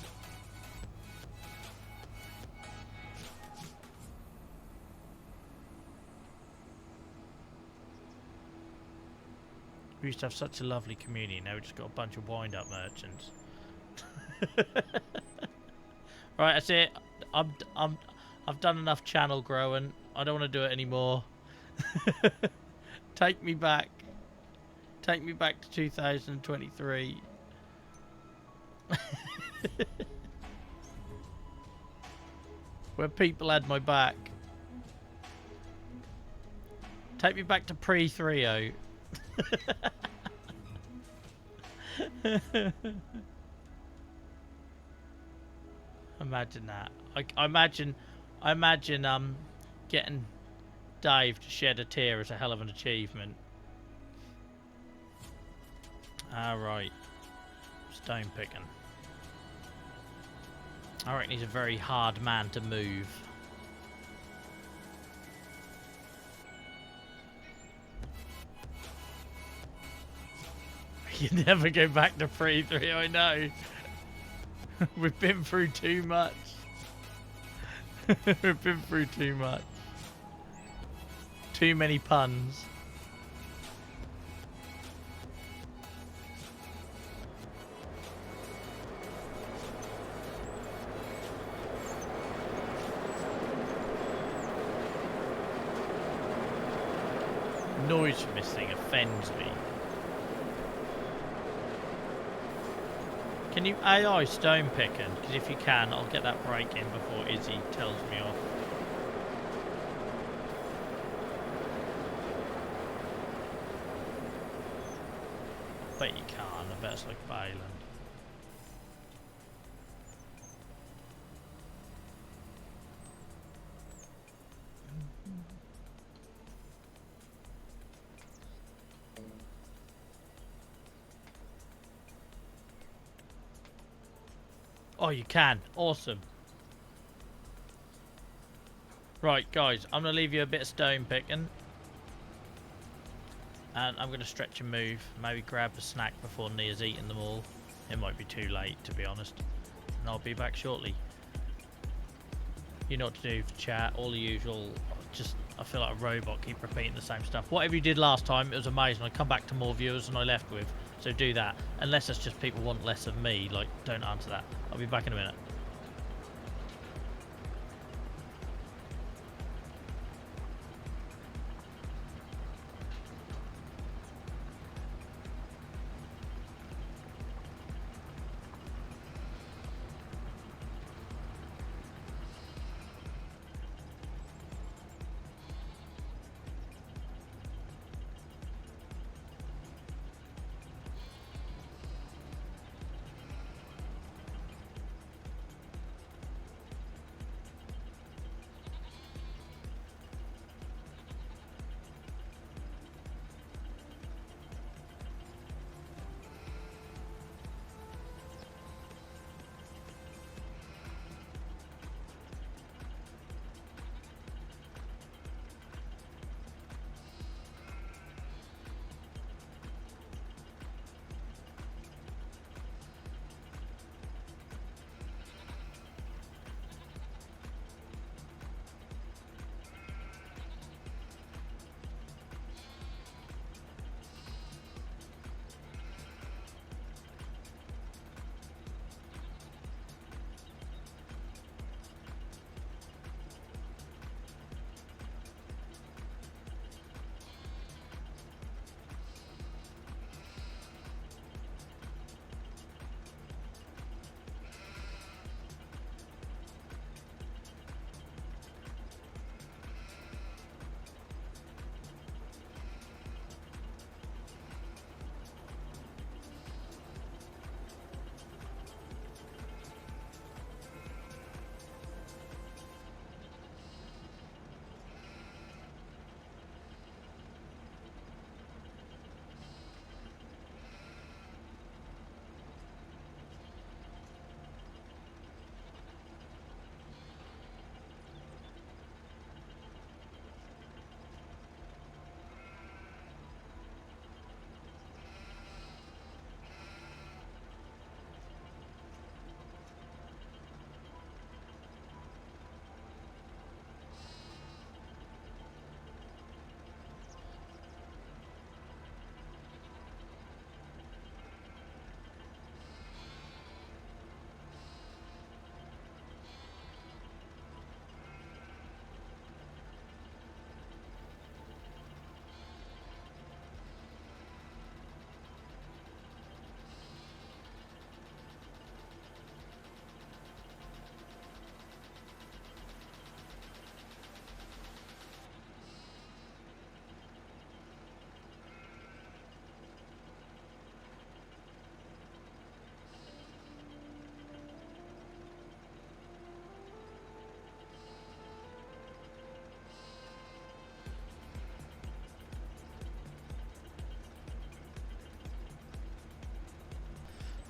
We used to have such a lovely community. Now we just got a bunch of wind-up merchants. Right, that's it. I've done enough channel growing. I don't want to do it anymore. Take me back. Take me back to 2023. Where people had my back. Take me back to pre-3.0. Imagine that. I imagine getting Dave to shed a tear is a hell of an achievement. Alright. Stone picking. I reckon he's a very hard man to move. You never go back to 3-3, I know. We've been through too much. We've been through too much. Too many puns. Noise from this thing offends me. Can you AI stone picking? Because if you can, I'll get that break in before Izzy tells me off. Bet you can. I bet it's like Bayland. Oh, you can. Awesome. Right, guys, I'm going to leave you a bit of stone picking. And I'm going to stretch and move. Maybe grab a snack before Nia's eaten them all. It might be too late, to be honest. And I'll be back shortly. You know what to do for chat. All the usual. Just, I feel like a robot. Keep repeating the same stuff. Whatever you did last time, it was amazing. I come back to more viewers than I left with. So do that. Unless it's just people want less of me. Like, don't answer that. I'll be back in a minute.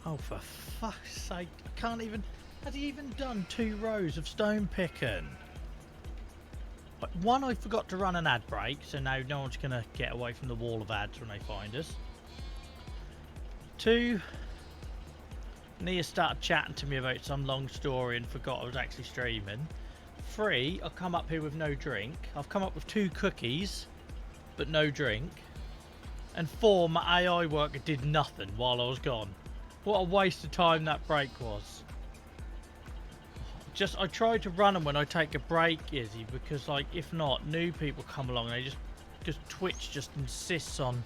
Oh, for fuck's sake. I can't even... Has he even done 2 rows of stone picking? One, I forgot to run an ad break, so now no one's going to get away from the wall of ads when they find us. 2, Nia started chatting to me about some long story and forgot I was actually streaming. 3, I've come up here with no drink. I've come up with 2 cookies, but no drink. And 4, my AI worker did nothing while I was gone. What a waste of time that break was. I tried to run them when I take a break, Izzy, because like if not, new people come along and they just Twitch just insists on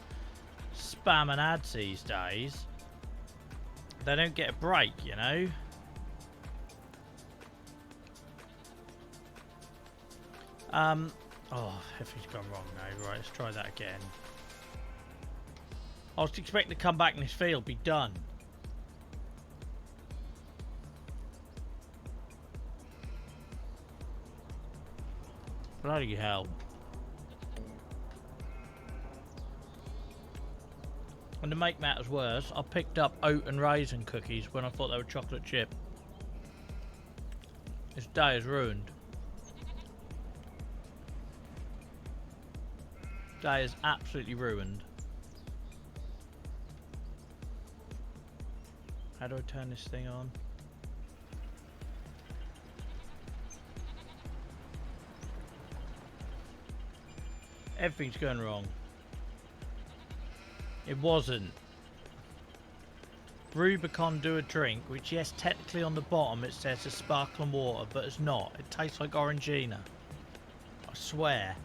spamming ads these days. They don't get a break, you know. Oh, everything's gone wrong now. Right, let's try that again. I was expecting to come back in this field, be done. Bloody hell. And to make matters worse, I picked up oat and raisin cookies when I thought they were chocolate chip. This day is ruined. Day is absolutely ruined. How do I turn this thing on? Everything's going wrong. It wasn't. Rubicon do a drink, which yes, technically on the bottom it says it's sparkling water, but it's not. It tastes like Orangina. I swear.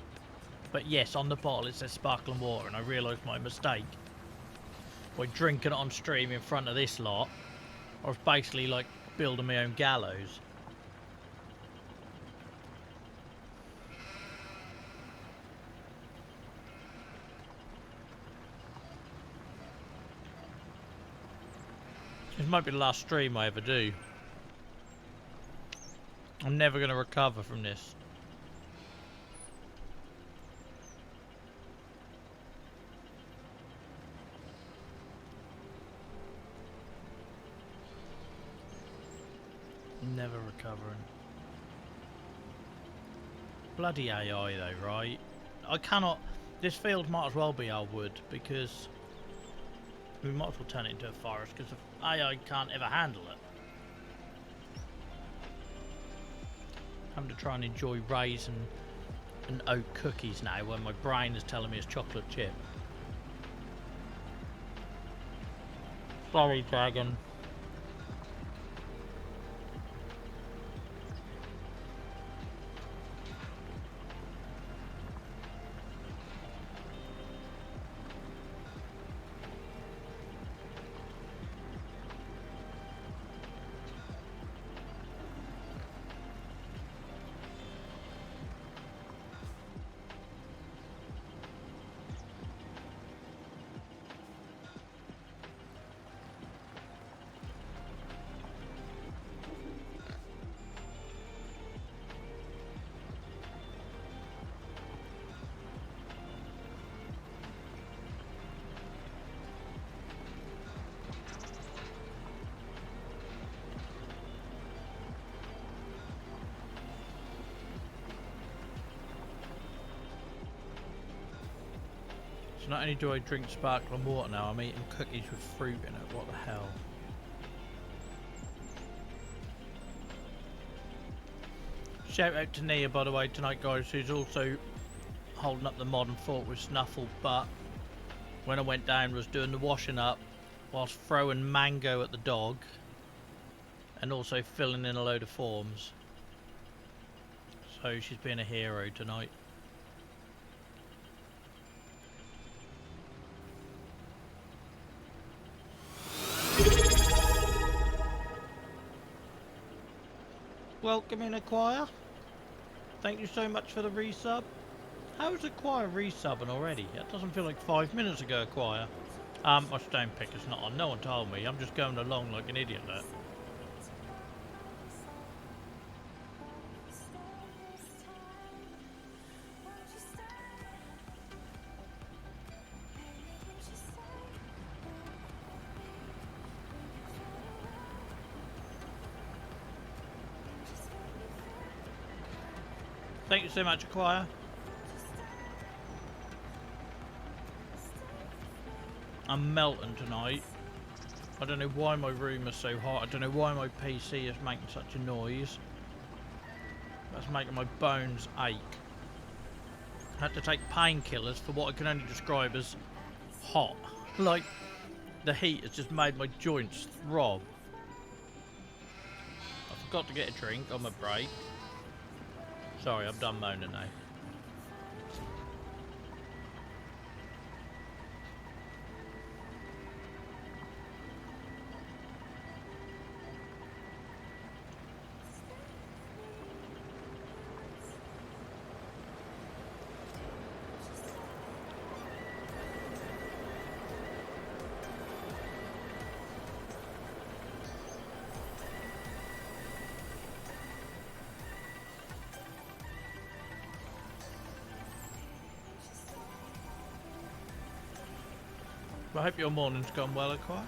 But yes, on the bottle it says sparkling water, and I realised my mistake. By drinking it on stream in front of this lot, I was basically like building my own gallows. This might be the last stream I ever do. I'm never going to recover from this. Never recovering. Bloody AI though, right? I cannot... This field might as well be our wood, because we might as well turn it into a forest, because the AI can't ever handle it. I'm having to try and enjoy raisin and oat cookies now when my brain is telling me it's chocolate chip. Sorry, dragon. So not only do I drink sparkling water now, I'm eating cookies with fruit in it. What the hell? Shout out to Nia, by the way, tonight, guys, who's also holding up the modern fort with Snuffle, but when I went down was doing the washing up whilst throwing mango at the dog and also filling in a load of forms. So she's being a hero tonight. Welcome in, Acquire. Thank you so much for the resub. How is Acquire resubbing already? That doesn't feel like 5 minutes ago, Acquire. My stone picker's not on. No one told me. I'm just going along like an idiot there. Thank you so much, Acquire. I'm melting tonight. I don't know why my room is so hot. I don't know why my PC is making such a noise. That's making my bones ache. I had to take painkillers for what I can only describe as hot. Like, the heat has just made my joints throb. I forgot to get a drink on my break. Sorry, I'm done moaning now. Well, I hope your morning's gone well, Acquire.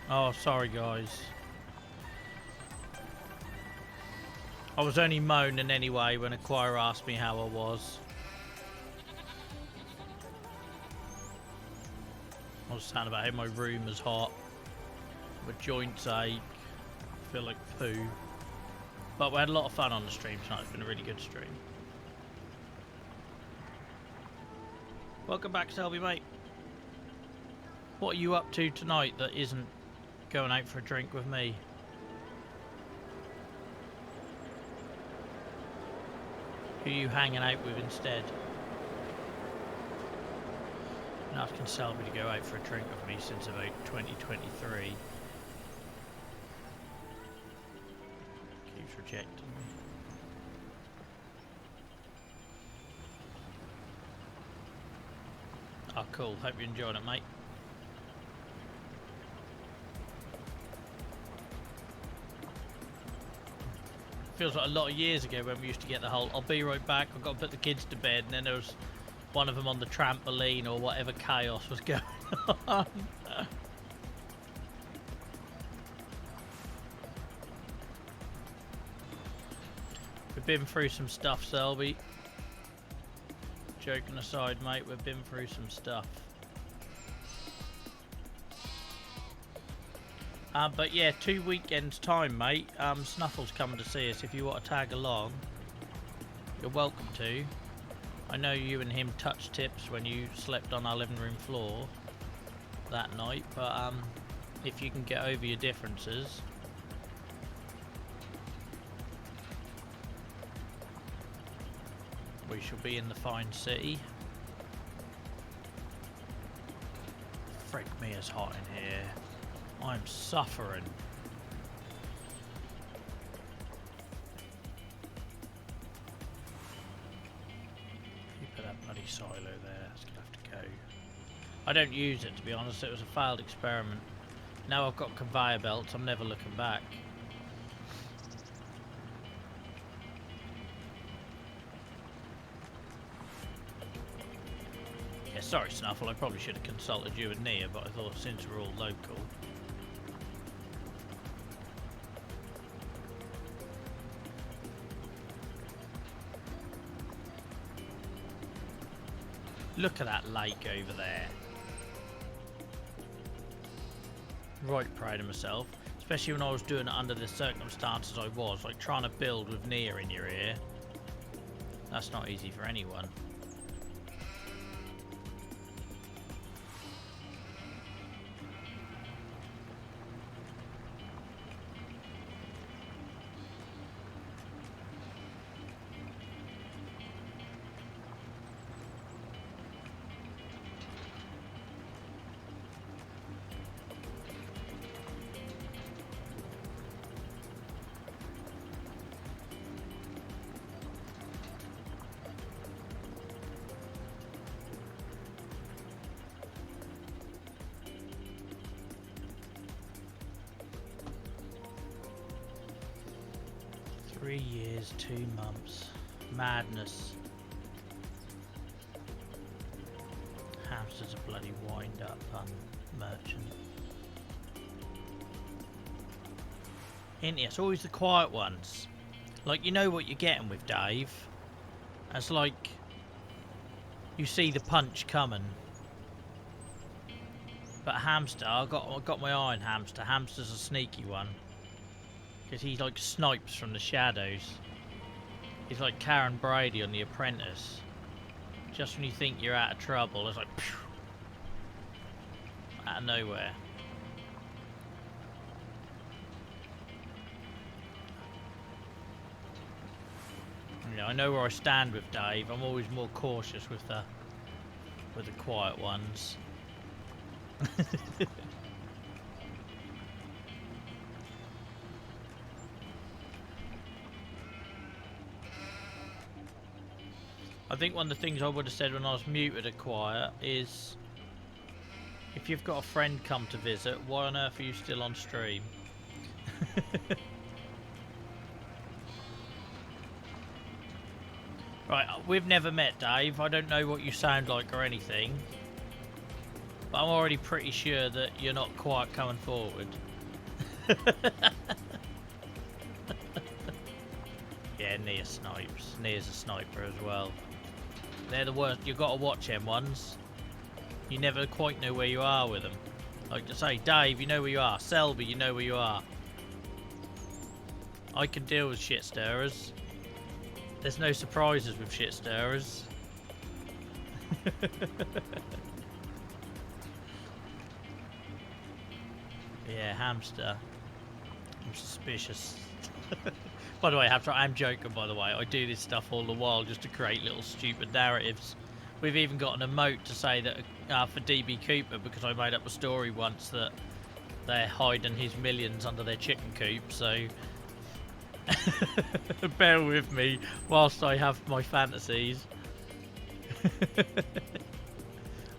Oh, sorry guys. I was only moaning anyway when Acquire asked me how I was. I was saying about how my room is hot, my joints ache, I feel like poo. But we had a lot of fun on the stream tonight. It's been a really good stream. Welcome back, Selby, mate. What are you up to tonight that isn't going out for a drink with me? Who are you hanging out with instead? I'm asking Selby to go out for a drink with me since about 2023. Keeps rejecting me. Oh, cool. Hope you're enjoying it, mate. Feels like a lot of years ago when we used to get the whole, I'll be right back, I've got to put the kids to bed, and then there was one of them on the trampoline or whatever chaos was going on. We've been through some stuff, Selby. Joking aside, mate, we've been through some stuff. But yeah, 2 weekends time, mate. Snuffle's coming to see us. If you want to tag along, you're welcome to. I know you and him touched tips when you slept on our living room floor that night, but if you can get over your differences, we shall be in the fine city. Frick me, it's hot in here. I'm suffering. You put that bloody silo there, it's gonna have to go. I don't use it, to be honest. It was a failed experiment. Now I've got conveyor belts, I'm never looking back. Yeah, sorry Snuffle, I probably should have consulted you and Nia, but I thought since we're all local. Look at that lake over there. Right proud of myself. Especially when I was doing it under the circumstances I was. Like trying to build with Nia in your ear. That's not easy for anyone. Three years, 2 months. Madness. Hamster's a bloody wind-up merchant. Ain't he? It's always the quiet ones. Like, you know what you're getting with Dave. It's like you see the punch coming. But Hamster, I got my eye on Hamster. Hamster's a sneaky one. Because he like snipes from the shadows. He's like Karen Brady on The Apprentice. Just when you think you're out of trouble, it's like phew, out of nowhere. You know, I know where I stand with Dave. I'm always more cautious with the quiet ones. I think one of the things I would have said when I was muted at quiet is, if you've got a friend come to visit, why on earth are you still on stream? Right, we've never met, Dave. I don't know what you sound like or anything, but I'm already pretty sure that you're not quite coming forward. Yeah, Nia snipes. Nia's a sniper as well. They're the worst. You've got to watch them ones. You never quite know where you are with them. Like to say, Dave, you know where you are. Selby, you know where you are. I can deal with shit stirrers. There's no surprises with shit stirrers. Yeah, Hamster. I'm suspicious. By the way, Hamster, I'm joking, by the way. I do this stuff all the while just to create little stupid narratives. We've even got an emote to say that for DB Cooper, because I made up a story once that they're hiding his millions under their chicken coop, so bear with me whilst I have my fantasies.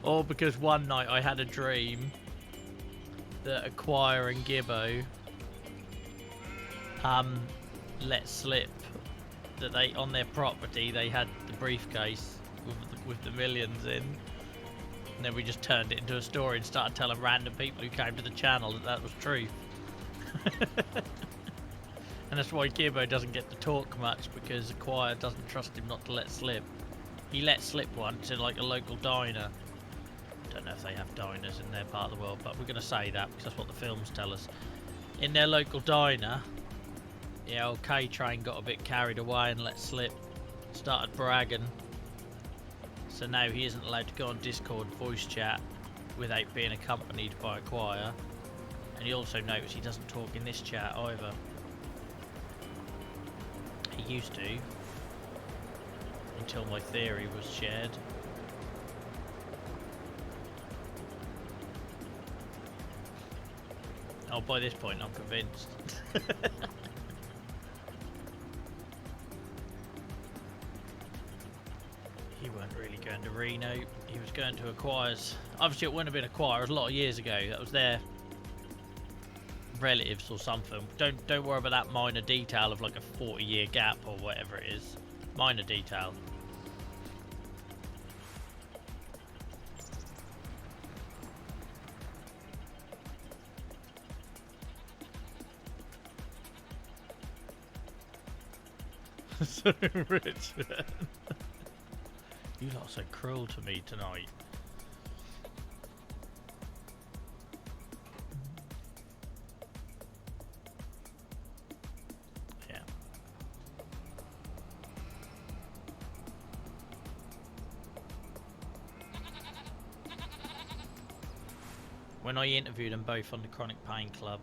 Or because one night I had a dream that Acquire and Gibbo let slip that they, on their property, they had the briefcase with the millions in, and then we just turned it into a story and started telling random people who came to the channel that was truth. And that's why Gibbo doesn't get to talk much, because Acquire doesn't trust him not to let slip. He let slip once in like a local diner. Don't know if they have diners in their part of the world, but we're going to say that because that's what the films tell us. In their local diner, yeah, old K-Train got a bit carried away and let slip. Started bragging. So now he isn't allowed to go on Discord voice chat without being accompanied by Acquire. And you also notice he doesn't talk in this chat either. He used to, until my theory was shared. Oh, by this point I'm convinced. He weren't really going to Reno, he was going to Acquire's. Obviously it wouldn't have been Acquire, it was a lot of years ago. That was their relatives or something. Don't worry about that minor detail of like a 40-year gap or whatever it is. Minor detail. So Richard, You lot are so cruel to me tonight. Yeah. When I interviewed them both on the Chronic Pain Club,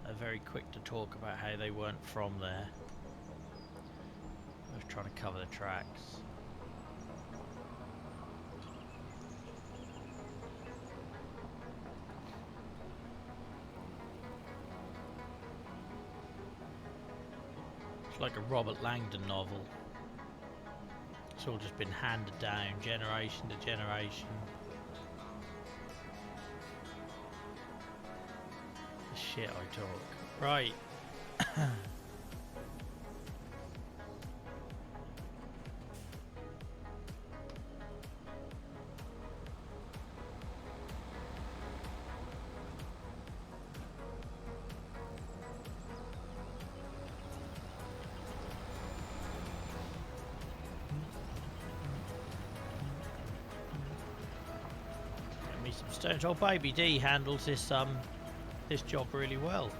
they're very quick to talk about how they weren't from there. I was trying to cover the tracks. It's like a Robert Langdon novel. It's all just been handed down generation to generation. The shit I talk. Right. Get me some stones. Oh, Baby D handles this this job really well.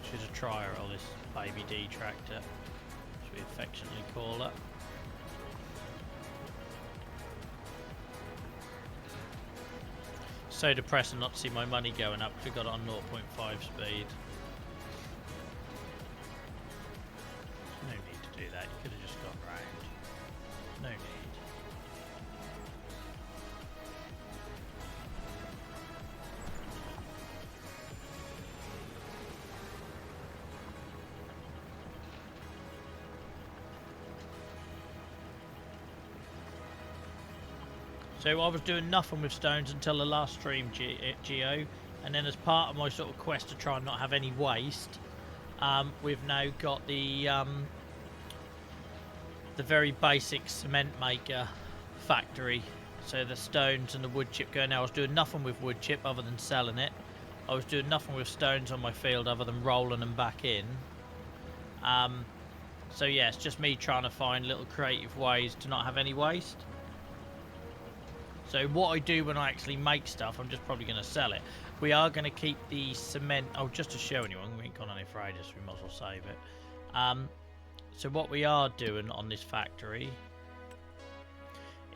She's a trier on this Baby D tractor, as we affectionately call it. So depressing not to see my money going up because we got it on 0.5 speed. No need to do that, you could have just gone round. No need. So I was doing nothing with stones until the last stream, Geo, and then as part of my sort of quest to try and not have any waste, we've now got the very basic cement maker factory. So the stones and the wood chip going now. I was doing nothing with wood chip other than selling it. I was doing nothing with stones on my field other than rolling them back in. So yeah, it's just me trying to find little creative ways to not have any waste. So what I do when I actually make stuff, I'm just probably going to sell it. We are going to keep the cement... Oh, just to show anyone, we ain't gone on it for ages, so we might as well save it. So what we are doing on this factory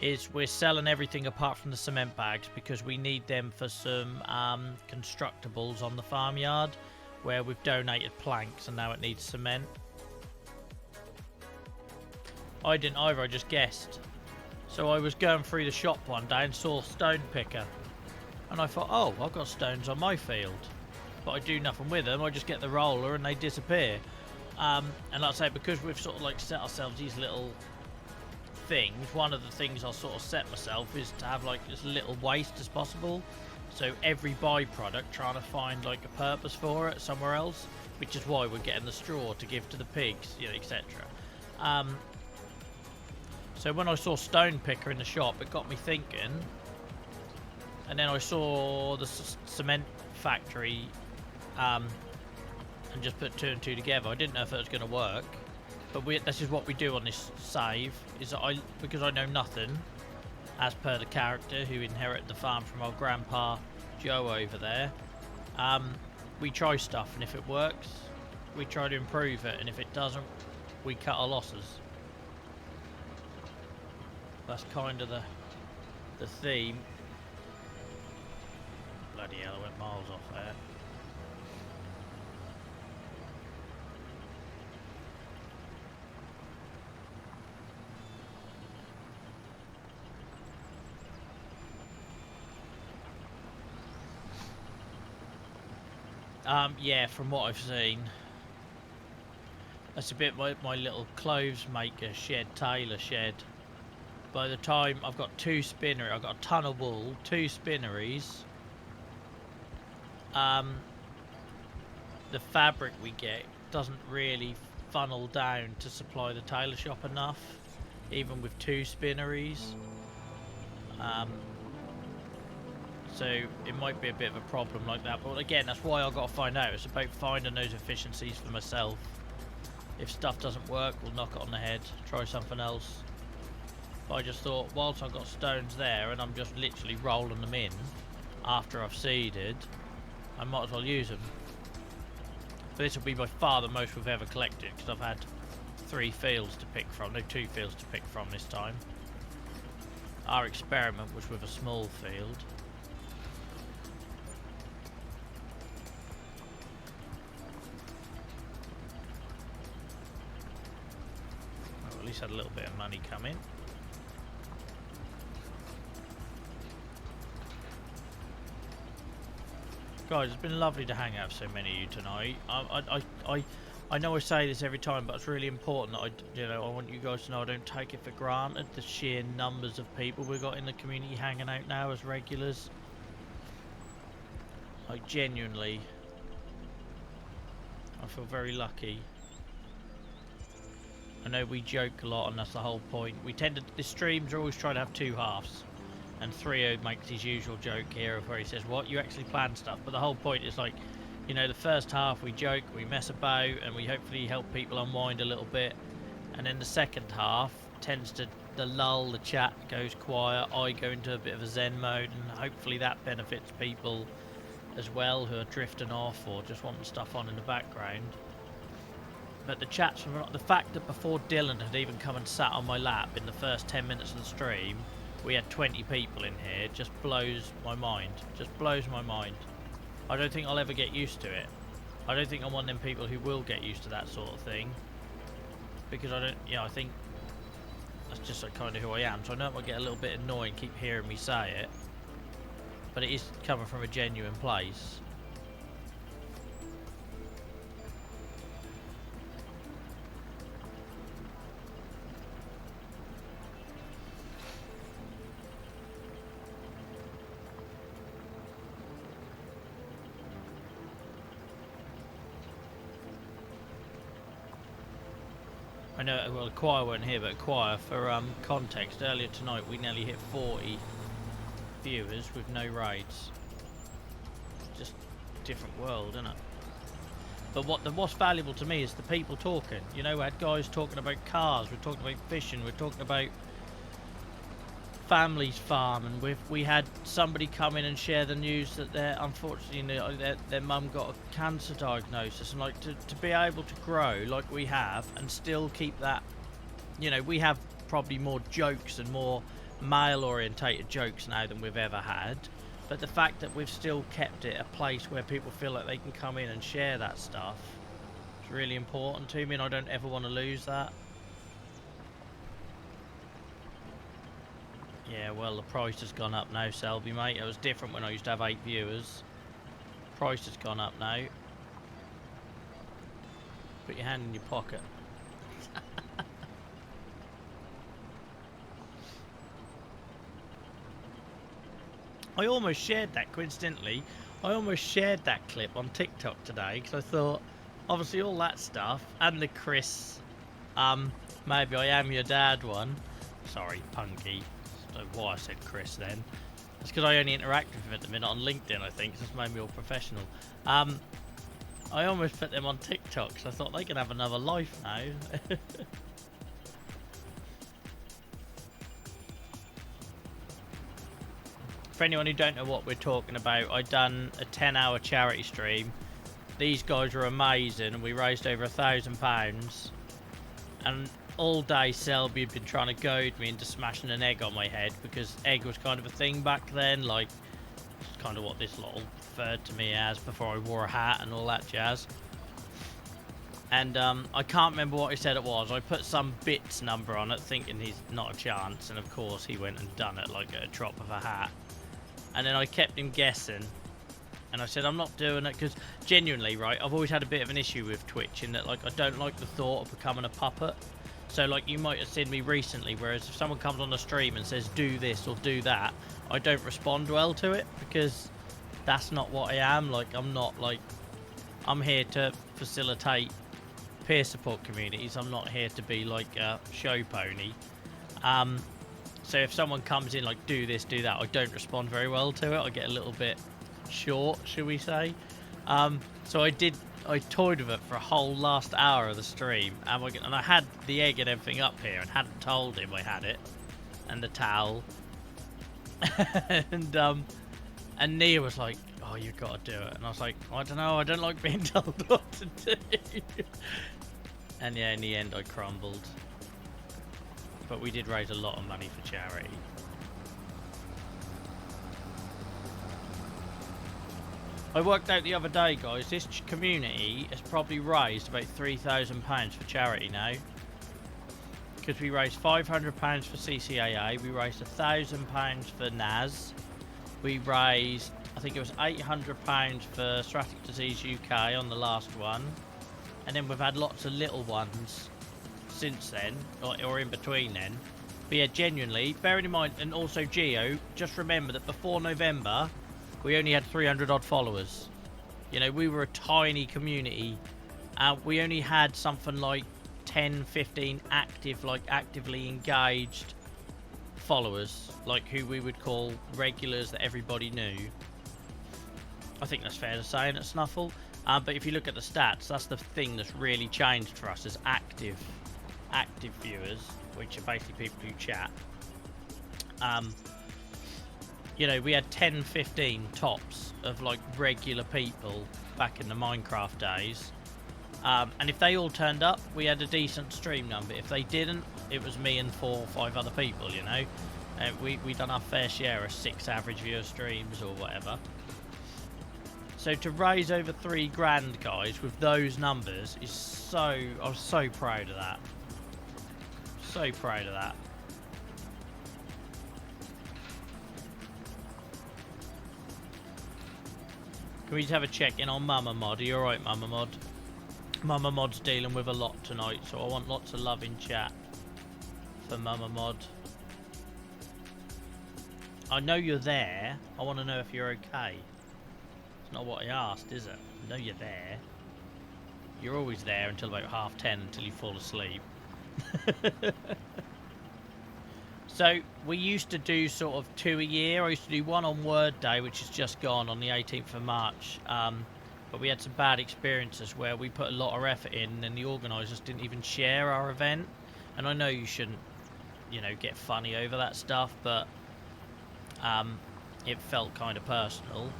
is we're selling everything apart from the cement bags because we need them for some constructables on the farmyard where we've donated planks and now it needs cement. I didn't either, I just guessed. So I was going through the shop one day and saw stone picker. And I thought, oh, I've got stones on my field. But I do nothing with them, I just get the roller and they disappear. And like I say, because we've sort of like set ourselves these little things, one of the things I'll sort of set myself is to have like as little waste as possible. So every byproduct, trying to find like a purpose for it somewhere else, which is why we're getting the straw to give to the pigs, you know, etc. So when I saw stone picker in the shop, it got me thinking. And then I saw the cement factory and just put two and two together. I didn't know if it was going to work. But this is what we do on this save, is that because I know nothing, as per the character who inherited the farm from our grandpa Joe over there, we try stuff, and if it works, we try to improve it, and if it doesn't, we cut our losses. That's kind of the theme. Bloody hell, I went miles off there. Yeah, from what I've seen, that's a bit my little clothes maker shed, tailor shed. By the time I've got two spinneries, I've got a ton of wool, two spinneries. The fabric we get doesn't really funnel down to supply the tailor shop enough, even with two spinneries. So it might be a bit of a problem like that, but again, that's why I've got to find out. It's about finding those efficiencies for myself. If stuff doesn't work, we'll knock it on the head, try something else. But I just thought, whilst I've got stones there and I'm just literally rolling them in after I've seeded, I might as well use them. But this will be by far the most we've ever collected, because I've had 3 fields to pick from. No, 2 fields to pick from this time. Our experiment was with a small field. Well, at least had a little bit of money come in. Guys, it's been lovely to hang out with so many of you tonight. I know I say this every time, but it's really important that I want you guys to know I don't take it for granted, the sheer numbers of people we've got in the community hanging out now as regulars. Like, genuinely, I feel very lucky. I know we joke a lot, and that's the whole point. The streams are always trying to have 2 halves. And Theo makes his usual joke here of where he says, what, you actually plan stuff? But the whole point is, like, you know, the first half we joke, we mess about, and we hopefully help people unwind a little bit. And then the second half tends to, the lull, the chat goes quiet, I go into a bit of a zen mode, and hopefully that benefits people as well who are drifting off or just wanting stuff on in the background. But the chats, the fact that before Dylan had even come and sat on my lap in the first 10 minutes of the stream, we had 20 people in here, just blows my mind. Just blows my mind. I don't think I'll ever get used to it. I don't think I'm one of them people who will get used to that sort of thing. Because I think that's just like kind of who I am. So I know it might get a little bit annoying, keep hearing me say it. But it is coming from a genuine place. I know, well, the choir weren't here, but choir, for context, earlier tonight we nearly hit 40 viewers with no raids. Just different world, isn't it? But what's valuable to me is the people talking. You know, we had guys talking about cars, we're talking about fishing, we're talking about families farming. We had somebody come in and share the news that unfortunately their mum got a cancer diagnosis, and like to be able to grow like we have and still keep that, you know, we have probably more jokes and more male orientated jokes now than we've ever had, but the fact that we've still kept it a place where people feel like they can come in and share that stuff is really important to me, and I don't ever want to lose that. Yeah, well, the price has gone up now, Selby, mate. It was different when I used to have 8 viewers. Price has gone up now. Put your hand in your pocket. I almost shared that, coincidentally. I almost shared that clip on TikTok today, because I thought, obviously all that stuff, and the Chris, maybe I am your dad one. Sorry, Punky. I don't know why I said Chris then. It's because I only interact with him at the minute on LinkedIn, I think. It's just made me all professional. I almost put them on TikTok, because I thought they can have another life now. For anyone who don't know what we're talking about, I done a 10-hour charity stream. These guys were amazing, and we raised over £1,000. And all day Selby had been trying to goad me into smashing an egg on my head, because egg was kind of a thing back then, like it's kind of what this lot referred to me as before I wore a hat and all that jazz. And I can't remember what he said it was. I put some bits number on it thinking he's not a chance, and of course he went and done it like at a drop of a hat. And then I kept him guessing, and I said I'm not doing it, because genuinely, right, I've always had a bit of an issue with Twitch in that, like, I don't like the thought of becoming a puppet. So like you might have seen me recently, whereas if someone comes on the stream and says do this or do that, I don't respond well to it, because that's not what I am. Like, I'm here to facilitate peer support communities. I'm not here to be like a show pony. So if someone comes in like do this, do that, I don't respond very well to it. I get a little bit short, shall we say. So I I toyed with it for a whole last hour of the stream, and I had the egg and everything up here, and hadn't told him I had it, and the towel, and Nia was like, "Oh, you got to do it," and I was like, "I don't know, I don't like being told what to do." And yeah, in the end, I crumbled. But we did raise a lot of money for charity. I worked out the other day, guys, this community has probably raised about £3,000 for charity now. Because we raised £500 for CCAA, we raised £1,000 for NAS, we raised, I think it was £800 for Thoracic Disease UK on the last one, and then we've had lots of little ones since then, or in between then. But yeah, genuinely, bearing in mind, and also Geo, just remember that before November, we only had 300 odd followers. You know, we were a tiny community. We only had something like 10, 15 active, like actively engaged followers, like who we would call regulars that everybody knew. I think that's fair to say at Snuffle. But if you look at the stats, that's the thing that's really changed for us as active viewers, which are basically people who chat. You know, we had 10, 15 tops of like regular people back in the Minecraft days. And if they all turned up, we had a decent stream number. If they didn't, it was me and 4 or 5 other people, you know. We done our fair share of 6 average viewer streams or whatever. So to raise over £3,000, guys, with those numbers is so... I was so proud of that. So proud of that. Can we just have a check in on Mama Mod? Are you alright, Mama Mod? Mama Mod's dealing with a lot tonight, so I want lots of love in chat for Mama Mod. I know you're there. I want to know if you're okay. It's not what I asked, is it? I know you're there. You're always there until about 10:30 until you fall asleep. So we used to do sort of 2 a year. I used to do one on Word Day, which is just gone on the 18th of March. But we had some bad experiences where we put a lot of effort in and the organisers didn't even share our event. And I know you shouldn't, you know, get funny over that stuff, but it felt kind of personal.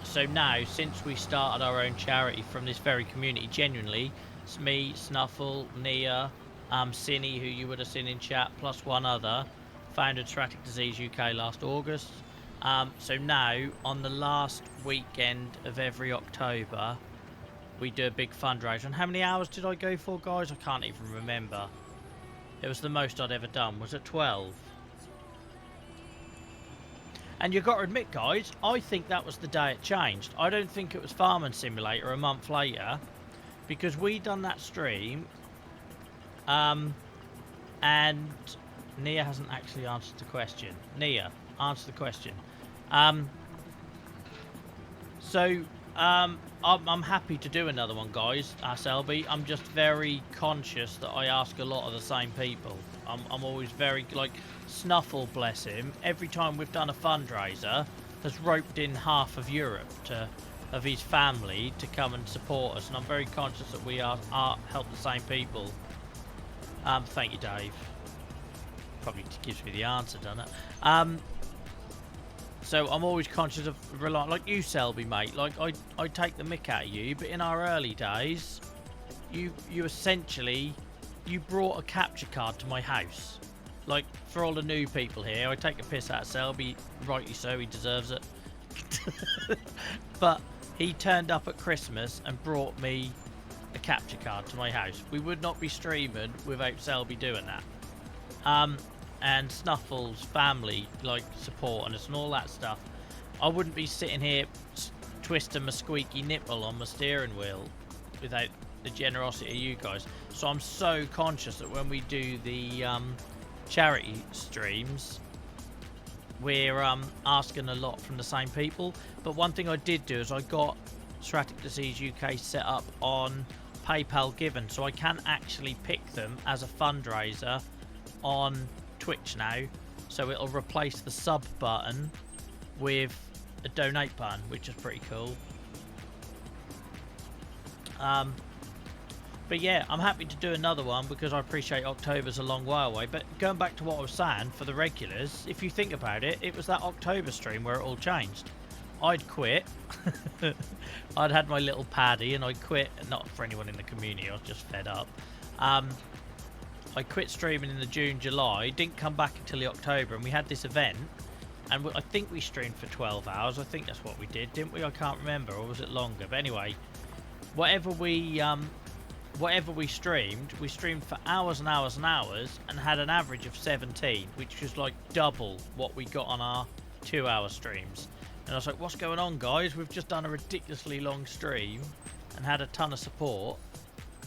So now, since we started our own charity from this very community, genuinely, it's me, Snuffle, Nia, Cinny, who you would have seen in chat, plus one other, founded Thoracic Disease UK last August. So now, on the last weekend of every October, we do a big fundraiser. And how many hours did I go for, guys? I can't even remember. It was the most I'd ever done. Was it 12? And you've got to admit, guys, I think that was the day it changed. I don't think it was Farming Simulator a month later, because we done that stream, and Nia hasn't actually answered the question. Nia, answer the question. I'm happy to do another one, guys, Selby. I'm just very conscious that I ask a lot of the same people. I'm always very, like, Snuffle, bless him, every time we've done a fundraiser, has roped in half of Europe of his family to come and support us, and I'm very conscious that we are help the same people. Thank you, Dave. Probably gives me the answer, doesn't it? So I'm always conscious of relying, like you, Selby, mate. Like I take the mick out of you, but in our early days, you essentially, you brought a capture card to my house. Like, for all the new people here, I take a piss out of Selby, rightly so, he deserves it. But he turned up at Christmas and brought me a capture card to my house. We would not be streaming without Selby doing that. And Snuffle's family, like, supporting us and all that stuff. I wouldn't be sitting here twisting my squeaky nipple on my steering wheel without the generosity of you guys. So I'm so conscious that when we do the charity streams, we're asking a lot from the same people. But one thing I did do is I got Thoracic Disease UK set up on PayPal Given, so I can actually pick them as a fundraiser on Twitch now. So it'll replace the sub button with a donate button, which is pretty cool. But yeah, I'm happy to do another one because I appreciate October's a long way away. But going back to what I was saying, for the regulars, if you think about it, it was that October stream where it all changed. I'd quit. I'd had my little paddy and I'd quit. Not for anyone in the community, I was just fed up. I quit streaming in the June, July, didn't come back until the October, and we had this event, and I think we streamed for 12 hours. I think that's what we did, didn't we? I can't remember, or was it longer? But anyway, whatever we streamed for hours and hours and hours, and had an average of 17, which was like double what we got on our 2-hour streams. And I was like, what's going on, guys? We've just done a ridiculously long stream and had a ton of support.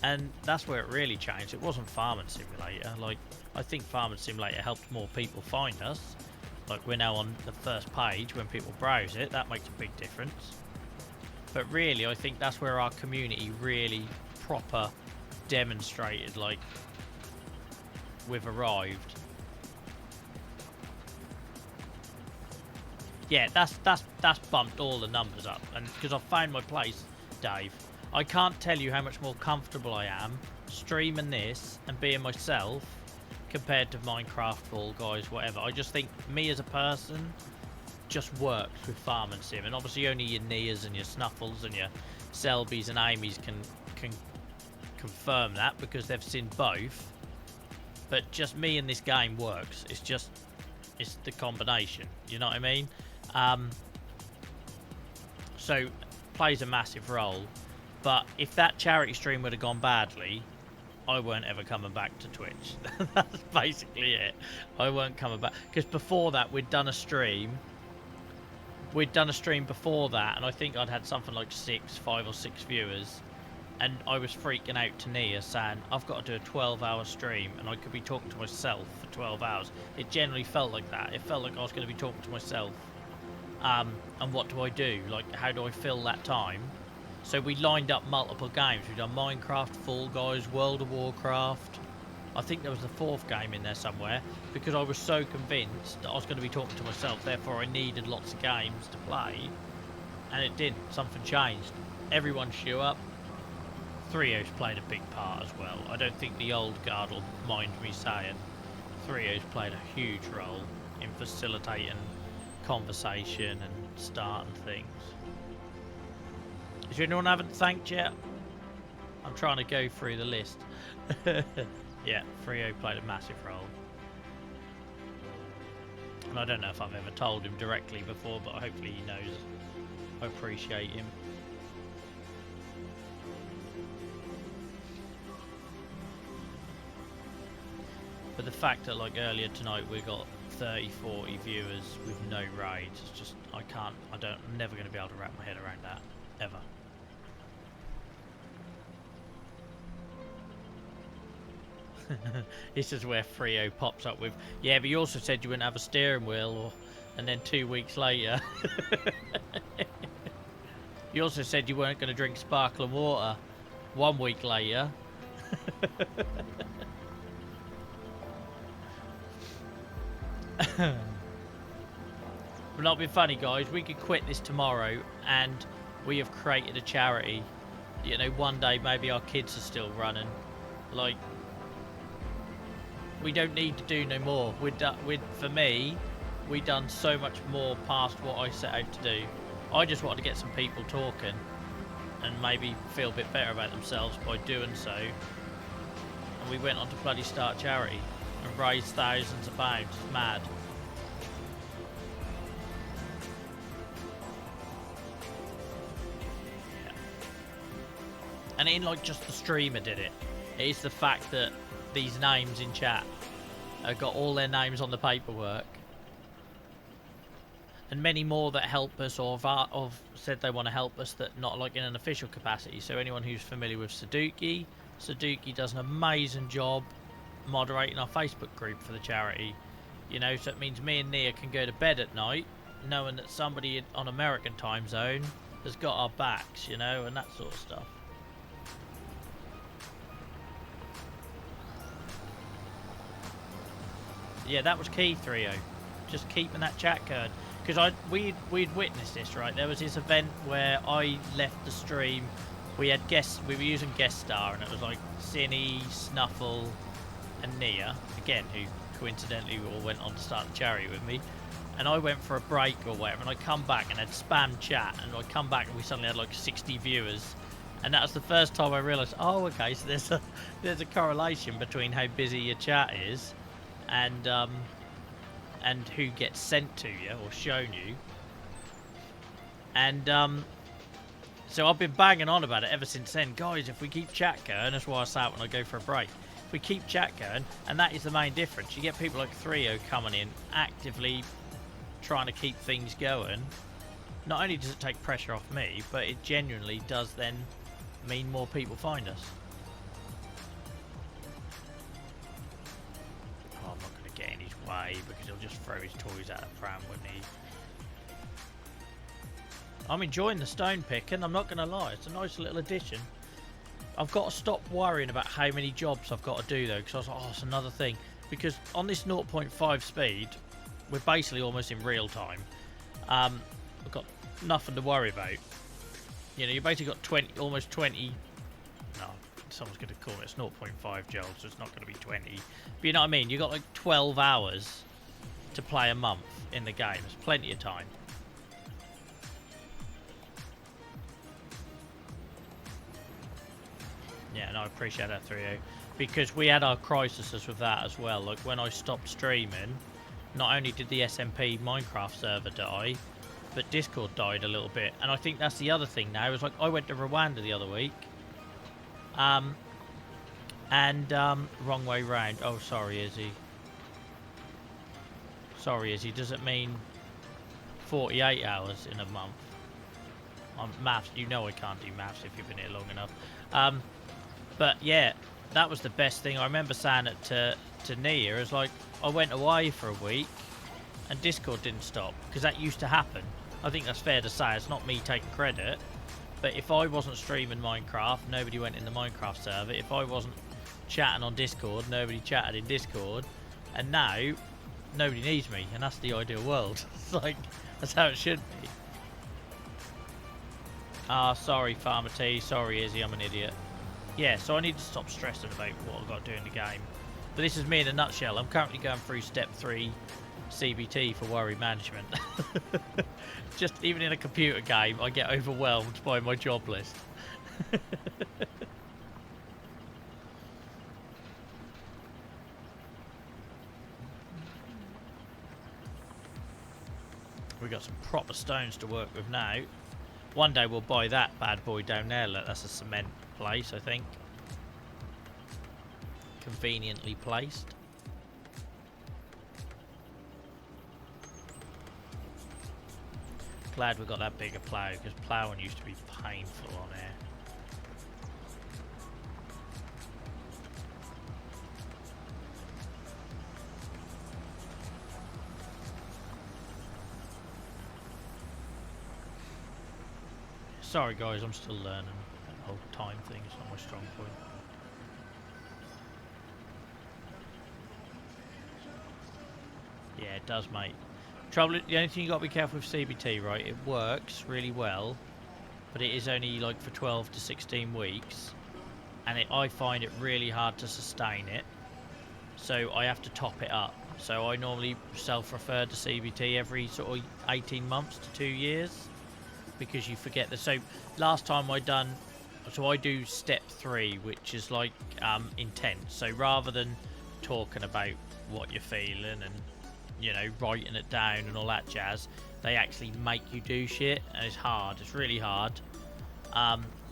And that's where it really changed. It wasn't Farming Simulator. Like, I think Farming Simulator helped more people find us. Like, we're now on the first page when people browse it. That makes a big difference. But really, I think that's where our community really proper demonstrated, like, we've arrived. Yeah, that's bumped all the numbers up. And because I've found my place, Dave. I can't tell you how much more comfortable I am streaming this and being myself compared to Minecraft, Fall Guys, whatever. I just think me as a person just works with Farming Sim, and obviously only your Nias and your Snuffles and your Selbies and Amy's can confirm that because they've seen both. But just me in this game works. It's the combination. You know what I mean? So plays a massive role. But if that charity stream would have gone badly, I weren't ever coming back to Twitch. That's basically it. I weren't coming back. Because before that, we'd done a stream. We'd done a stream before that, and I think I'd had something like 5 or 6 viewers. And I was freaking out to Nia saying, I've got to do a 12-hour stream, and I could be talking to myself for 12 hours. It generally felt like that. It felt like I was going to be talking to myself. And what do I do? Like, how do I fill that time? So we lined up multiple games. We've done Minecraft, Fall Guys, World of Warcraft. I think there was a 4th game in there somewhere, because I was so convinced that I was going to be talking to myself, therefore I needed lots of games to play. And it didn't. Something changed. Everyone shoe up. 3O's played a big part as well. I don't think the old guard will mind me saying 3O's played a huge role in facilitating conversation and starting things. Is there anyone I haven't thanked yet? I'm trying to go through the list. Yeah, 3O played a massive role. And I don't know if I've ever told him directly before, but hopefully he knows I appreciate him. But the fact that, like, earlier tonight we got 30, 40 viewers with no raids, it's just, I'm never going to be able to wrap my head around that, ever. This is where 3O pops up with, yeah, but you also said you wouldn't have a steering wheel, and then 2 weeks later. You also said you weren't going to drink sparkling water 1 week later. But not being funny, guys, we could quit this tomorrow and we have created a charity. You know, one day maybe our kids are still running. Like, we don't need to do no more. For me, we done so much more past what I set out to do. I just wanted to get some people talking and maybe feel a bit better about themselves by doing so. And we went on to bloody start charity and raised thousands of pounds. It's mad. Yeah. And it ain't like just the streamer did it. It is the fact that these names in chat have got all their names on the paperwork. And many more that help us or have said they want to help us that not like in an official capacity. So anyone who's familiar with Saduki does an amazing job moderating our Facebook group for the charity. You know, so it means me and Nia can go to bed at night knowing that somebody on American time zone has got our backs, you know, and that sort of stuff. Yeah, that was key, 3O. Just keeping that chat going. Because we'd witnessed this, right? There was this event where I left the stream we had guests. We were using guest star, and it was like Cinny, Snuffle, and Nia again, who coincidentally all went on to start the charity with me. And I went for a break or whatever, and I come back and had spam chat, and I come back and we suddenly had like 60 viewers, and that was the first time I realised, oh, okay, so there's a correlation between how busy your chat is, and who gets sent to you or shown you, and so I've been banging on about it ever since then, guys. If we keep chat going, that's why I say it when I go for a break. If we keep chat going, and that is the main difference. You get people like Theo coming in actively trying to keep things going. Not only does it take pressure off me, but it genuinely does then mean more people find us. Oh, I'm not going to get in his way because he'll just throw his toys out the pram, wouldn't he? I'm enjoying the stone picking, I'm not going to lie. It's a nice little addition. I've got to stop worrying about how many jobs I've got to do though, because I was like, oh, it's another thing. Because on this 0.5 speed, we're basically almost in real time. I've got nothing to worry about. You know, you basically got 20, almost 20. No, someone's going to call it. It's 0.5 joules, so it's not going to be 20. But you know what I mean? You got like 12 hours to play a month in the game. There's plenty of time. Yeah, and I appreciate that, 3O, because we had our crises with that as well. Like when I stopped streaming, not only did the SMP Minecraft server die, but Discord died a little bit. And I think that's the other thing now. It was like I went to Rwanda the other week, wrong way round. Oh, sorry, Izzy. Sorry, Izzy. Does it mean 48 hours in a month? On maths, you know I can't do maths if you've been here long enough. But yeah, that was the best thing. I remember saying it to Nia. It was like, I went away for a week and Discord didn't stop, because that used to happen. I think that's fair to say. It's not me taking credit, but if I wasn't streaming Minecraft, nobody went in the Minecraft server. If I wasn't chatting on Discord, nobody chatted in Discord. And now, nobody needs me, and that's the ideal world. It's like, that's how it should be. Ah, sorry, Farmer T. Sorry, Izzy, I'm an idiot. Yeah, so I need to stop stressing about what I've got to do in the game. But this is me in a nutshell. I'm currently going through step 3 CBT for worry management. Just even in a computer game, I get overwhelmed by my job list. We've got some proper stones to work with now. One day we'll buy that bad boy down there. Look, that's a cement place, I think. Conveniently placed. Glad we got that bigger plough, because ploughing used to be painful on here. Sorry guys, I'm still learning. That whole time thing is not my strong point. Yeah, it does, mate. Trouble, the only thing you got to be careful with CBT, right? It works really well, but it is only like for 12 to 16 weeks, and I find it really hard to sustain it. So I have to top it up. So I normally self-refer to CBT every sort of 18 months to 2 years, because you forget that. So last time I do step 3, which is like intense. So rather than talking about what you're feeling and, you know, writing it down and all that jazz, they actually make you do shit, and it's hard. It's really hard.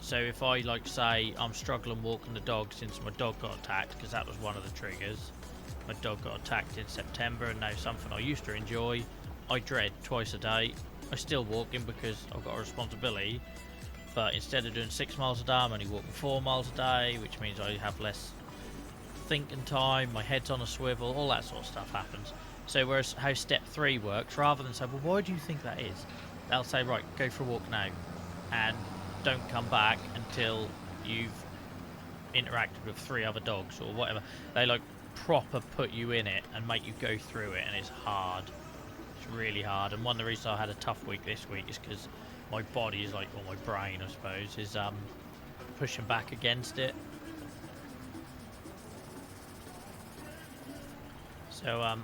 So if I like say I'm struggling walking the dog since my dog got attacked, because that was one of the triggers. My dog got attacked in September, and now something I used to enjoy, I dread twice a day. I still walk him because I've got a responsibility, but instead of doing 6 miles a day, I'm only walking 4 miles a day, which means I have less thinking time, my head's on a swivel, all that sort of stuff happens. So whereas how step 3 works, rather than say, well, why do you think that is? They'll say, right, go for a walk now, and don't come back until you've interacted with 3 other dogs or whatever. They like proper put you in it and make you go through it, and it's hard. It's really hard. And one of the reasons I had a tough week this week is because my body is like, or my brain I suppose, is pushing back against it. So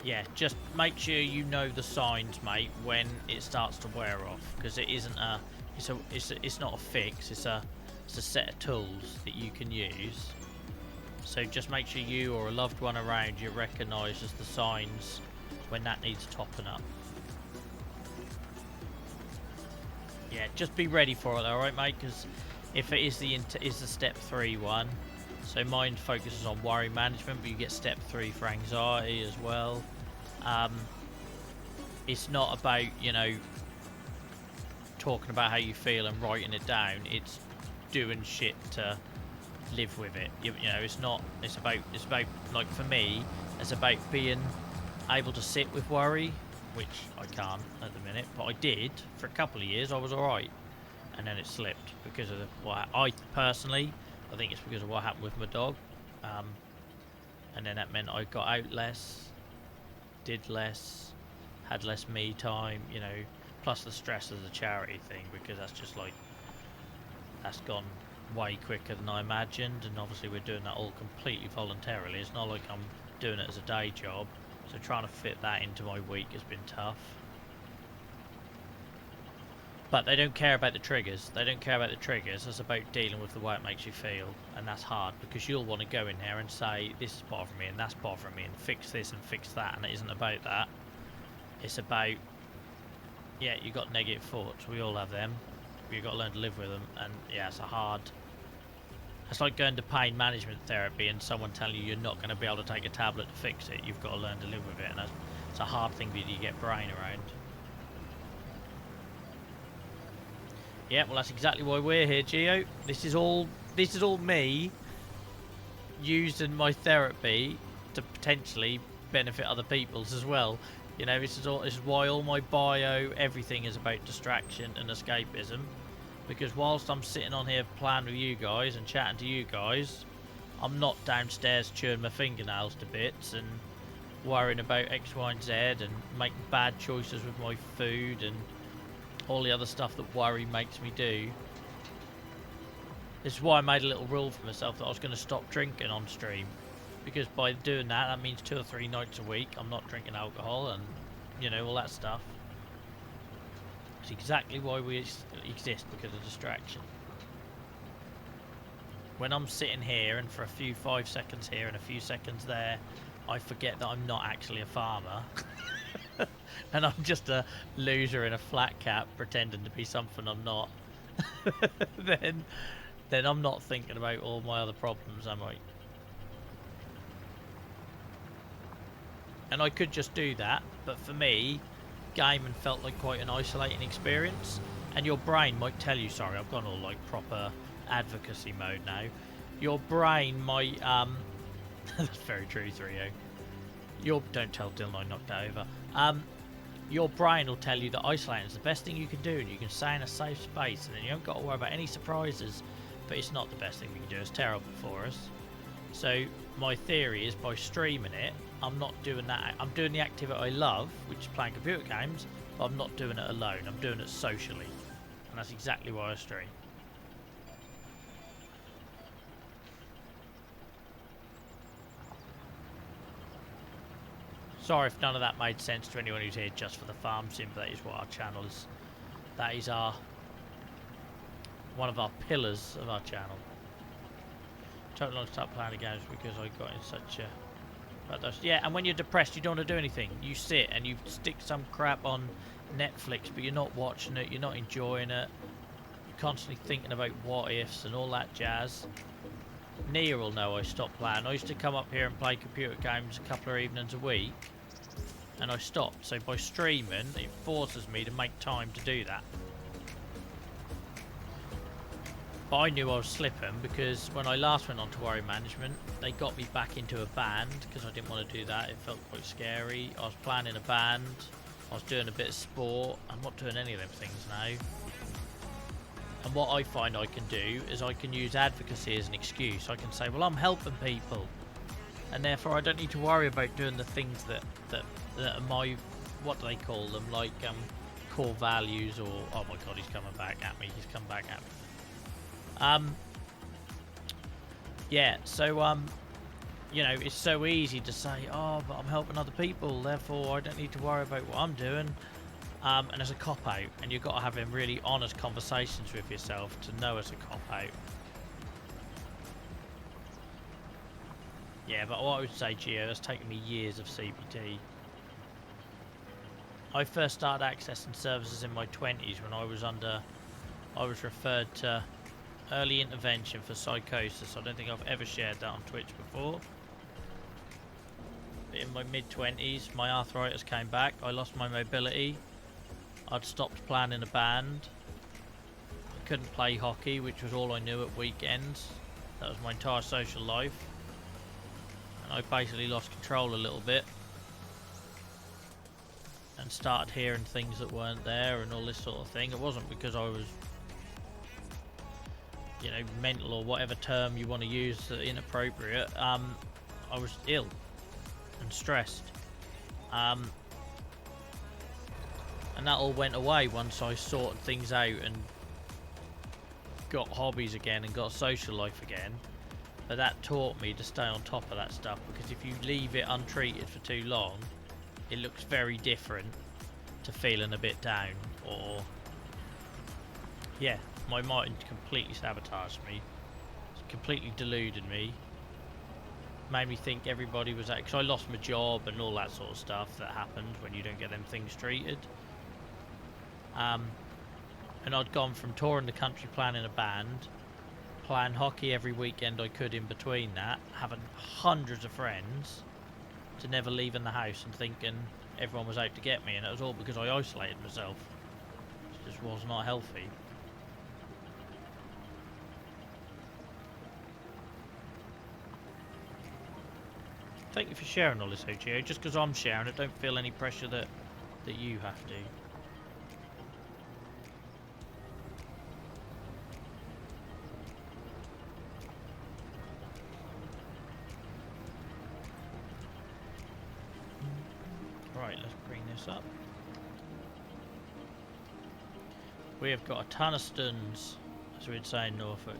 yeah, just make sure you know the signs, mate, when it starts to wear off, because it isn't a it's not a fix, it's a set of tools that you can use. So just make sure you or a loved one around you recognises the signs when that needs topping up. Yeah, just be ready for it, alright, mate, because if it is the step 3 one, so mine focuses on worry management, but you get step 3 for anxiety as well. It's not about, you know, talking about how you feel and writing it down. It's doing shit to live with it. You know, it's not. It's about like for me, it's about being able to sit with worry, which I can't at the minute, but I did for a couple of years. I was all right, and then it slipped because of what I personally. I think it's because of what happened with my dog, and then that meant I got out less, did less, had less me time, you know, plus the stress of the charity thing, because that's just like, that's gone way quicker than I imagined, and obviously we're doing that all completely voluntarily. It's not like I'm doing it as a day job, so trying to fit that into my week has been tough. But they don't care about the triggers. They don't care about the triggers. It's about dealing with the way it makes you feel. And that's hard, because you'll want to go in there and say, this is bothering me and that's bothering me, and fix this and fix that. And it isn't about that. It's about, yeah, you got negative thoughts. We all have them. You've got to learn to live with them. And yeah, it's a hard... It's like going to pain management therapy and someone telling you you're not going to be able to take a tablet to fix it. You've got to learn to live with it. And it's a hard thing that you get brain around. Yeah, well, that's exactly why we're here, Geo. This is all me using my therapy to potentially benefit other people's as well. You know, this is why all my bio, everything is about distraction and escapism. Because whilst I'm sitting on here playing with you guys and chatting to you guys, I'm not downstairs chewing my fingernails to bits and worrying about X, Y, and Z and making bad choices with my food and all the other stuff that worry makes me do. This is why I made a little rule for myself that I was going to stop drinking on stream, because by doing that, that means 2 or 3 nights a week I'm not drinking alcohol and, you know, all that stuff. It's exactly why we exist, because of distraction. When I'm sitting here and for a few 5 seconds here and a few seconds there, I forget that I'm not actually a farmer. And I'm just a loser in a flat cap pretending to be something I'm not. then I'm not thinking about all my other problems, am I? And I could just do that, but for me, gaming felt like quite an isolating experience. And your brain might tell you, sorry, I've gone all like proper advocacy mode now. Your brain might, that's very true, 3-0. Don't tell Dylan I knocked that over. Your brain will tell you that isolating is the best thing you can do, and you can stay in a safe space, and then you haven't got to worry about any surprises. But it's not the best thing we can do. It's terrible for us. So my theory is, by streaming it, I'm not doing that. I'm doing the activity I love, which is playing computer games, but I'm not doing it alone. I'm doing it socially, and that's exactly why I stream. Sorry if none of that made sense to anyone who's here just for the farm sim, but that is what our channel is. That is one of our pillars of our channel. Totally long to start playing the games because I got in such a... Yeah, and when you're depressed, you don't want to do anything. You sit and you stick some crap on Netflix, but you're not watching it, you're not enjoying it. You're constantly thinking about what ifs and all that jazz. Nia will know I stopped playing. I used to come up here and play computer games a couple of evenings a week, and I stopped. So by streaming, it forces me to make time to do that. But I knew I was slipping, because when I last went on to worry management, they got me back into a band because I didn't want to do that. It felt quite scary. I was playing in a band. I was doing a bit of sport. I'm not doing any of them things now. And what I find I can do is I can use advocacy as an excuse. I can say, well, I'm helping people, and therefore I don't need to worry about doing the things that are my, what do they call them, like core values, or, oh my god, he's coming back at me, he's come back at me. yeah, so you know, it's so easy to say, oh, but I'm helping other people, therefore I don't need to worry about what I'm doing. And as a cop out, and you've got to have them really honest conversations with yourself to know it's a cop out. Yeah, but what I would say, Gio, that's taken me years of CBT. I first started accessing services in my 20s when I was referred to early intervention for psychosis. I don't think I've ever shared that on Twitch before. But in my mid-20s, my arthritis came back. I lost my mobility. I'd stopped playing in a band. I couldn't play hockey, which was all I knew at weekends. That was my entire social life. And I basically lost control a little bit. And started hearing things that weren't there and all this sort of thing. It wasn't because I was, you know, mental or whatever term you want to use that's inappropriate. I was ill and stressed. And that all went away once I sorted things out and got hobbies again and got a social life again. But that taught me to stay on top of that stuff, because if you leave it untreated for too long, it looks very different to feeling a bit down. Or yeah, my mind completely sabotaged me, completely deluded me, made me think everybody was because I lost my job and all that sort of stuff that happened when you don't get them things treated. And I'd gone from touring the country playing in a band, playing hockey every weekend I could in between that, having hundreds of friends, to never leaving the house and thinking everyone was out to get me, and it was all because I isolated myself. It just was not healthy. Thank you for sharing all this, Achy. Just because I'm sharing it, don't feel any pressure that you have to. Right, let's bring this up. We have got a ton of stuns, as we'd say in Norfolk.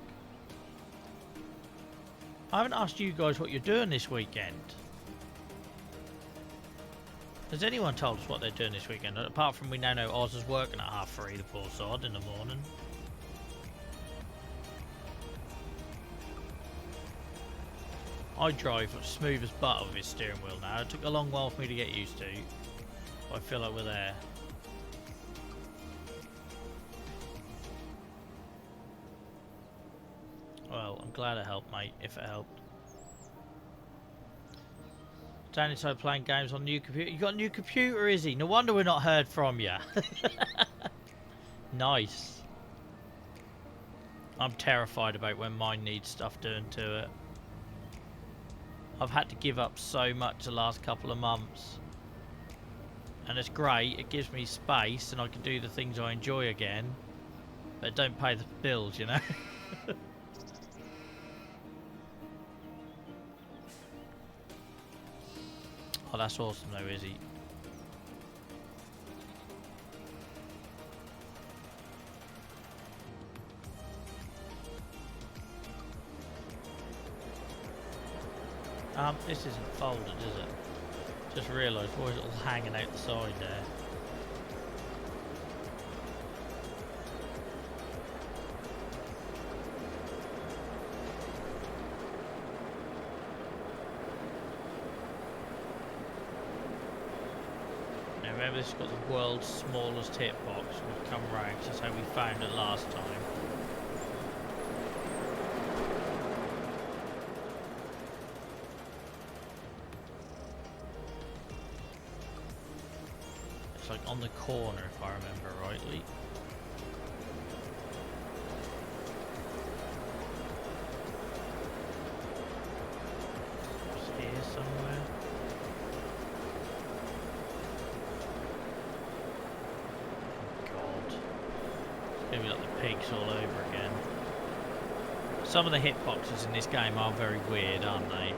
I haven't asked you guys what you're doing this weekend. Has anyone told us what they're doing this weekend? Apart from we now know Oz is working at 3:30, the poor sod, in the morning. I drive smooth as butter with his steering wheel now. It took a long while for me to get used to. But I feel like we're there. Well, I'm glad it helped, mate, if it helped. Down inside playing games on new computer. You got a new computer, Izzy? No wonder we're not heard from you. Nice. I'm terrified about when mine needs stuff doing to it. I've had to give up so much the last couple of months. And it's great, it gives me space and I can do the things I enjoy again. But it don't pay the bills, you know? Oh, that's awesome though, Izzy. This isn't folded, is it? Just realised, why is it all hanging out the side there? Now remember, this has got the world's smallest hitbox. We've come round, that's how we found it last time. Like on the corner, if I remember rightly. It's here somewhere. God. It's gonna be like the pigs all over again. Some of the hitboxes in this game are very weird, aren't they?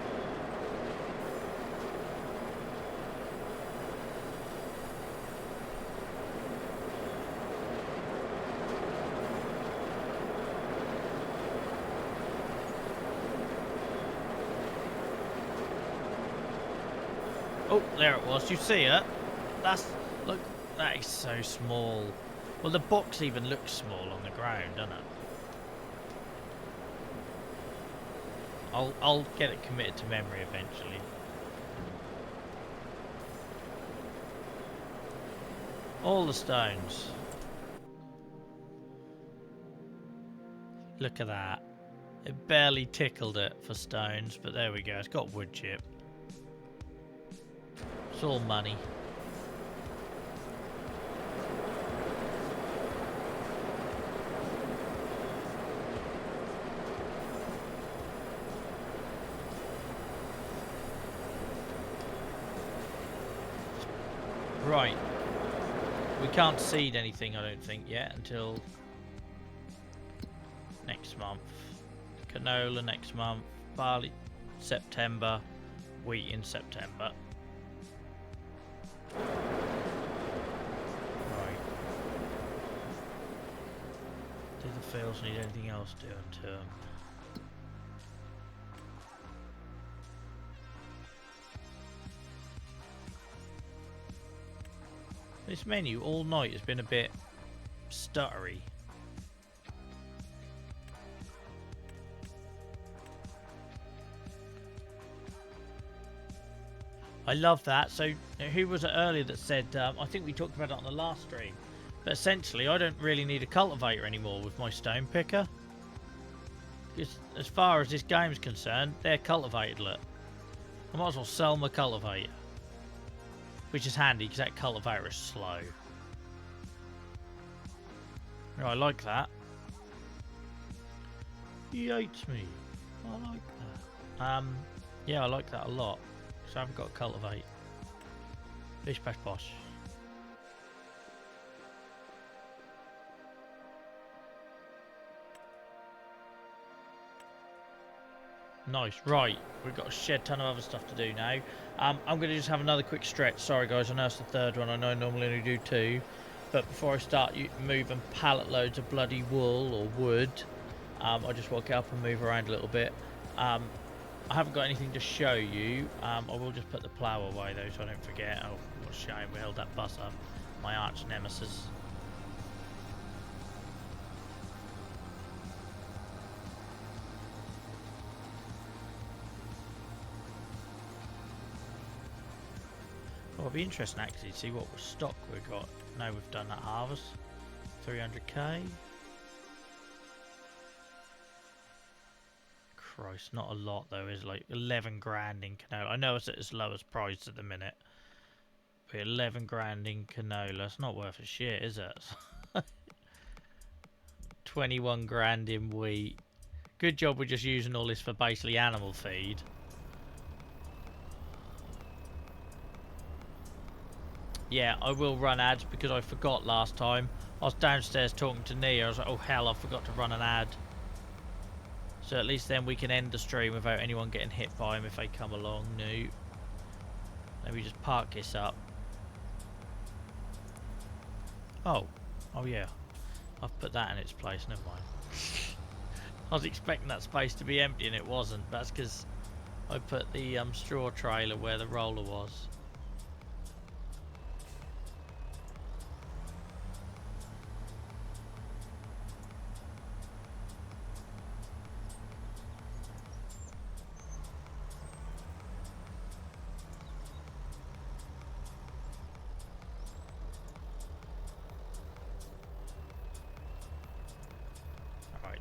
Oh, there it was. You see it? That's... Look, that is so small. Well, the box even looks small on the ground, doesn't it? I'll get it committed to memory eventually. All the stones. Look at that. It barely tickled it for stones, but there we go. It's got wood chip. It's all money. Right. We can't seed anything, I don't think, yet until next month. Canola next month. Barley September. Wheat in September. Right. Do the fields need anything else doing to them? This menu all night has been a bit stuttery. I love that. So who was it earlier that said, I think we talked about it on the last stream, but essentially I don't really need a cultivator anymore with my stone picker. Because as far as this game's concerned, they're cultivated, look. I might as well sell my cultivator. Which is handy because that cultivator is slow. Oh, I like that. He hates me. I like that. Yeah, I like that a lot. So I haven't got to cultivate. Bish bash bosh. Nice, right. We've got a shed ton of other stuff to do now. I'm going to just have another quick stretch. Sorry guys, I know it's the third one. I know I normally only do two. But before I start moving pallet loads of bloody wool or wood, I just walk up and move around a little bit. I haven't got anything to show you. I will just put the plough away though so I don't forget. Oh, what a shame we held that bus up. My arch nemesis. Well, it'll be interesting actually to see what stock we've got. Now we've done that harvest. 300k. Christ, not a lot though, is like 11 grand in canola. I know it's at its lowest price at the minute. But 11 grand in canola, it's not worth a shit, is it? 21 grand in wheat. Good job we're just using all this for basically animal feed. Yeah, I will run ads because I forgot last time. I was downstairs talking to Nia. I was like, oh hell, I forgot to run an ad. So at least then we can end the stream without anyone getting hit by them if they come along. No. Let me just park this up. Oh. Oh yeah. I've put that in its place, never mind. I was expecting that space to be empty and it wasn't. That's because I put the straw trailer where the roller was.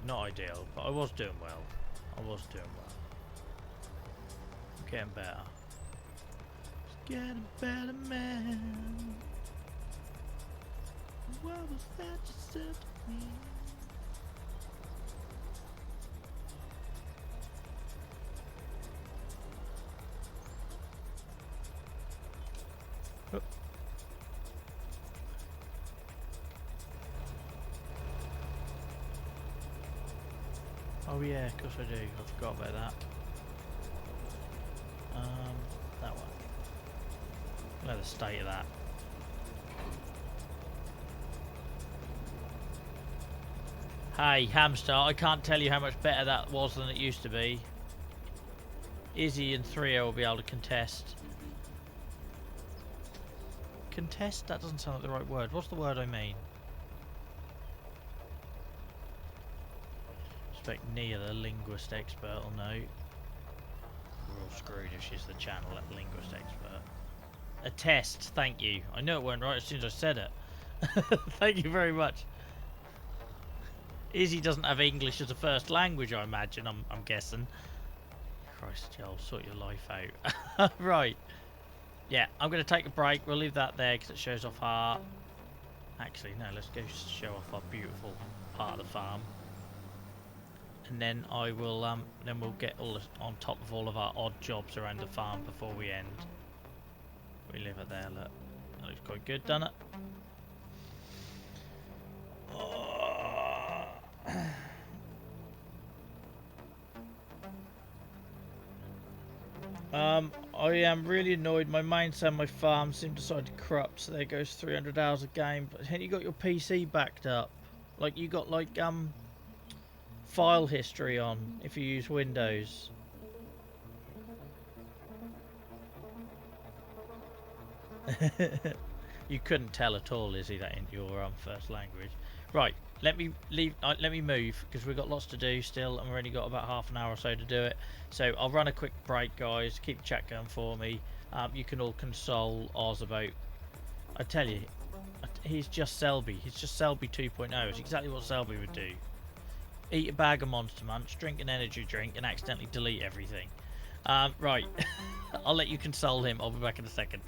Not ideal, but I was doing well. I was doing well. I'm getting better. Just getting better, man. What was that you said to me? Oh. Oh yeah, of course I do. I forgot about that. That one. Look at the state of that. Hey, hamster, I can't tell you how much better that was than it used to be. Izzy and Thrio will be able to contest. Contest? That doesn't sound like the right word. What's the word I mean? Expect Nia, the linguist expert, will know. We're all screwed if she's the channel linguist expert. Attest, thank you. I knew it weren't right as soon as I said it. Thank you very much. Izzy doesn't have English as a first language, I imagine, I'm guessing. Christ, Joel, sort your life out. Right. Yeah, I'm going to take a break. We'll leave that there because it shows off our... Actually, no, let's go show off our beautiful part of the farm. And then I will, then we'll get all on top of all of our odd jobs around the farm before we end. We leave it there, look. That looks quite good, doesn't it? I am really annoyed. My mains and my farm seem decided to corrupt, so there goes 300 hours of game. But haven't you got your PC backed up? Like you got like file history on if you use Windows. You couldn't tell at all, Izzy, that in your first language. Right, let me leave. Let me move because we've got lots to do still, and we've only got about half an hour or so to do it. So I'll run a quick break, guys. Keep the chat going for me. You can all console Oz about. I tell you, he's just Selby. He's just Selby 2.0. It's exactly what Selby would do. Eat a bag of Monster Munch, drink an energy drink, and accidentally delete everything. Right, I'll let you console him. I'll be back in a second.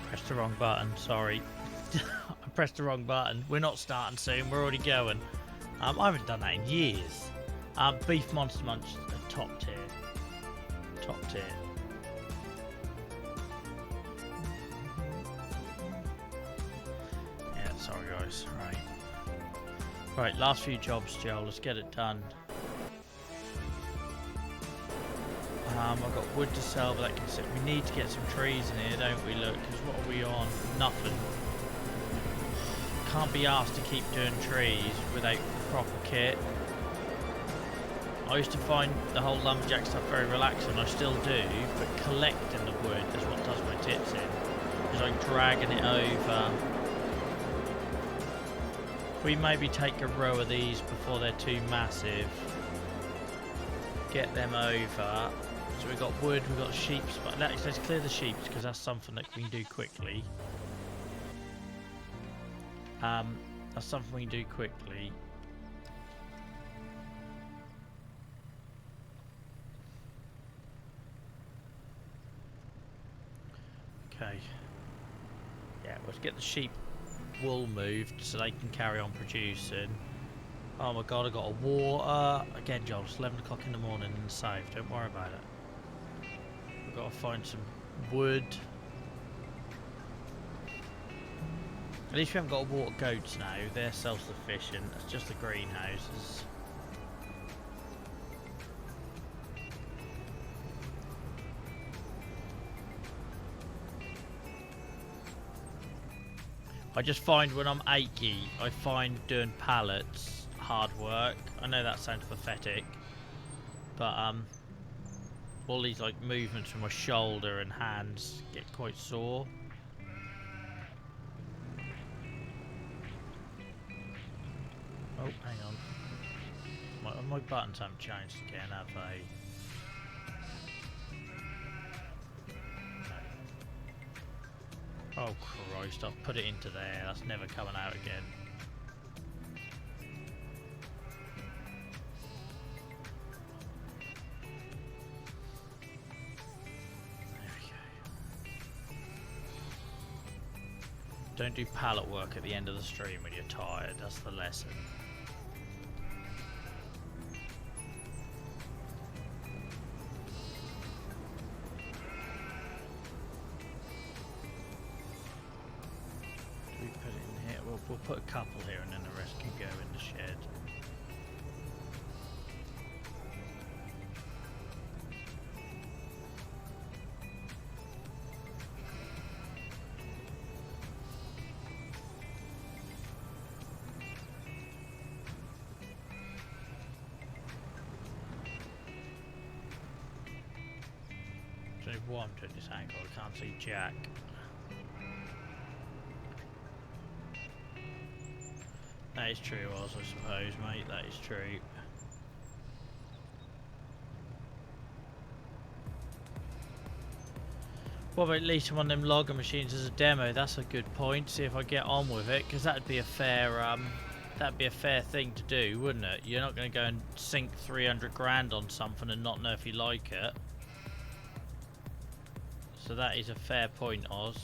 Pressed the wrong button, sorry. I pressed the wrong button. We're not starting soon, we're already going. I haven't done that in years. Beef Monster Munch, top tier. Top tier. Yeah, sorry guys, right. Right, last few jobs, Joe, let's get it done. I've got wood to sell, but that can sit. We need to get some trees in here, don't we? Look, because what are we on? Nothing. Can't be asked to keep doing trees without proper kit. I used to find the whole lumberjack stuff very relaxing, I still do, but collecting the wood is what does my tits in. It's like dragging it over. We maybe take a row of these before they're too massive. Get them over. So we've got wood, we've got sheep. Let's clear the sheep because that's something that we can do quickly. That's something we can do quickly. Okay. Yeah, let's get the sheep wool moved so they can carry on producing. Oh my god, I got a water. Again, Joel, it's 11 o'clock in the morning in the south. Don't worry about it. We've got to find some wood. At least we haven't got to water goats now. They're self-sufficient. It's just the greenhouses. I just find when I'm achy, I find doing pallets hard work. I know that sounds pathetic, but all these like movements from my shoulder and hands get quite sore. Oh, hang on. My buttons haven't changed again, have they? Oh Christ, I've put it into there. That's never coming out again. There we go. Don't do pallet work at the end of the stream when you're tired. That's the lesson. We'll put a couple here and then the rest can go in the shed. I don't know why I'm doing this angle, I can't see Jack. That is true, Oz, I suppose, mate. That is true. What about leasing one of them logger machines as a demo? That's a good point. See if I get on with it, because that'd be a fair thing to do, wouldn't it? You're not going to go and sink 300 grand on something and not know if you like it. So that is a fair point, Oz.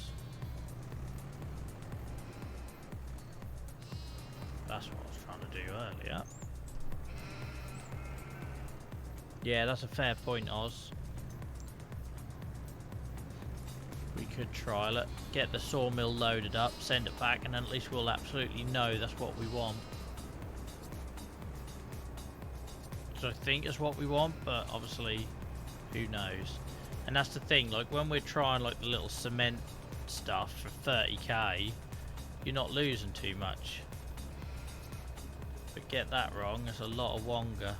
That's what I was trying to do earlier. Yeah, that's a fair point, Oz. We could trial it, get the sawmill loaded up, send it back, and then at least we'll absolutely know that's what we want. So I think it's what we want, but obviously, who knows? And that's the thing, like when we're trying like the little cement stuff for 30k, you're not losing too much. But get that wrong, there's a lot of wonga.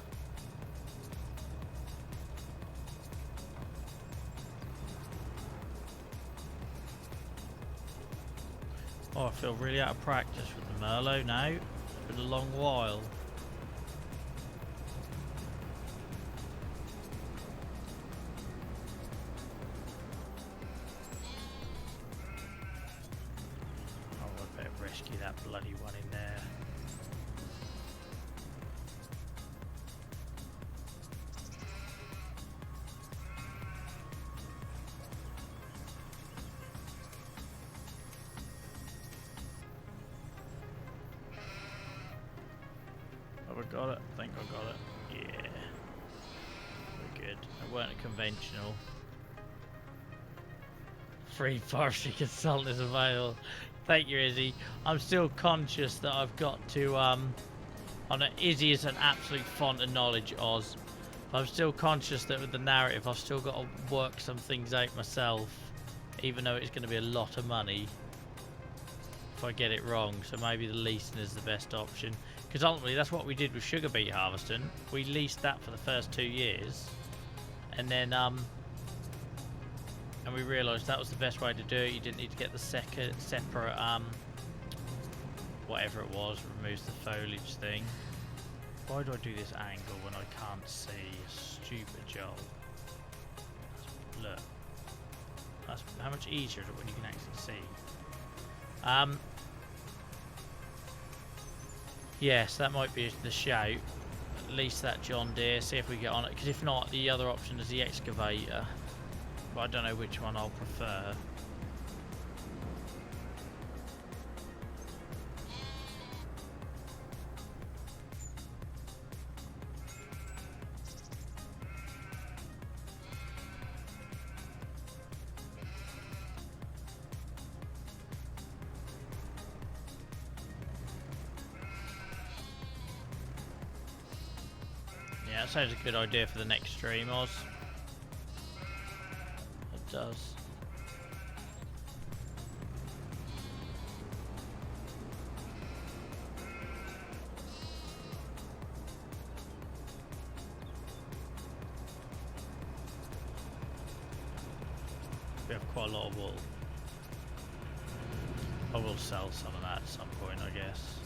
Oh, I feel really out of practice with the Merlot now. It's been a long while. Oh, I better rescue that bloody one in there. got it? I think I got it. Yeah. We're good. It weren't a conventional. Free forestry consultant is available. Thank you, Izzy. I'm still conscious that I've got to, I know Izzy is an absolute font of knowledge, Oz. I'm still conscious that with the narrative, I've still got to work some things out myself, even though it's going to be a lot of money if I get it wrong. So maybe the leasing is the best option, because ultimately that's what we did with sugar beet harvesting. We leased that for the first 2 years, and then and we realised that was the best way to do it. You didn't need to get the separate whatever it was, removes the foliage thing. Why do I do this angle when I can't see? Stupid job. Look. That's how much easier is it when you can actually see. Yes, that might be the shout. At least that John Deere, see if we get on it. Because if not, the other option is the excavator. But I don't know which one I'll prefer. Yeah, that sounds a good idea for the next stream, Oz. It does. We have quite a lot of wool. I will sell some of that at some point, I guess.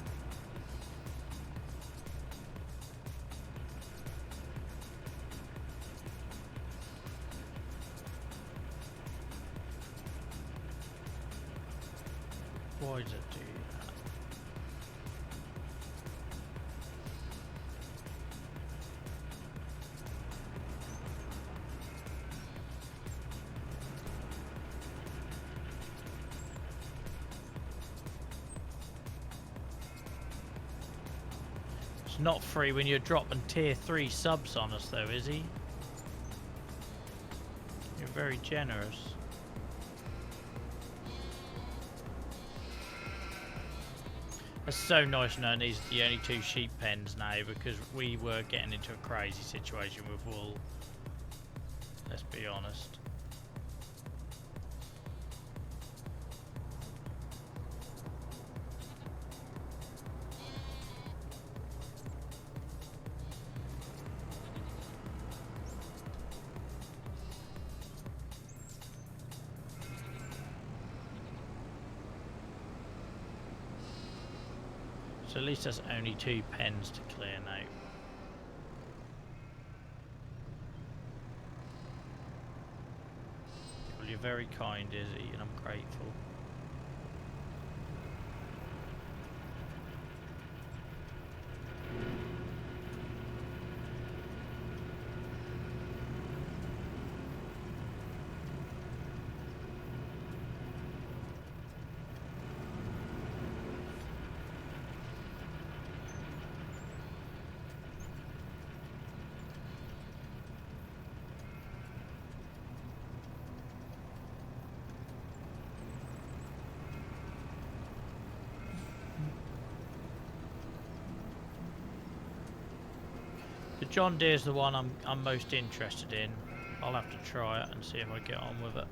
Why does it do that? It's not free when you're dropping tier 3 subs on us though, is he? You're very generous. It's so nice knowing these are the only 2 sheep pens now, because we were getting into a crazy situation with wool. Let's be honest. So at least there's only 2 pens to clear now. Well, you're very kind, Izzy, and I'm grateful. The John Deere's the one I'm most interested in. I'll have to try it and see if I get on with it.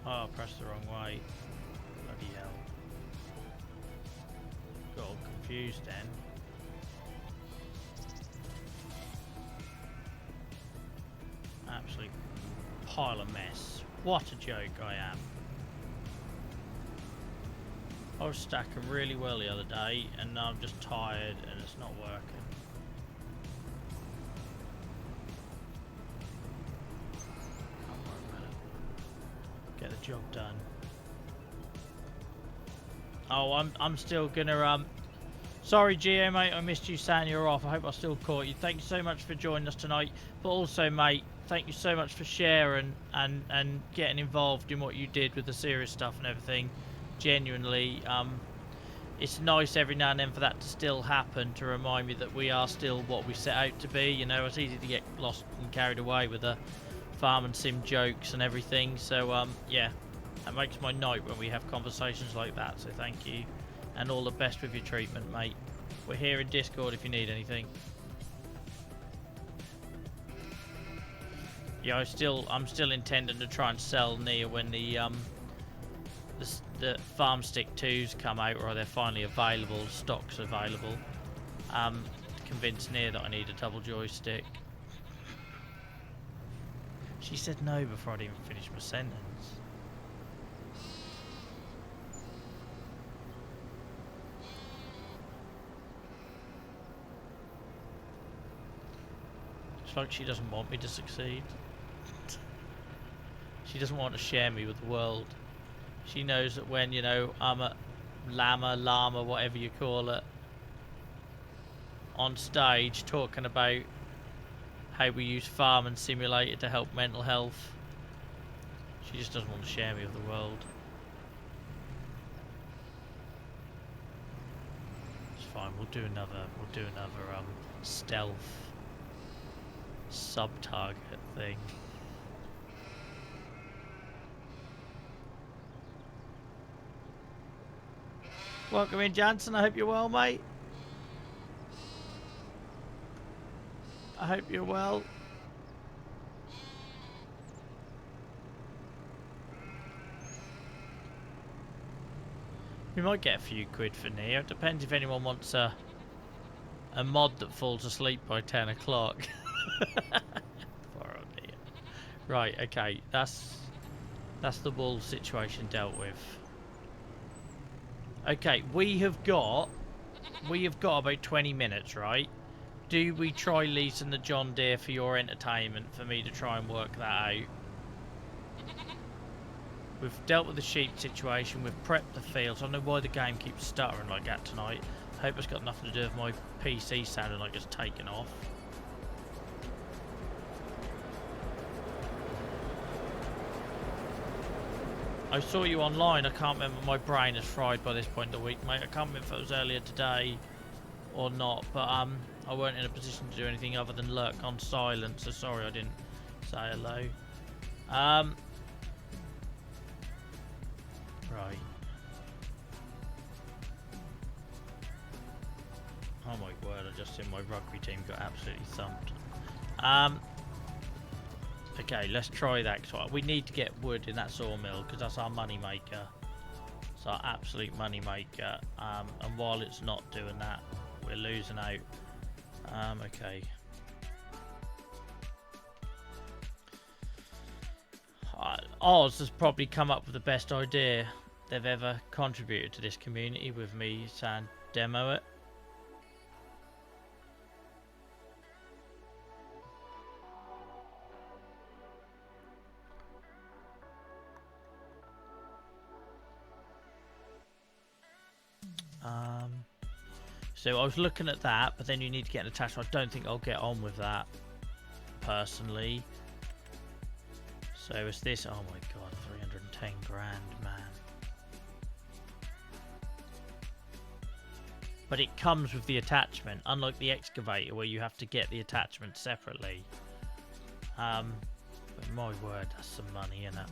Oh, I pressed the wrong way. Bloody hell. Got all confused then. Absolute pile of mess. What a joke I am. I was stacking really well the other day and now I'm just tired and it's not working. Can't worry about it. Get the job done. Oh, I'm still gonna sorry Geo mate, I missed you saying you're off. I hope I still caught you. Thank you so much for joining us tonight. But also mate, thank you so much for sharing and getting involved in what you did with the serious stuff and everything. Genuinely, it's nice every now and then for that to still happen, to remind me that we are still what we set out to be. You know, it's easy to get lost and carried away with the farm and sim jokes and everything. So yeah, that makes my night when we have conversations like that. So thank you, and all the best with your treatment, mate. We're here in Discord if you need anything. Yeah, I'm still intending to try and sell Nia when the Farm Stick 2s come out, or they're finally available, stock's available. Convince Nia that I need a double joystick. She said no before I'd even finished my sentence. It's like she doesn't want me to succeed. She doesn't want to share me with the world. She knows that when, you know, I'm a llama, whatever you call it, on stage talking about how we use Farming Simulator to help mental health, she just doesn't want to share me with the world. It's fine. We'll do another stealth sub-target thing. Welcome in, Jansen. I hope you're well, mate. I hope you're well. We might get a few quid for Neo. It depends if anyone wants a mod that falls asleep by 10 o'clock. Poor old Neo. Right, okay. That's the wool situation dealt with. Okay, we have got about 20 minutes, right? Do we try leasing the John Deere for your entertainment, for me to try and work that out? We've dealt with the sheep situation, we've prepped the fields. I don't know why the game keeps stuttering like that tonight. I hope it's got nothing to do with my PC sounding like it's taken off. I saw you online. I can't remember. My brain is fried by this point in the week, mate. I can't remember if it was earlier today or not, but I weren't in a position to do anything other than lurk on silent, so sorry I didn't say hello. Right. Oh my word, I just seen my rugby team got absolutely thumped. Okay, let's try that. So we need to get wood in that sawmill because that's our money maker. It's our absolute money maker. And while it's not doing that, we're losing out. Okay. Oz has probably come up with the best idea they've ever contributed to this community with me saying demo it. So I was looking at that, but then you need to get an attachment. I don't think I'll get on with that personally. So it's this. Oh my god, 310 grand, man. But it comes with the attachment, unlike the excavator where you have to get the attachment separately. But my word, that's some money, isn't it?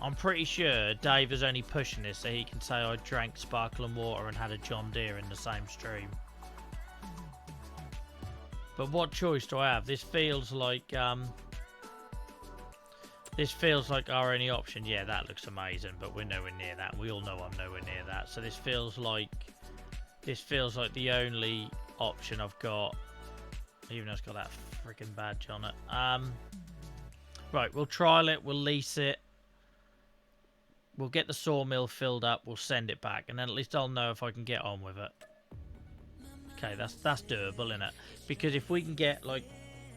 I'm pretty sure Dave is only pushing this so he can say I drank sparkling water and had a John Deere in the same stream. But what choice do I have? This feels like our only option. Yeah, that looks amazing, but we're nowhere near that. We all know I'm nowhere near that. So this feels like the only option I've got, even though it's got that freaking badge on it. Right, we'll trial it. We'll lease it. We'll get the sawmill filled up. We'll send it back, and then at least I'll know if I can get on with it. Okay, that's doable, isn't it? Because if we can get like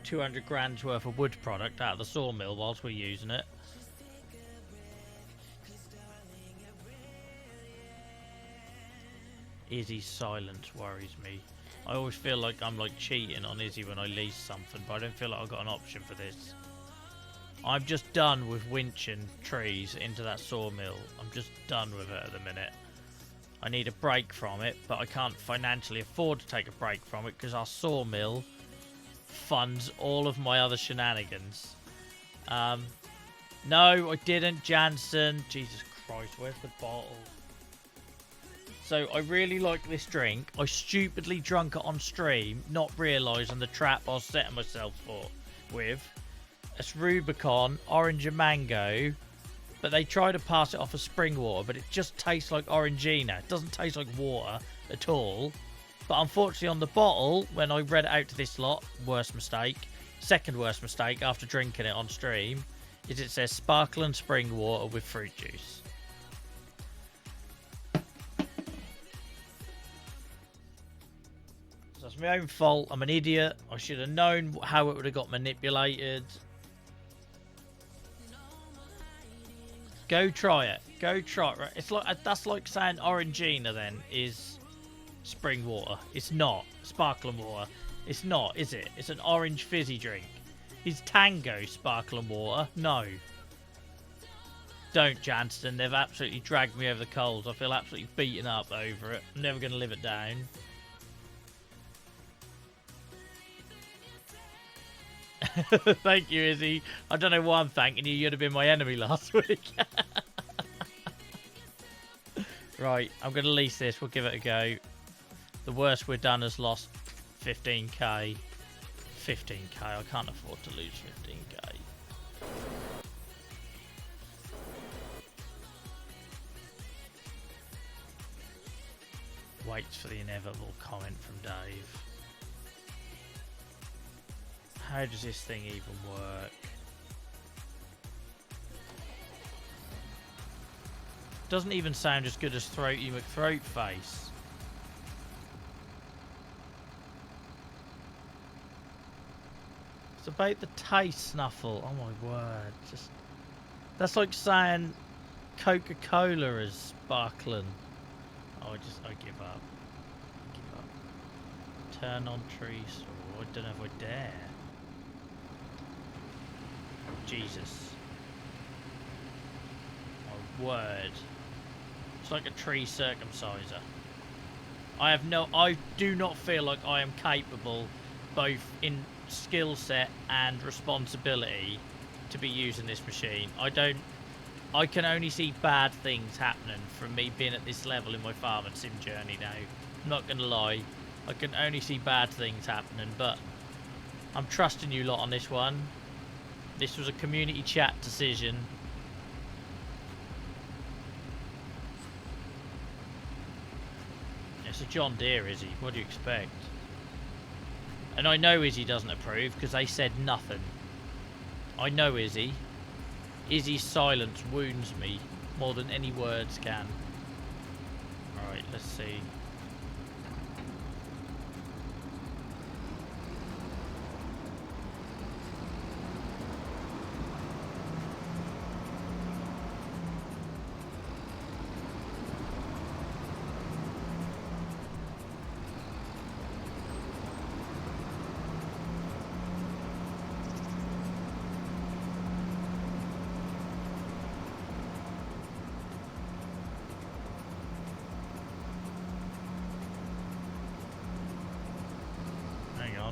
200 grand's worth of wood product out of the sawmill whilst we're using it. Izzy's silence worries me. I always feel like I'm like cheating on Izzy when I lease something, but I don't feel like I've got an option for this. I'm just done with winching trees into that sawmill. I'm just done with it at the minute. I need a break from it, but I can't financially afford to take a break from it because our sawmill funds all of my other shenanigans. No, I didn't, Jansen. Jesus Christ, where's the bottle? So I really like this drink. I stupidly drunk it on stream, not realising the trap I was setting myself with. It's Rubicon, orange and mango, but they try to pass it off as spring water, but it just tastes like Orangina. It doesn't taste like water at all. But unfortunately on the bottle, when I read it out to this lot, worst mistake, second worst mistake after drinking it on stream, is it says sparkling spring water with fruit juice. So that's my own fault. I'm an idiot. I should have known how it would have got manipulated. Go try it. Go try it. Right? It's like that's like saying Orangina then is spring water. It's not. Sparkling water. It's not, is it? It's an orange fizzy drink. Is Tango sparkling water? No. Don't, Jansen. They've absolutely dragged me over the coals. I feel absolutely beaten up over it. I'm never going to live it down. Thank you, Izzy. I don't know why I'm thanking you. You'd have been my enemy last week. Right, I'm going to lease this. We'll give it a go. The worst we've done has lost 15k. 15k. I can't afford to lose 15k. Waits for the inevitable comment from Dave. How does this thing even work? Doesn't even sound as good as Throaty McThroatface. It's about the taste, Snuffle. Oh my word. Just that's like saying Coca-Cola is sparkling. Oh, I give up. I give up. Turn on trees. Oh, I don't know if I dare. Jesus. My word. It's like a tree circumciser. I do not feel like I am capable, both in skill set and responsibility, to be using this machine. I can only see bad things happening from me being at this level in my farming sim journey now. I'm not going to lie. I can only see bad things happening, but I'm trusting you lot on this one. This was a community chat decision. It's a John Deere, Izzy. What do you expect? And I know Izzy doesn't approve because they said nothing. I know Izzy. Izzy's silence wounds me more than any words can. Alright, let's see.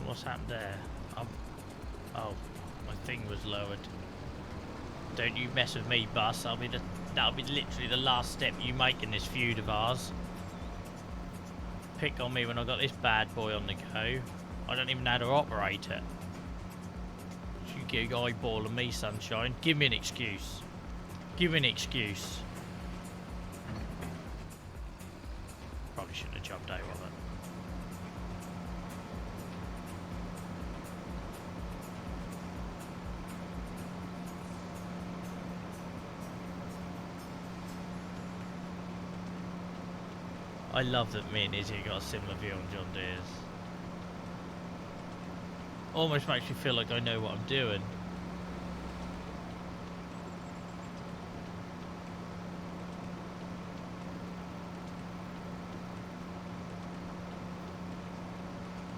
What's happened there? Oh, my thing was lowered. Don't you mess with me, bus. That'll be literally the last step you make in this feud of ours. Pick on me when I got this bad boy on the go. I don't even know how to operate it. You get eyeballing me, sunshine. Give me an excuse. Give me an excuse. Probably shouldn't have jumped over it. I love that me and Izzy got a similar view on John Deere's. Almost makes me feel like I know what I'm doing.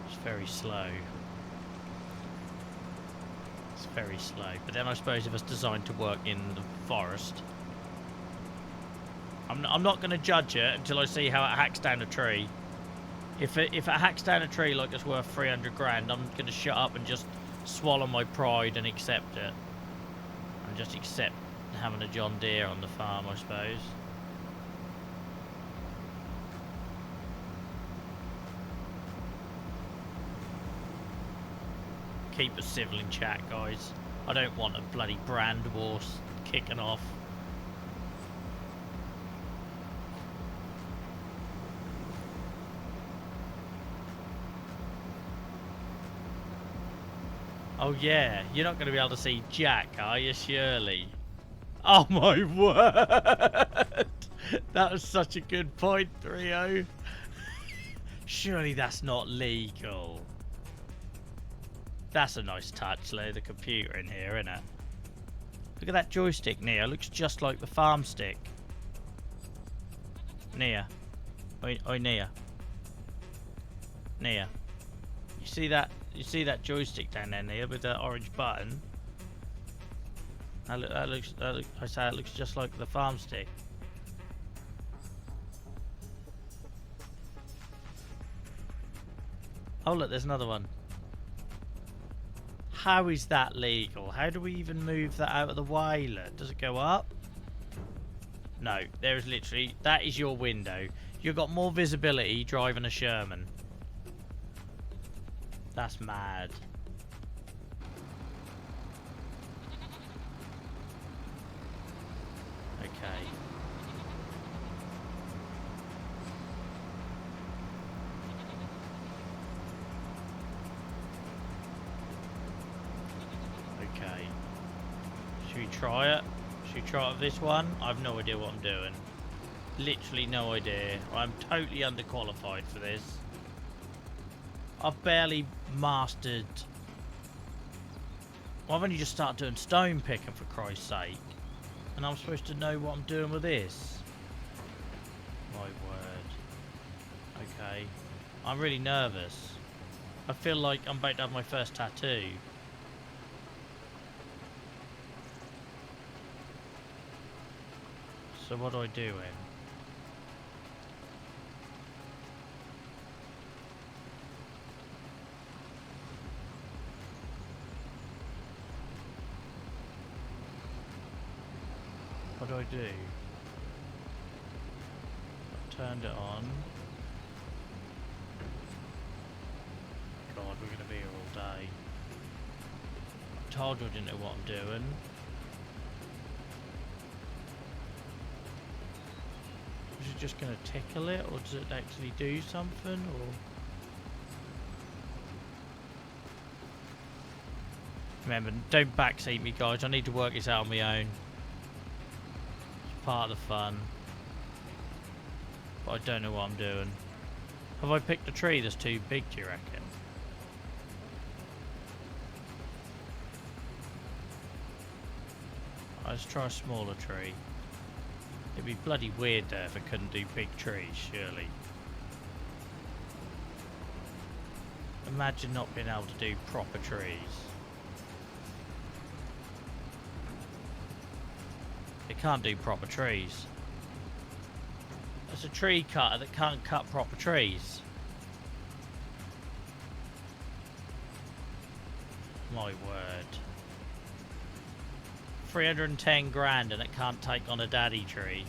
It's very slow. It's very slow. But then I suppose if it's designed to work in the forest. I'm not going to judge it until I see how it hacks down a tree. If it hacks down a tree like it's worth 300 grand, I'm going to shut up and just swallow my pride and accept it. And just accept having a John Deere on the farm, I suppose. Keep us civil in chat, guys. I don't want a bloody brand war kicking off. Oh yeah, you're not going to be able to see Jack, are you, surely? Oh my word! That was such a good point, 3-0. Surely that's not legal. That's a nice touch, though, the computer in here, isn't it? Look at that joystick, Nia. Looks just like the farm stick. Nia. Oi, Nia. Nia. You see that? You see that joystick down there, Nia, with the orange button? I say it looks just like the farm stick. Oh look, there's another one. How is that legal? How do we even move that out of the way? Look, does it go up? No, there is literally, that is your window. You've got more visibility driving a Sherman. That's mad. Okay. Okay. Should we try it? Should we try it with this one? I have no idea what I'm doing. Literally no idea. I'm totally underqualified for this. I've barely mastered... Well, I've only just started doing stone picking, for Christ's sake. And I'm supposed to know what I'm doing with this. My word. Okay. I'm really nervous. I feel like I'm about to have my first tattoo. So what do I do then? What do I do? I've turned it on. God, we're going to be here all day. I told you I didn't know what I'm doing. Is it just going to tickle it, or does it actually do something, or... Remember, don't backseat me, guys. I need to work this out on my own. Part of the fun, but I don't know what I'm doing. Have I picked a tree that's too big, do you reckon? Let's try a smaller tree. It'd be bloody weird though if I couldn't do big trees, surely. Imagine not being able to do proper trees. It can't do proper trees. It's a tree cutter that can't cut proper trees. My word. 310 grand and it can't take on a daddy tree.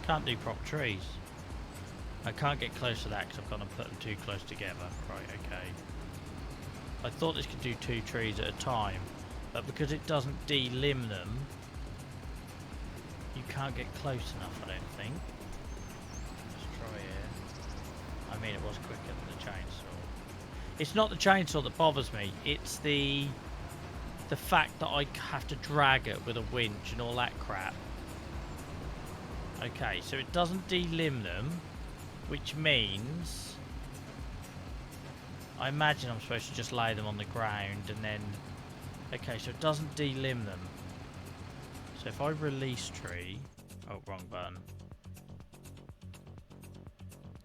Can't do prop trees. I can't get close to that because I've got to put them too close together. Right, okay. I thought this could do 2 trees at a time, but because it doesn't delimb them, you can't get close enough, I don't think. Let's try here. I mean, it was quicker than the chainsaw. It's not the chainsaw that bothers me, it's the fact that I have to drag it with a winch and all that crap. Okay, so it doesn't delimb them, which means I imagine I'm supposed to just lay them on the ground and then... Okay, so it doesn't delimb them. So if I release tree... Oh, wrong button.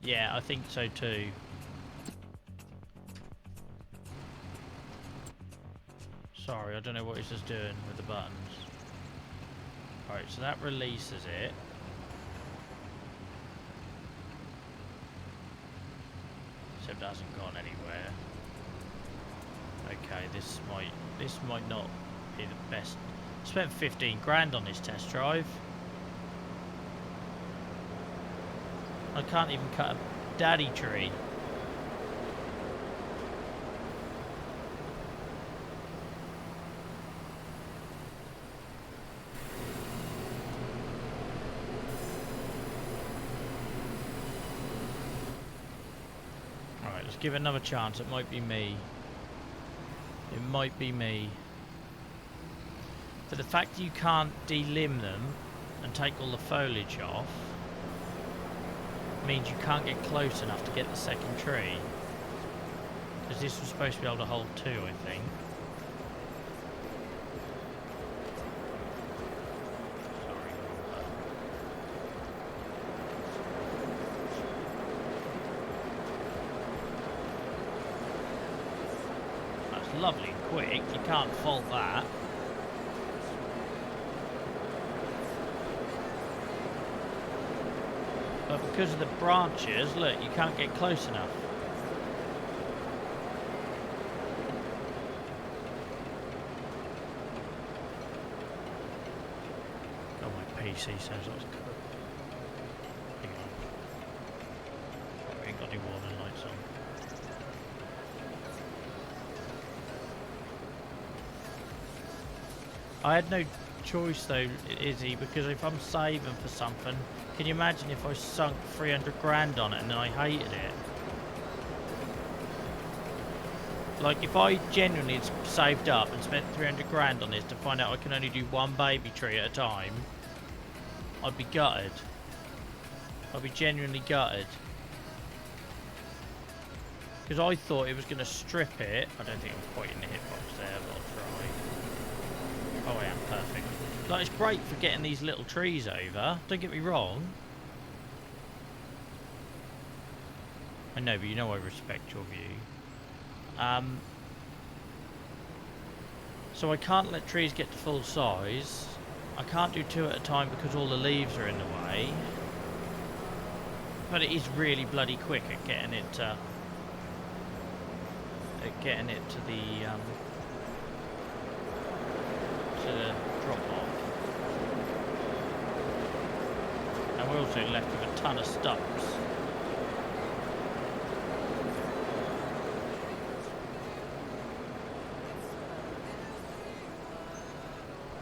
Yeah, I think so too. Sorry, I don't know what it's just doing with the buttons. Alright, so that releases it. So it hasn't gone anywhere. Okay, this might not be the best. Spent 15 grand on this test drive. I can't even cut a daddy tree. Alright, let's give it another chance. It might be me. It might be me. But the fact that you can't delimb them and take all the foliage off means you can't get close enough to get the second tree. Because this was supposed to be able to hold 2, I think. That's lovely and quick, you can't fault that. But because of the branches, look, you can't get close enough. God, my PC says I was cooked. Hang on. We ain't got any warning lights on. I had no choice though, Izzy, because if I'm saving for something, can you imagine if I sunk 300 grand on it and then I hated it? Like if I genuinely had saved up and spent 300 grand on this to find out I can only do 1 baby tree at a time, I'd be gutted. I'd be genuinely gutted. Because I thought it was going to strip it. I don't think I'm quite in the hitbox there, but I'll try. Oh, I am perfect. Like, it's great for getting these little trees over. Don't get me wrong. I know, but you know I respect your view. So I can't let trees get to full size. I can't do 2 at a time because all the leaves are in the way. But it is really bloody quick at getting it to the drop off. And we're also left with a ton of stumps.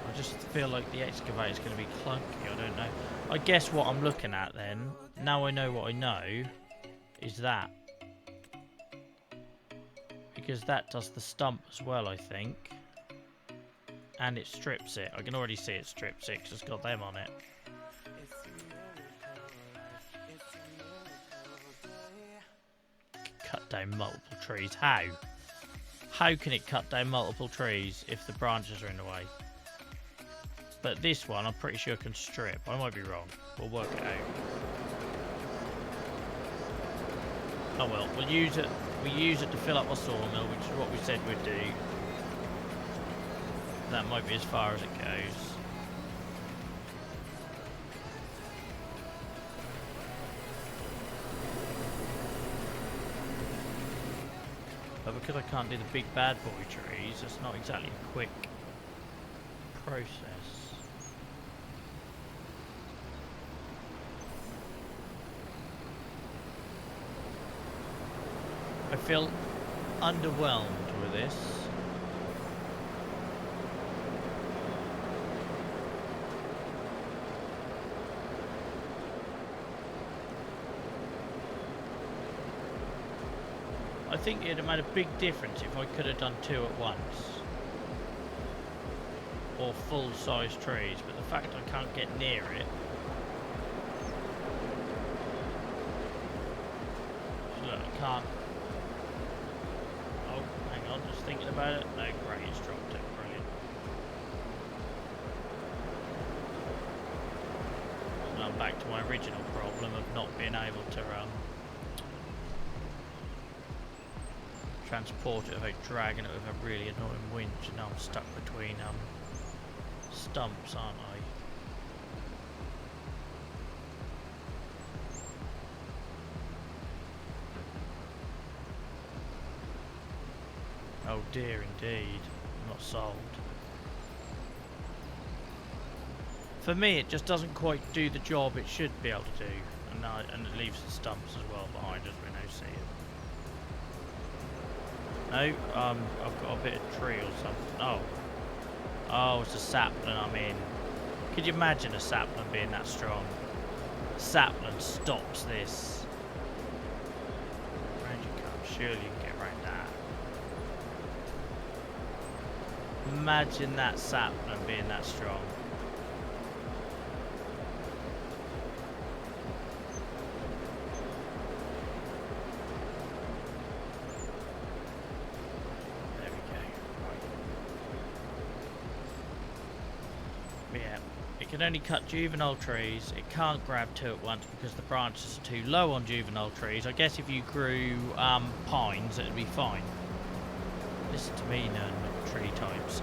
I just feel like the excavator is going to be clunky, I don't know. I guess what I'm looking at then, now I know what I know, is that. Because that does the stump as well, I think. And it strips it. I can already see it strips it because it's got them on it. Cut down multiple trees. How? How can it cut down multiple trees if the branches are in the way? But this one, I'm pretty sure can strip. I might be wrong. We'll work it out. Oh well, we'll use it. We use it to fill up our sawmill, which is what we said we'd do. That might be as far as it goes. But because I can't do the big bad boy trees, it's not exactly a quick process. I feel underwhelmed with this. I think it'd have made a big difference if I could have done 2 at once. Or full-size trees, but the fact I can't get near it. So look, I can't. Oh, hang on, just thinking about it. No, great, it's dropped it, brilliant. So I'm back to my original problem of not being able to transport it without dragging it with a really annoying winch, and now I'm stuck between stumps, aren't I? Oh dear indeed, I'm not sold. For me it just doesn't quite do the job it should be able to do, and it leaves the stumps as well behind as we now see it. No, I've got a bit of tree or something. Oh, it's a sapling I'm in. Could you imagine a sapling being that strong? Sapling stops this. Round you come, surely you can get around that. Imagine that sapling being that strong. It can only cut juvenile trees. It can't grab 2 at once because the branches are too low on juvenile trees. I guess if you grew pines, it'd be fine. Listen to me, no tree types.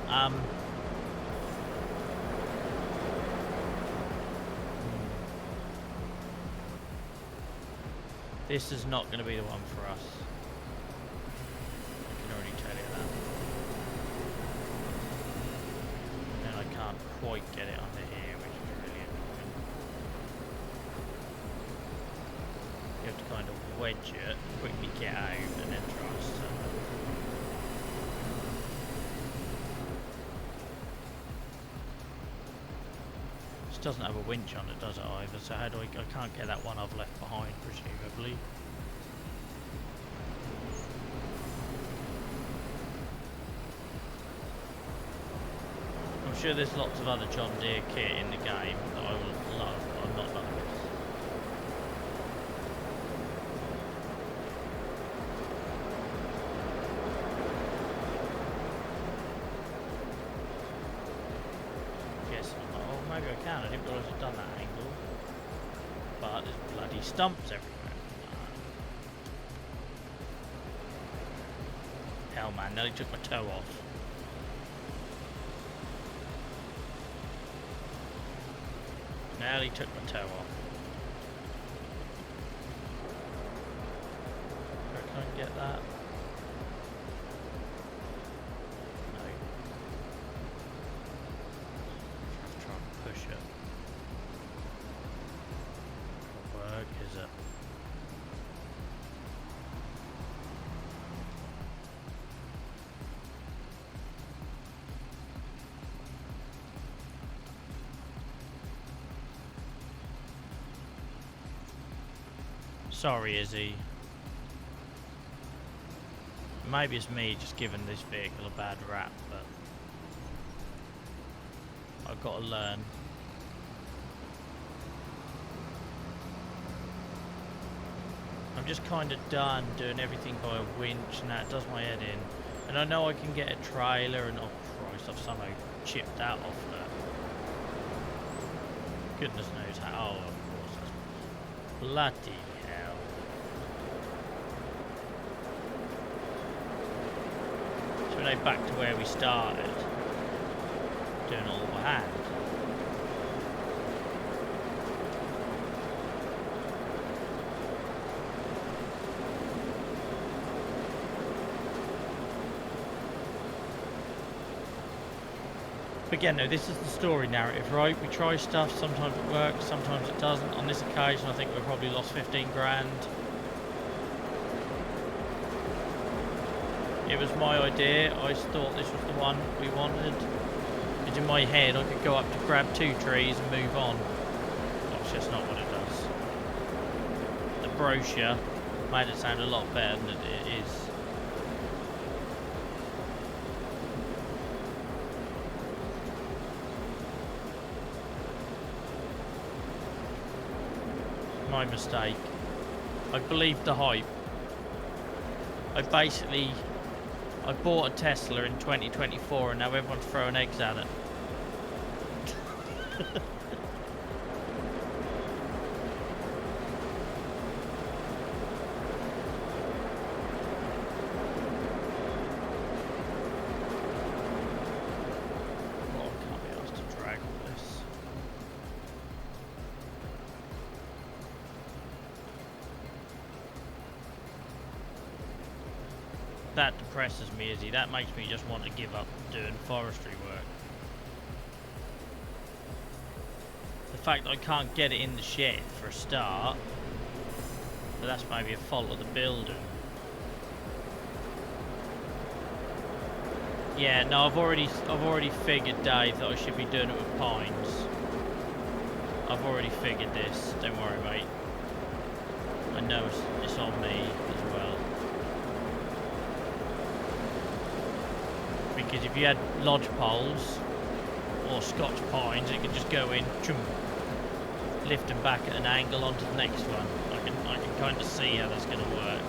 This is not going to be the one for us. I can already tell you that. And I can't quite get it under here, which is really annoying. You have to kind of wedge it, quickly get out, and then try and turn it. This doesn't have a winch on it, does it either? So how do I can't get that one I've left behind, presumably. I'm sure there's lots of other John Deere kit in the game that I will love, but I'm not loving this. Yes, oh maybe I can, I didn't realise I'd done that angle. But there's bloody stumps everywhere. Hell man, nearly took my toe off. Nearly took my toe off. Where can I get that? No. Let's try and push it. What work is it? Sorry, Izzy. Maybe it's me just giving this vehicle a bad rap, but I've got to learn. I'm just kind of done doing everything by a winch, and that does my head in. And I know I can get a trailer, and oh Christ, I've somehow chipped out off that. Goodness knows how. Oh, of course, that's bloody. So we're now back to where we started, doing it all by hand. But again, no, this is the story narrative, right? We try stuff, sometimes it works, sometimes it doesn't. On this occasion, I think we probably lost 15 grand. It was my idea. I thought this was the one we wanted. Because in my head, I could go up to grab 2 trees and move on. Obviously, that's not what it does. The brochure made it sound a lot better than it is. My mistake. I believed the hype. I bought a Tesla in 2024 and now everyone's throwing eggs at it. That depresses me, Izzy. That makes me just want to give up doing forestry work. The fact that I can't get it in the shed for a start, but that's maybe a fault of the builder. Yeah, no, I've already figured, Dave, that I should be doing it with pines. I've already figured this. Don't worry, mate. I know it's on me as well. Because if you had lodge poles or Scotch pines, it could just go in, lift them back at an angle onto the next one. I can kind of see how that's going to work.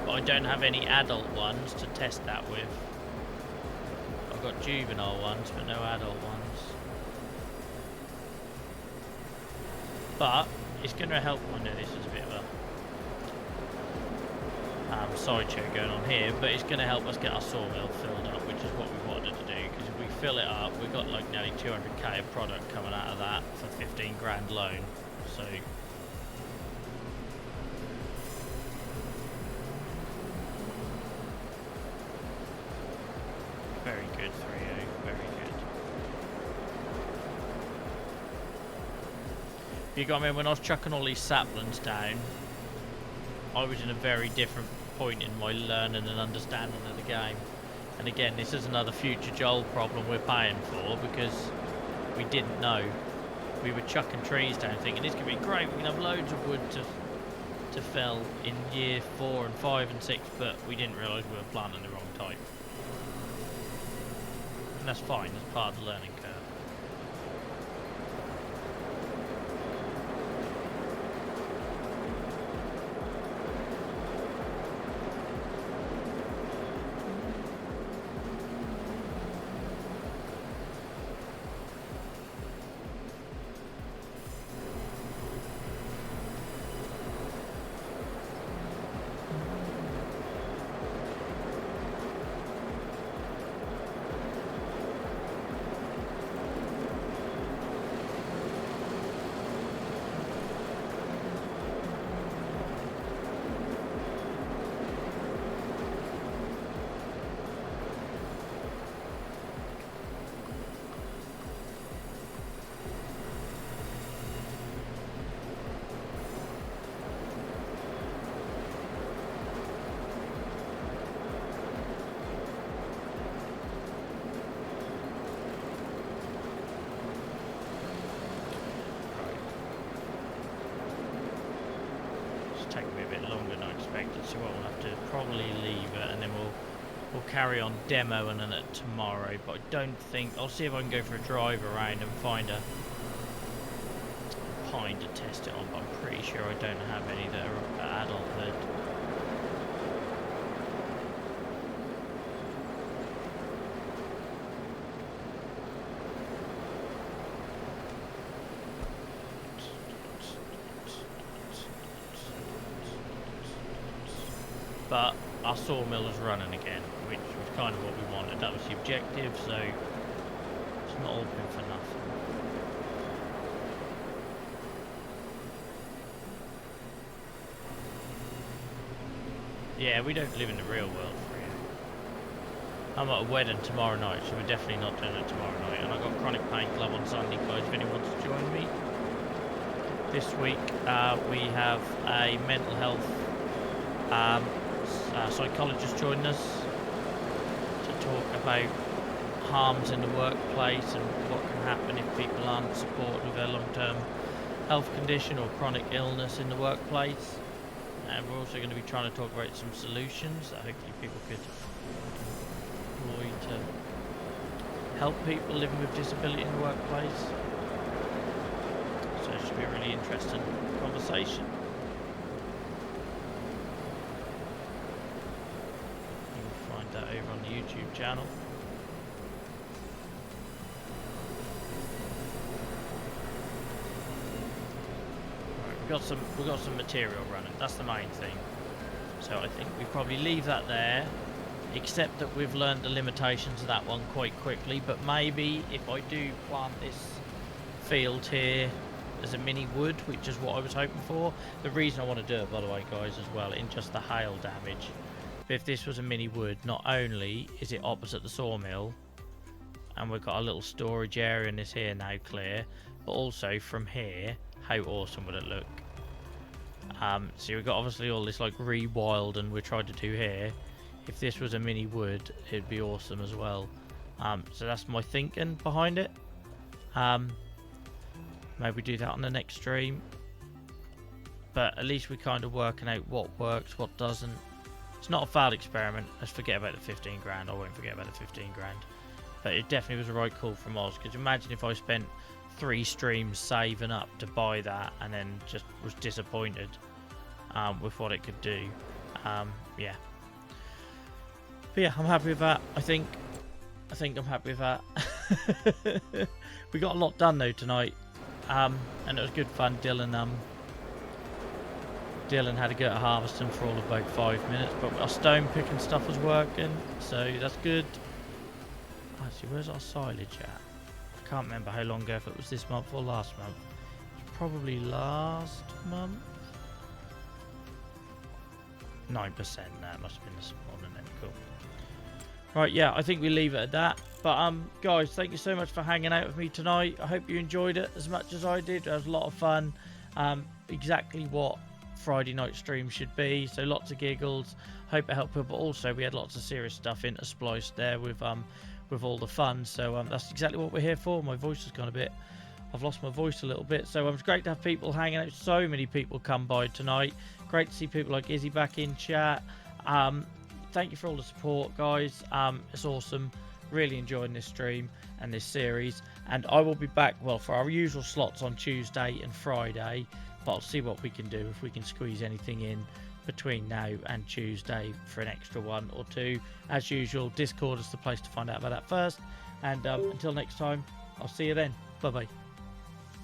But I don't have any adult ones to test that with. I've got juvenile ones, but no adult ones. But it's going to help. I know this is a bit of a sideshow going on here, but it's going to help us get our sawmill filled up, which is what we wanted to do, because if we fill it up, we've got like nearly 200k of product coming out of that for 15 grand loan, so very good. 3-0, very good. You got me, when I was chucking all these saplings down, I was in a very different point in my learning and understanding of the game. And again, this is another future Joel problem we're paying for, because we didn't know. We were chucking trees down thinking this could be great, we can have loads of wood to fell in year 4 and 5 and 6, but we didn't realise we were planting the wrong type. And that's fine, that's part of the learning curve. So we'll have to probably leave it, and then we'll carry on demoing it tomorrow. But I don't think, I'll see if I can go for a drive around and find a pine to test it on, but I'm pretty sure I don't have any that are at adulthood. But our sawmill is running again, which was kind of what we wanted. That was the objective, so it's not all been for nothing. Yeah, we don't live in the real world, really. I'm at a wedding tomorrow night, so we're definitely not doing it tomorrow night. And I've got Chronic Pain Club on Sunday, guys, if anyone wants to join me. This week we have a mental health psychologist joined us to talk about harms in the workplace and what can happen if people aren't supported with their long-term health condition or chronic illness in the workplace. And we're also going to be trying to talk about some solutions that hopefully people could employ to help people living with disability in the workplace. So it should be a really interesting conversation. You'll find that over on the YouTube channel. We've got some material running. That's the main thing. So I think we probably leave that there, except that we've learned the limitations of that one quite quickly. But maybe if I do plant this field here as a mini wood, which is what I was hoping for. The reason I want to do it, by the way, guys, as well, in just the hail damage. If this was a mini wood, not only is it opposite the sawmill, and we've got a little storage area in this here now clear, but also from here, how awesome would it look? So we've got obviously all this like rewild and we're trying to do here. If this was a mini wood, it'd be awesome as well. So that's my thinking behind it. Maybe do that on the next stream. But at least we're kind of working out what works, what doesn't. It's not a failed experiment. Let's forget about the 15 grand. I won't forget about the 15 grand. But it definitely was a right call from Oz. Because imagine if I spent 3 streams saving up to buy that and then just was disappointed with what it could do. Yeah. But yeah, I'm happy with that. I think I'm happy with that. We got a lot done though tonight. And it was good fun. Dylan had to go to harvesting for all of about 5 minutes, but our stone picking stuff was working, so that's good. Actually, where's our silage at? I can't remember how long ago, if it was this month or last month. It's probably last month. 9%. No, it must have been this morning then. Cool. Right, yeah, I think we leave it at that. But guys, thank you so much for hanging out with me tonight. I hope you enjoyed it as much as I did. It was a lot of fun. Exactly what Friday night stream should be. So lots of giggles. Hope it helped people. But also we had lots of serious stuff interspliced there with all the fun. So that's exactly what we're here for. My voice has gone a bit. I've lost my voice a little bit. So it's great to have people hanging out. So many people come by tonight. Great to see people like Izzy back in chat. Thank you for all the support, guys. It's awesome. Really enjoying this stream and this series. And I will be back, well, for our usual slots on Tuesday and Friday. But I'll see what we can do, if we can squeeze anything in between now and Tuesday for an extra 1 or 2. As usual, Discord is the place to find out about that first. And until next time, I'll see you then. Bye-bye.